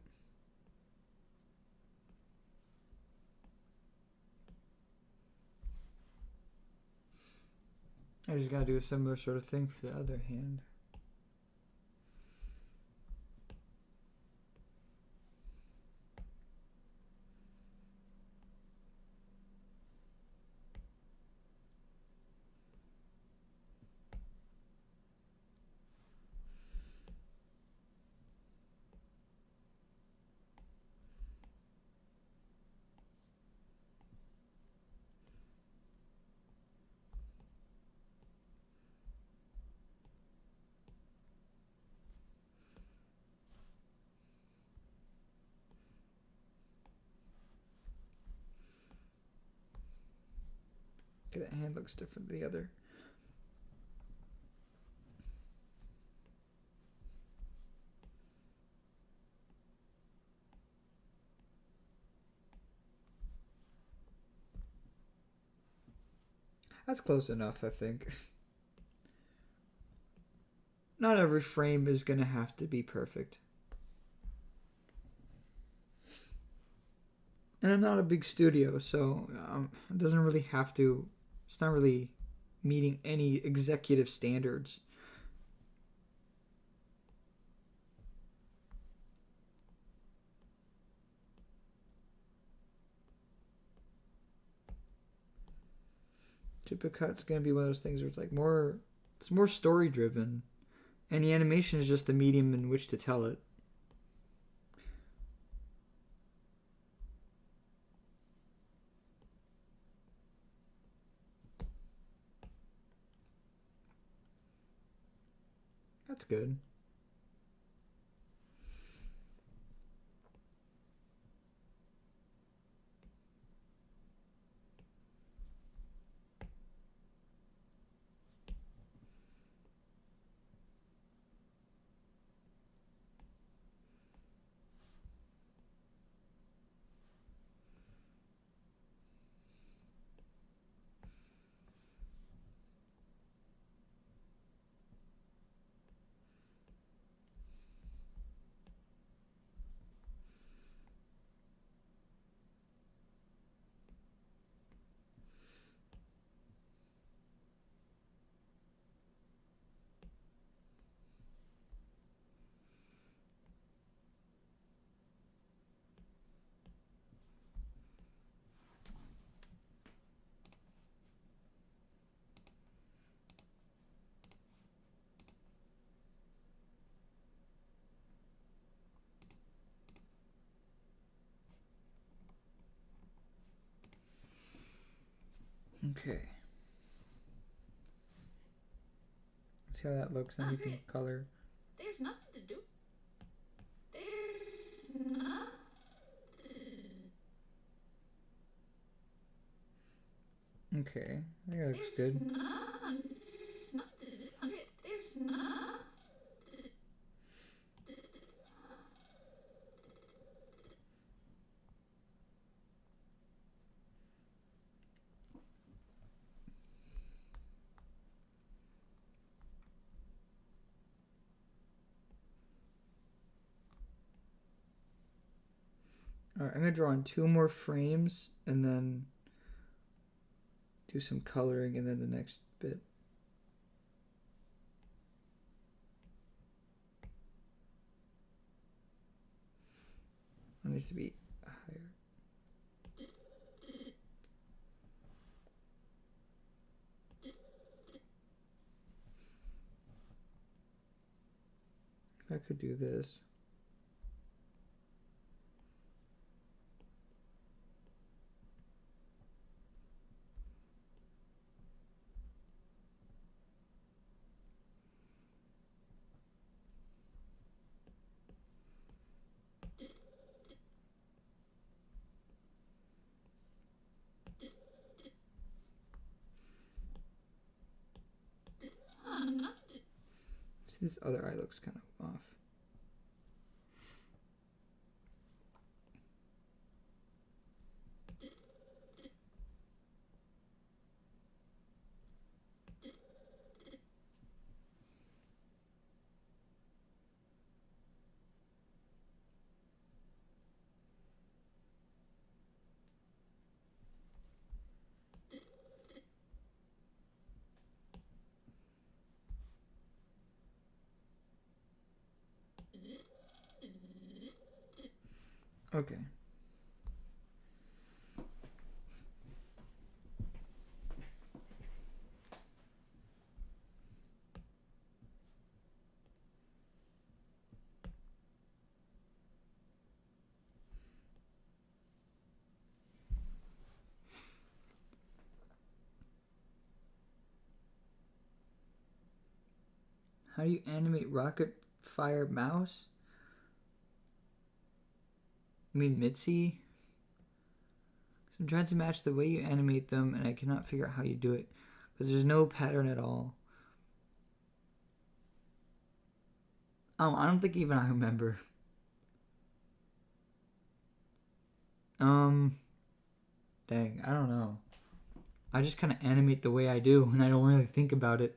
I just gotta do a similar sort of thing for the other hand. Okay, that hand looks different than the other. That's close enough, I think. Not every frame is gonna have to be perfect. And I'm not a big studio, so it doesn't really have to. It's not really meeting any executive standards. Chipicut's gonna be one of those things where it's like it's more story driven, and the animation is just the medium in which to tell it. That's good. Okay. See how that looks, and you can color. There's nothing to do. There's nothing. Okay, I think that looks good. There's not. Alright, I'm gonna draw in 2 more frames and then do some coloring and then the next bit. It needs to be higher. I could do this. See, this other eye looks kind of off. Okay. How do you animate rocket fire mouse? You mean Mitzi? I'm trying to match the way you animate them and I cannot figure out how you do it because there's no pattern at all. I don't think even I remember. Dang, I don't know. I just kind of animate the way I do and I don't really think about it.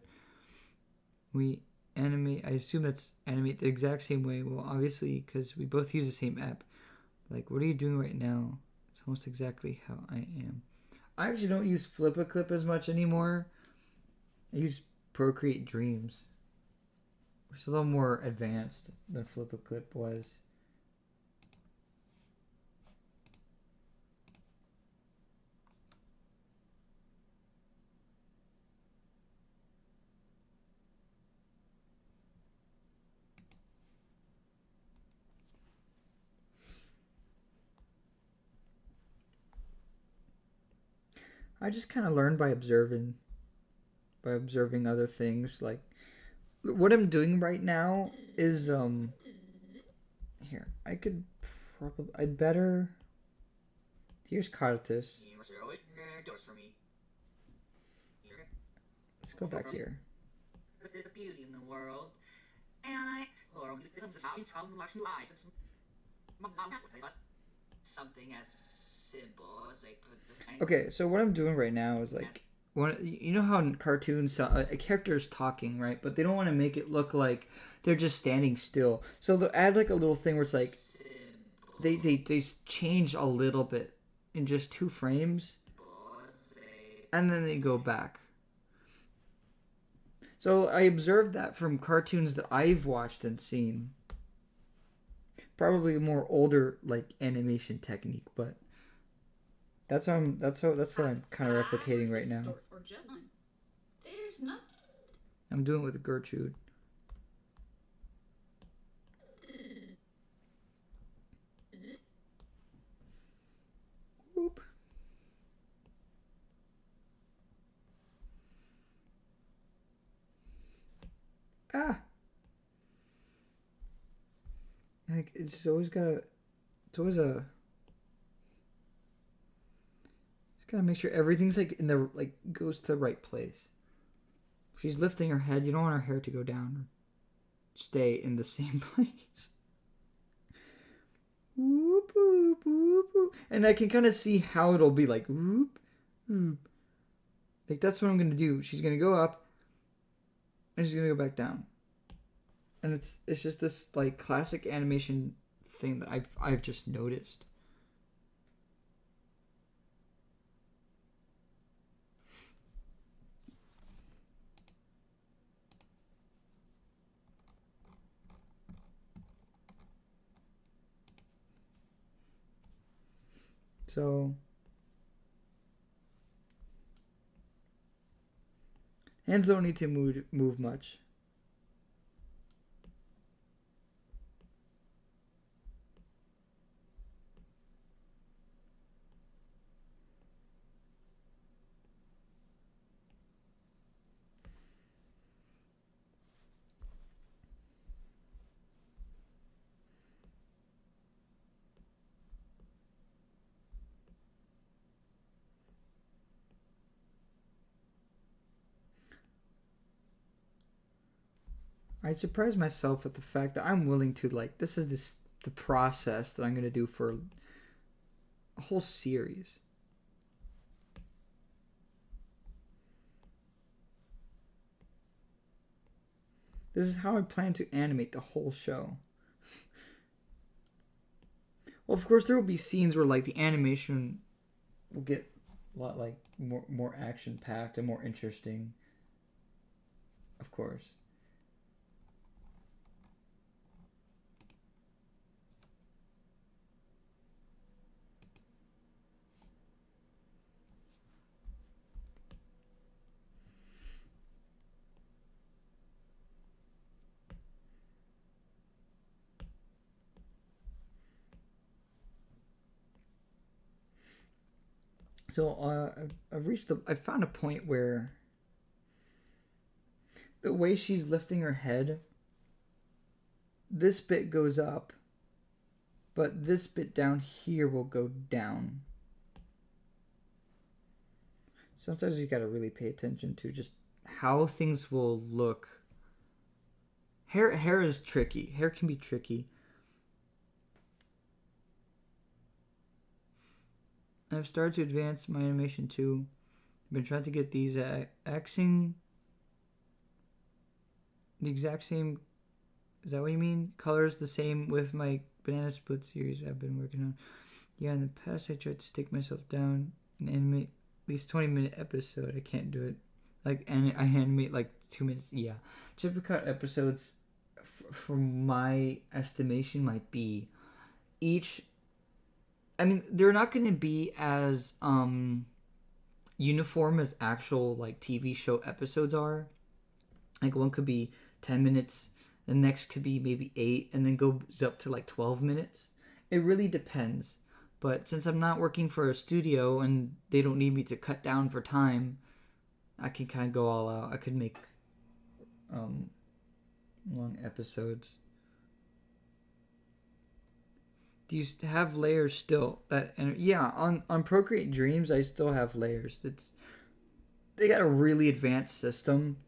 We animate, I assume that's animate the exact same way. Well, obviously, because we both use the same app. Like, what are you doing right now? It's almost exactly how I am. I actually don't use Flip-a-Clip as much anymore. I use Procreate Dreams, which is a little more advanced than Flip-a-Clip was. I just kind of learn by observing other things. Like what I'm doing right now is here. I'd better. Here's Caratus. Let's go back here. The beauty in the world, and something as simple as they put the. Okay, so what I'm doing right now is like, you know how in cartoons a character's talking, right? But they don't want to make it look like they're just standing still. So they'll add like a little thing where it's like they change a little bit in just 2 frames, and then they go back. So I observed that from cartoons that I've watched and seen. Probably a more older like animation technique, but that's what I'm kind of replicating right now. There's nothing. I'm doing it with Gertrude. Whoop. ah. Like it's always gotta. It's always a. Just gotta make sure everything's like in the like goes to the right place. If she's lifting her head, you don't want her hair to go down or stay in the same place. Whoop, whoop, whoop, whoop. And I can kind of see how it'll be like whoop, whoop. Like that's what I'm gonna do. She's gonna go up, and she's gonna go back down. And it's just this like classic animation thing that I've just noticed. So hands don't need to move much. I surprise myself with the fact that I'm willing to like this is the process that I'm gonna do for a whole series. This is how I plan to animate the whole show. Well, of course, there will be scenes where like the animation will get a lot like more action packed and more interesting. Of course. So I found a point where the way she's lifting her head, this bit goes up, but this bit down here will go down. Sometimes you gotta really pay attention to just how things will look. Hair is tricky. Hair can be tricky. I've started to advance my animation too. I've been trying to get these axing the exact same. Is that what you mean? Colors the same with my banana split series I've been working on. Yeah, in the past I tried to stick myself down and animate at least 20-minute episode. I can't do it. Like, and I animate like 2 minutes. Yeah, chip cut episodes, from my estimation, might be each. I mean, they're not going to be as uniform as actual like TV show episodes are. Like one could be 10 minutes, the next could be maybe 8, and then goes up to like 12 minutes. It really depends. But since I'm not working for a studio and they don't need me to cut down for time, I can kind of go all out. I could make long episodes. Do you have layers still? And yeah, on Procreate Dreams, I still have layers. They got a really advanced system.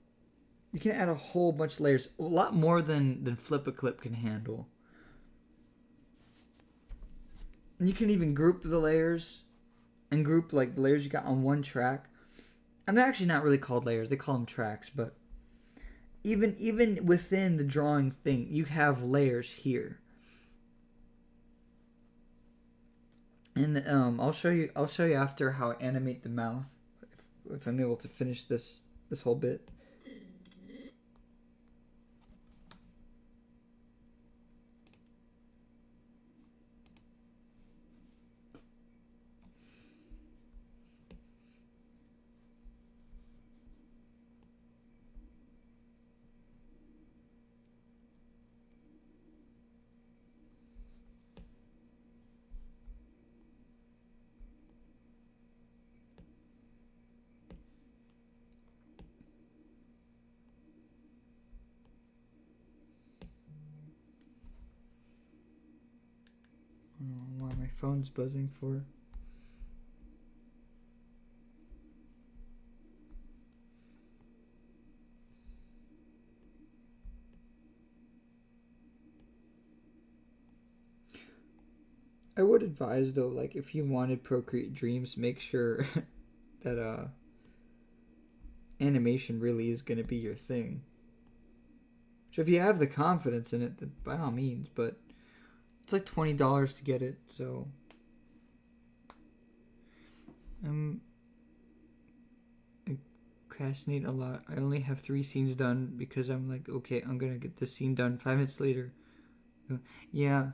You can add a whole bunch of layers, a lot more than Flip a Clip can handle. And you can even group the layers, and group like the layers you got on one track. And they're actually not really called layers; they call them tracks. But even within the drawing thing, you have layers here. And I'll show you after how I animate the mouth, if I'm able to finish this whole bit. phone's buzzing for? I would advise though, like if you wanted Procreate Dreams, make sure that animation really is gonna be your thing. So if you have the confidence in it, then by all means, but it's like $20 to get it, so I procrastinate a lot. I only have 3 scenes done because I'm like, okay, I'm gonna get this scene done 5 minutes later. Yeah.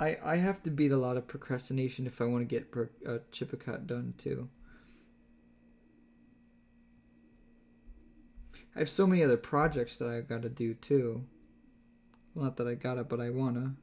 I have to beat a lot of procrastination if I want to get Chipicot done too. I have so many other projects that I gotta do too. Well, not that I gotta, but I wanna.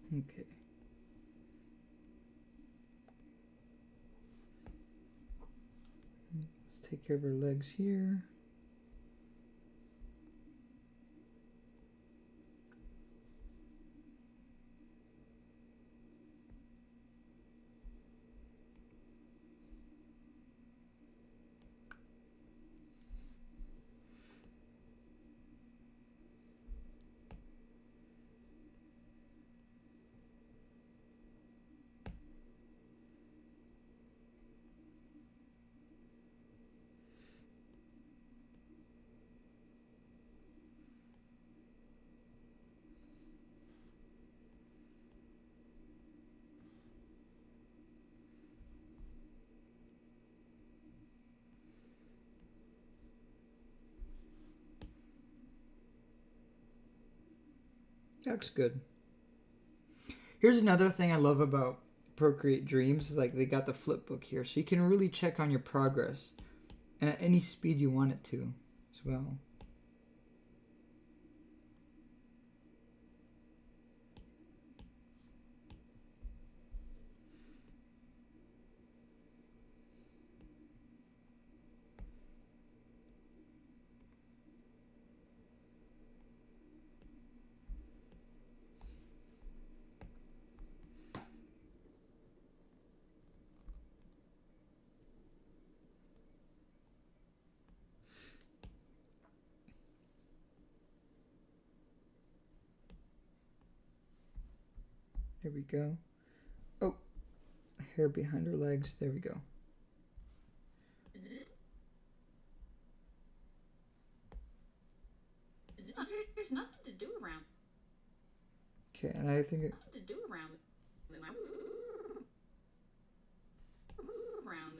Okay. Let's take care of our legs here. Looks good. Here's another thing I love about Procreate Dreams is like they got the flip book here, so you can really check on your progress, and at any speed you want it to, as well. There we go. Oh, hair behind her legs. There we go. There's nothing to do around. Okay, and I think Nothing to do around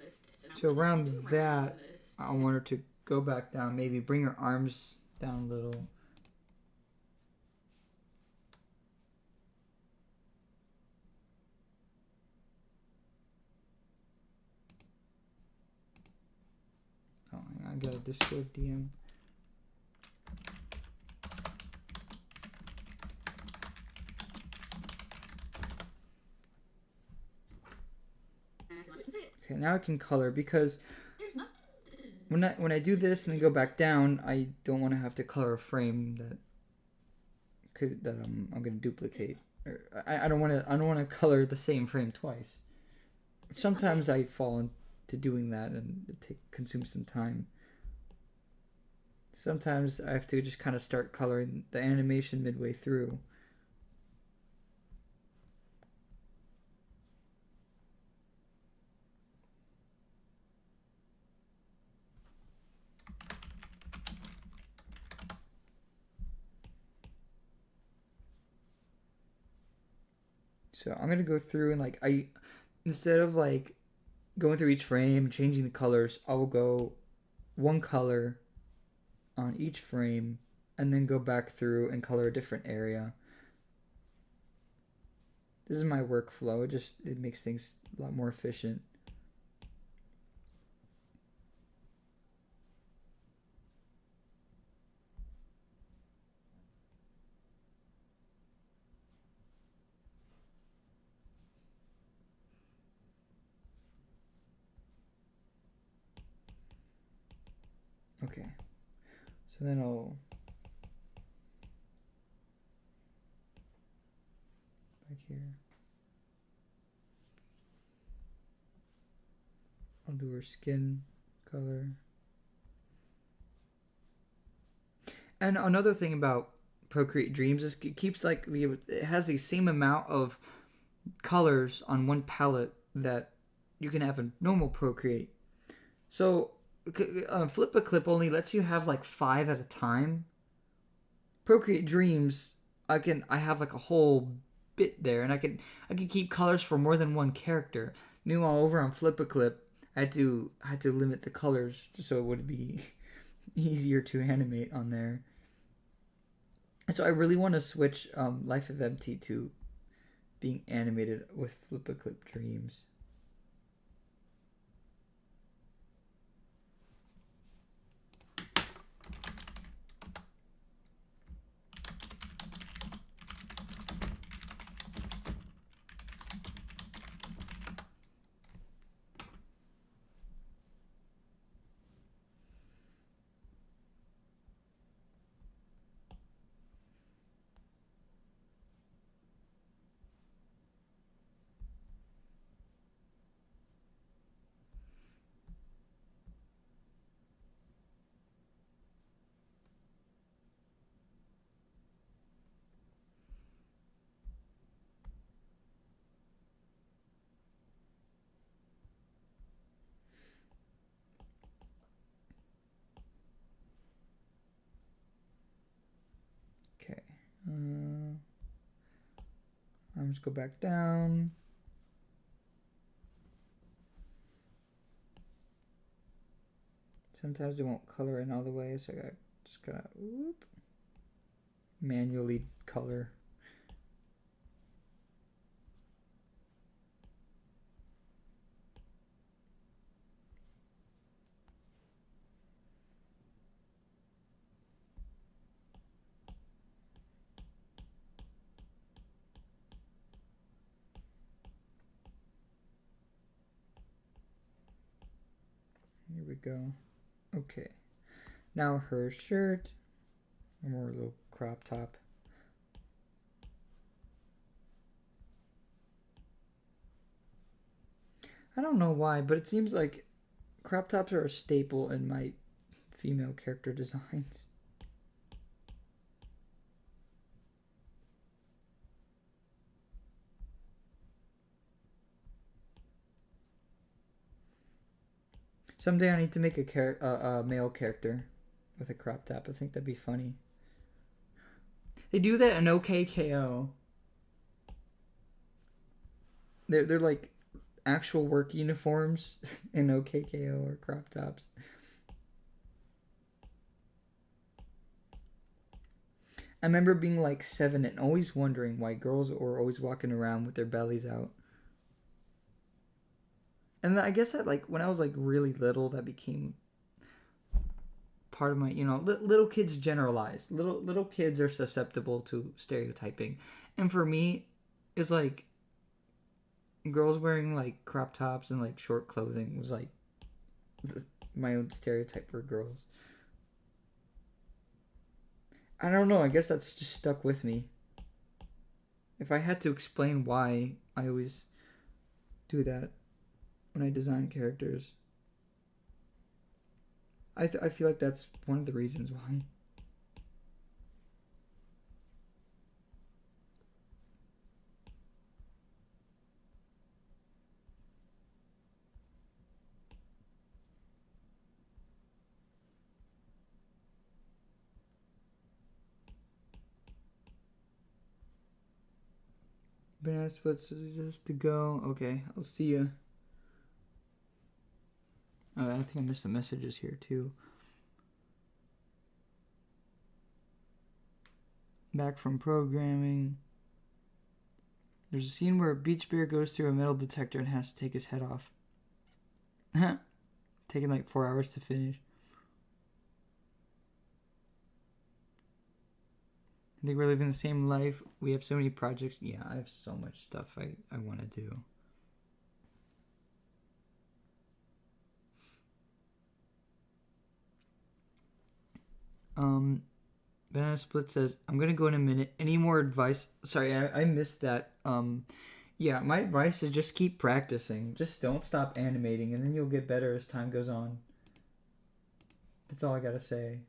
this. so around that, I want her to go back down. Maybe bring her arms down a little. Oh, I got a Discord DM. Okay, now I can color because when I do this and then go back down, I don't want to have to color a frame that I'm going to duplicate. I don't want to color the same frame twice. Sometimes I fall to doing that, and consume some time. Sometimes I have to just kind of start coloring the animation midway through. So I'm going to go through and like instead of like going through each frame and changing the colors, I will go one color on each frame and then go back through and color a different area. This is my workflow. It makes things a lot more efficient. Okay, so then I'll back here. I'll do her skin color. And another thing about Procreate Dreams is it keeps like it has the same amount of colors on one palette that you can have in normal Procreate. So Flip a Clip only lets you have like 5 at a time. Procreate Dreams, I have like a whole bit there, and I can keep colors for more than one character. Meanwhile, over on Flip a Clip, I had to limit the colors so it would be easier to animate on there. And so I really want to switch Life of Empty to being animated with Flip a Clip Dreams. Okay. I'll just go back down. Sometimes it won't color in all the way, so I just gotta manually color. Here we go. Okay. Now her shirt. One more little crop top. I don't know why, but it seems like crop tops are a staple in my female character designs. Someday I need to make a male character with a crop top. I think that'd be funny. They do that in OKKO. They're like actual work uniforms in OKKO or crop tops. I remember being like 7 and always wondering why girls were always walking around with their bellies out. And I guess that like when I was like really little, that became part of my, little kids generalize. Little kids are susceptible to stereotyping. And for me, it's like girls wearing like crop tops and like short clothing was like my own stereotype for girls. I don't know, I guess that's just stuck with me. If I had to explain why I always do that when I design characters, I feel like that's one of the reasons why. Banana splits is to go. Okay, I'll see you. Oh, I think I missed the messages here too. Back from programming. There's a scene where a beach bear goes through a metal detector and has to take his head off. Taking like 4 hours to finish. I think we're living the same life. We have so many projects. Yeah, I have so much stuff I want to do. Banana Split says, I'm going to go in a minute. Any more advice? Sorry, I missed that. Yeah, my advice is just keep practicing. Just don't stop animating, and then you'll get better as time goes on. That's all I got to say.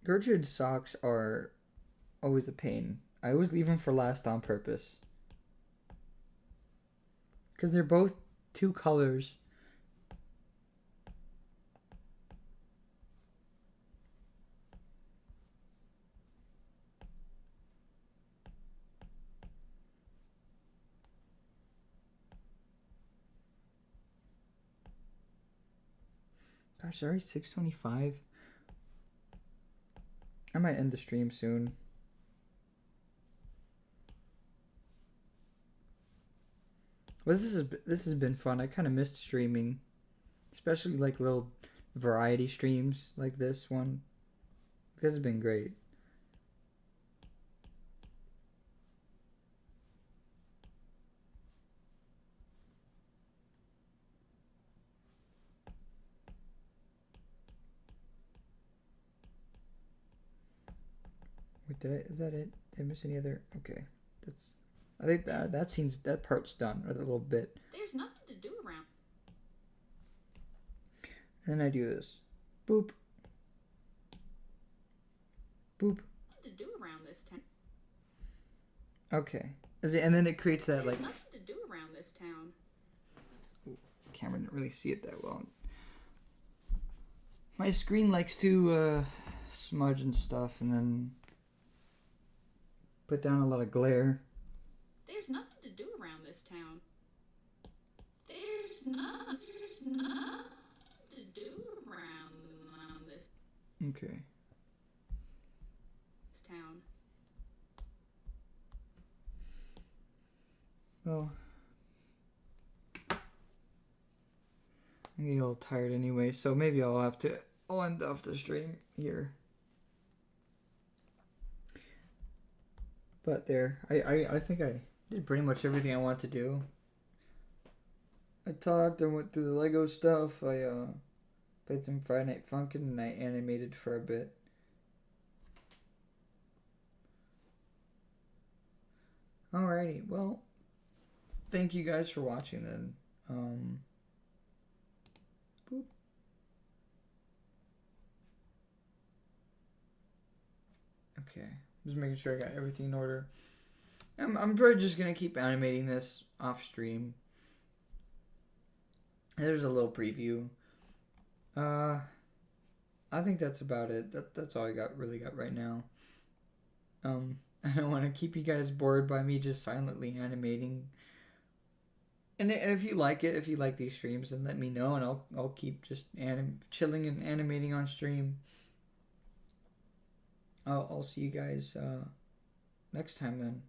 Gertrude's socks are always a pain. I always leave them for last on purpose. Because they're both two colors. Gosh, sorry, 6:25. I might end the stream soon. Well, this has been fun. I kind of missed streaming, especially like little variety streams like this one. This has been great. Wait, is that it? Did I miss any other? Okay, I think that part's done, or the little bit. There's nothing to do around. And then I do this, boop, boop. To do around this town. Okay, and then it creates that There's like. nothing to do around this town. Camera didn't really see it that well. My screen likes to smudge and stuff, and then put down a lot of glare. There's nothing to do around this town. There's nothing to do around this Okay. town. Well, I'm getting a little tired anyway, so maybe I'll end off the stream here. But there, I think I did pretty much everything I wanted to do. I talked, I went through the Lego stuff, I played some Friday Night Funkin', and I animated for a bit. Alrighty, well, thank you guys for watching then. Boop. Okay, just making sure I got everything in order. I'm probably just gonna keep animating this off stream. There's a little preview. I think that's about it. That's all I really got right now. I don't want to keep you guys bored by me just silently animating. And if you like it, if you like these streams, then let me know, and I'll keep just chilling and animating on stream. I'll see you guys next time then.